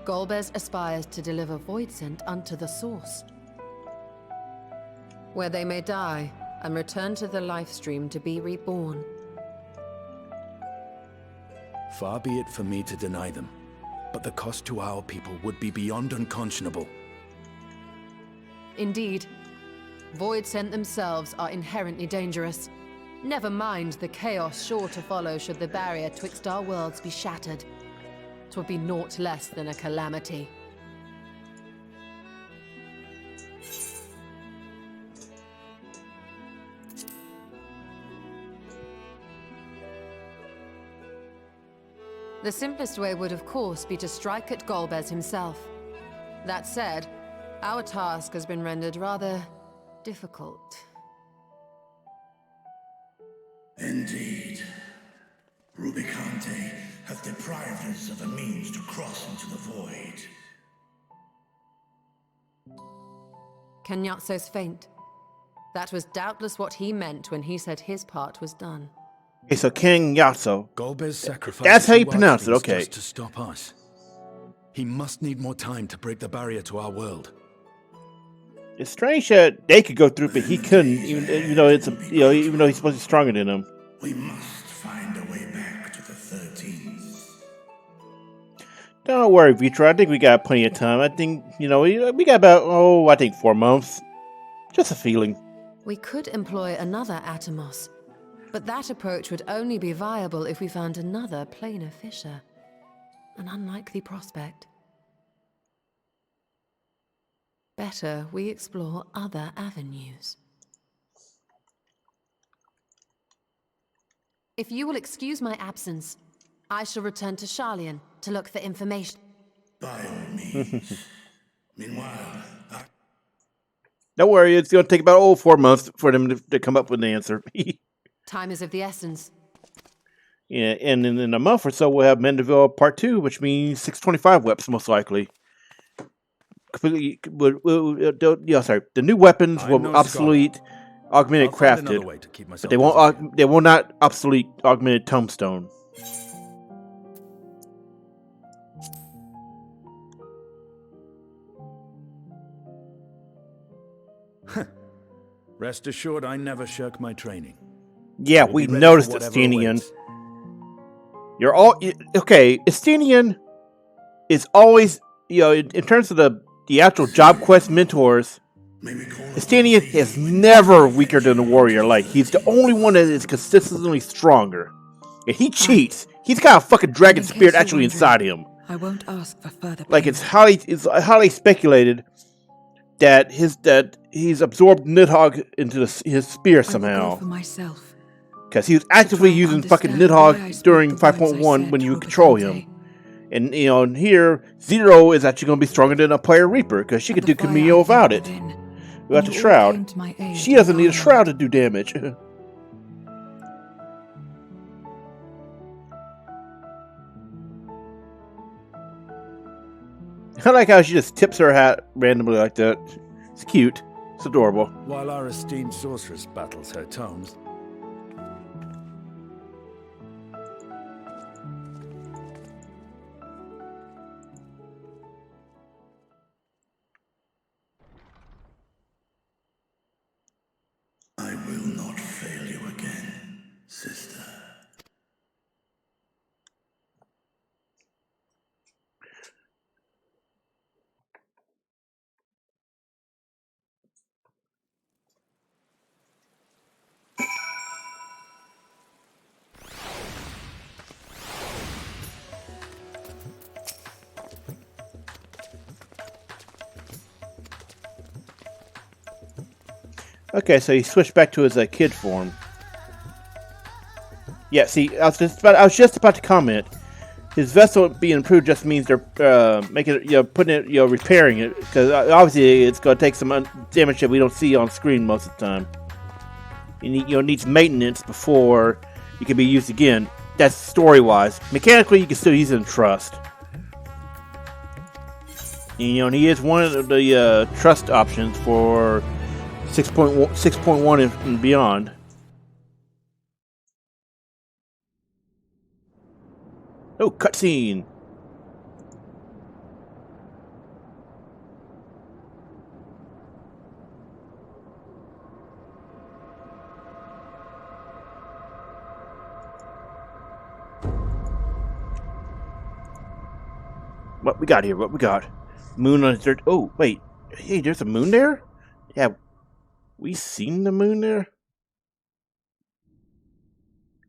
Golbez aspires to deliver Voidsent unto the source, where they may die and return to the life stream to be reborn. Far be it for me to deny them, but the cost to our people would be beyond unconscionable. Indeed, Voidsent themselves are inherently dangerous. Never mind the chaos sure to follow should the barrier twixt our worlds be shattered. 'Twould be naught less than a calamity. The simplest way would, of course, be to strike at Golbez himself. That said, our task has been rendered rather difficult. Indeed. Rubicante hath deprived us of a means to cross into the void. Kenyatso's faint. That was doubtless what he meant when he said his part was done. Okay, so King Yatso. Golbez sacrificed That's how you 2 pronounce it, archfiends okay. just to stop us. He must need more time to break the barrier to our world. It's strange that they could go through, but he couldn't. Even though even though he's supposed to be stronger than them. We must find a way back to the 13th. Don't worry, Vitra. I think we got plenty of time. I think we got about I think 4 months. Just a feeling. We could employ another Atomos, but that approach would only be viable if we found another planar fissure. An unlikely prospect. Better we explore other avenues. If you will excuse my absence, I shall return to Charlian to look for information. By all means. Meanwhile, Don't worry, it's going to take about 4 months for them to come up with an answer. Time is of the essence. Yeah, and in a month or so, we'll have Mandeville Part 2, which means 625 weapons, most likely. Completely, sorry. The new weapons will obsolete augmented crafted, but they won't. They will not obsolete augmented tombstone. Rest assured, I never shirk my training. Yeah, we noticed Estinian. You're all okay. Estinian is always, in terms of the actual job quest mentors, Estinian is never weaker than a warrior. Like, he's the only one that is consistently stronger. And he cheats. He's got a fucking dragon spirit actually inside him. I won't ask for further. Like, it's highly speculated that he's absorbed Nidhogg into his spear somehow. Because he was actively using fucking Nidhogg during 5.1 when you control him. And, and here, Zero is actually going to be stronger than a player Reaper, because she could do Camille without it. Without the Shroud. She doesn't need a Shroud to do damage. I like how she just tips her hat randomly like that. It's cute. It's adorable. While our esteemed sorceress battles her tomes, I will not fail you again, sister. Okay, so he switched back to his kid form. Yeah, see, I was just about to comment. His vessel being improved just means they're making it, putting it, repairing it, because obviously it's going to take some damage that we don't see on screen most of the time. It needs maintenance before it can be used again. That's story-wise. Mechanically, you can still use it in Trust. And, he is one of the Trust options for 6.1 and beyond. Oh, cutscene. What we got here? What we got? Moon on the dirt. Oh, wait. Hey, there's a moon there? Yeah. We seen the moon there?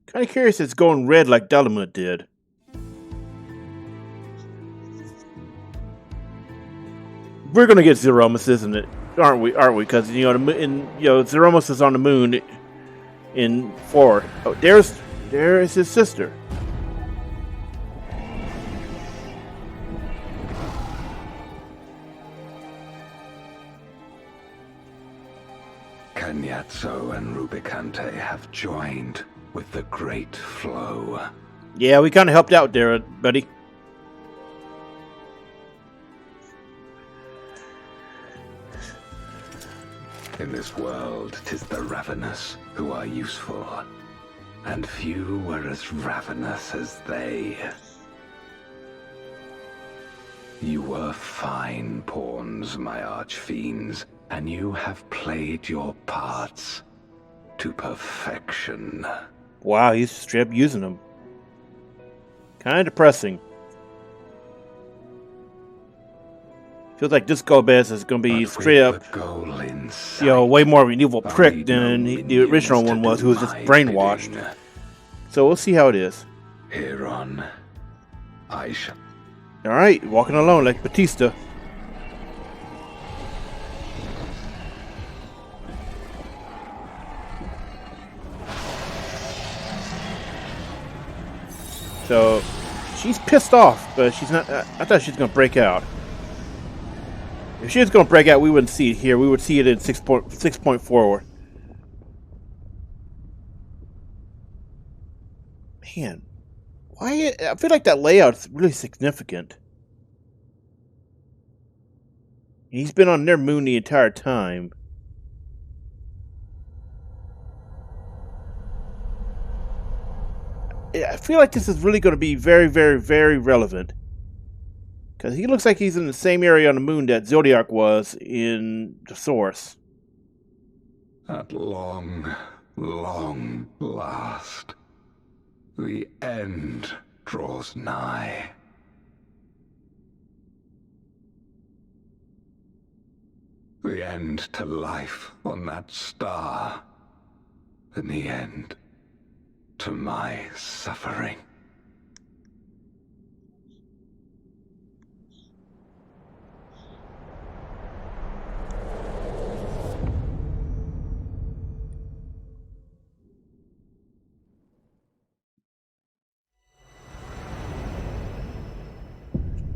Kind of curious it's going red like Dalamud did. We're gonna get Zeromus, isn't it? Aren't we? Because Zeromus is on the moon in 4. Oh, there is his sister. Kanyatso and Rubicante have joined with the Great Flow. Yeah, we kind of helped out there, buddy. In this world, 'tis the ravenous who are useful, and few were as ravenous as they. You were fine pawns, my archfiends, and you have played your parts to perfection. Wow, he's straight up using them. Kind of depressing. Feels like this Gomez is going to be straight up, way more of an evil prick than the original one was, who was just brainwashed. So we'll see how it is. Hereon, I shall. All right, walking alone like Batista. So she's pissed off, but she's not. I thought she was going to break out. If she was going to break out, we wouldn't see it here. We would see it in 6.4. Man, why? I feel like that layout's really significant. He's been on their moon the entire time. I feel like this is really going to be very, very, very relevant. Because he looks like he's in the same area on the moon that Zodiac was in the Source. At long, long last, the end draws nigh. The end to life on that star, and the end to my suffering.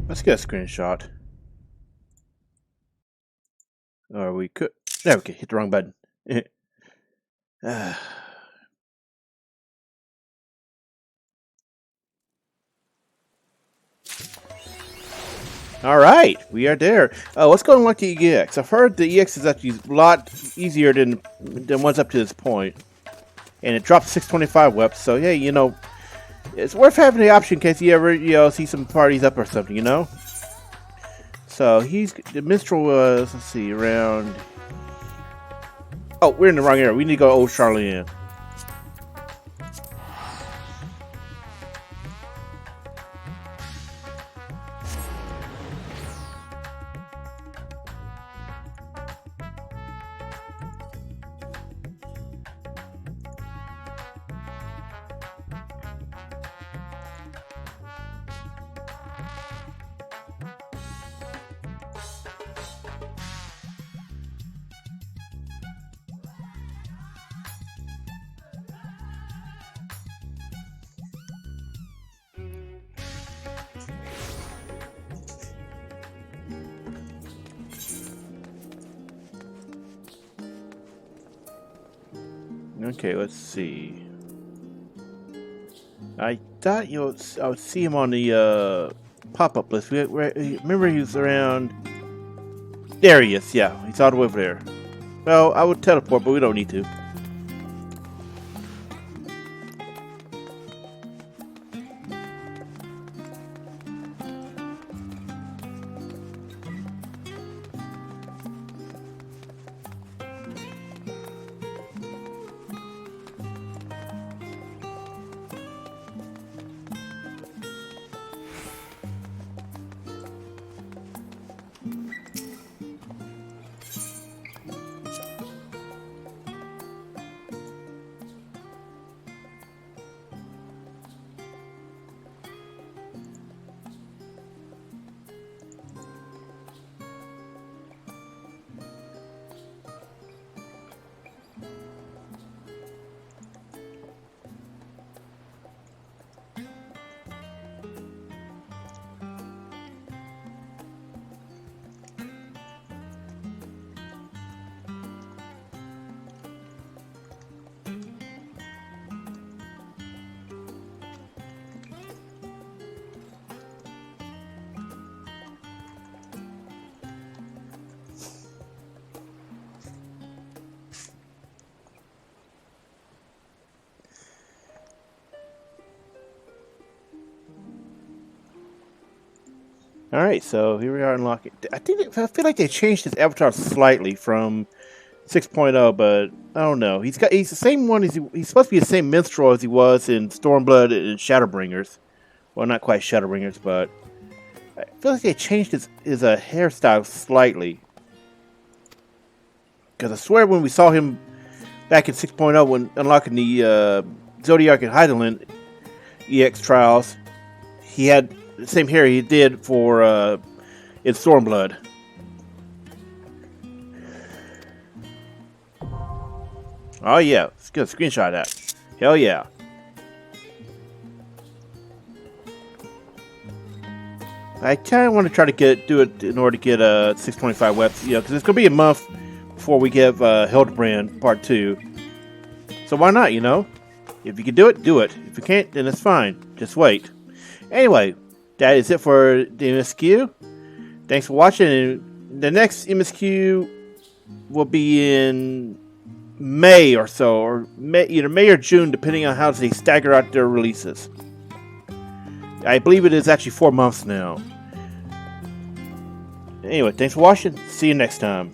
Let's get a screenshot. Or we could. There we go. Hit the wrong button. All right, we are there. Let's go and look at the EX. I've heard the EX is actually a lot easier than what's up to this point, and it drops 625 weapons. So yeah, you know, it's worth having the option in case you ever see some parties up or something, you know. So the minstrel was, let's see, around. Oh, we're in the wrong area. We need to go to Old Charlene. Okay, let's see. I thought I would see him on the pop-up list. Remember he was around. There he is. Yeah, he's all the way over there. Well, I would teleport, but we don't need to. All right, so here we are unlocking. I feel like they changed his avatar slightly from 6.0, but I don't know. He's the same one. He's supposed to be the same minstrel as he was in Stormblood and Shadowbringers. Well, not quite Shadowbringers, but I feel like they changed his hairstyle slightly. Because I swear when we saw him back in 6.0 when unlocking the Zodiac and Hydaelyn EX trials, he had the same hair he did for in Stormblood. Oh yeah, it's good. Screenshot of that. Hell yeah. I kind of want to try to do it in order to get a 625 webs, because it's gonna be a month before we give Hildebrand Part 2. So why not, If you can do it, do it. If you can't, then it's fine. Just wait. Anyway, that is it for the MSQ. Thanks for watching. And the next MSQ will be in May or so, or either May or June, depending on how they stagger out their releases. I believe it is actually 4 months now. Anyway, thanks for watching. See you next time.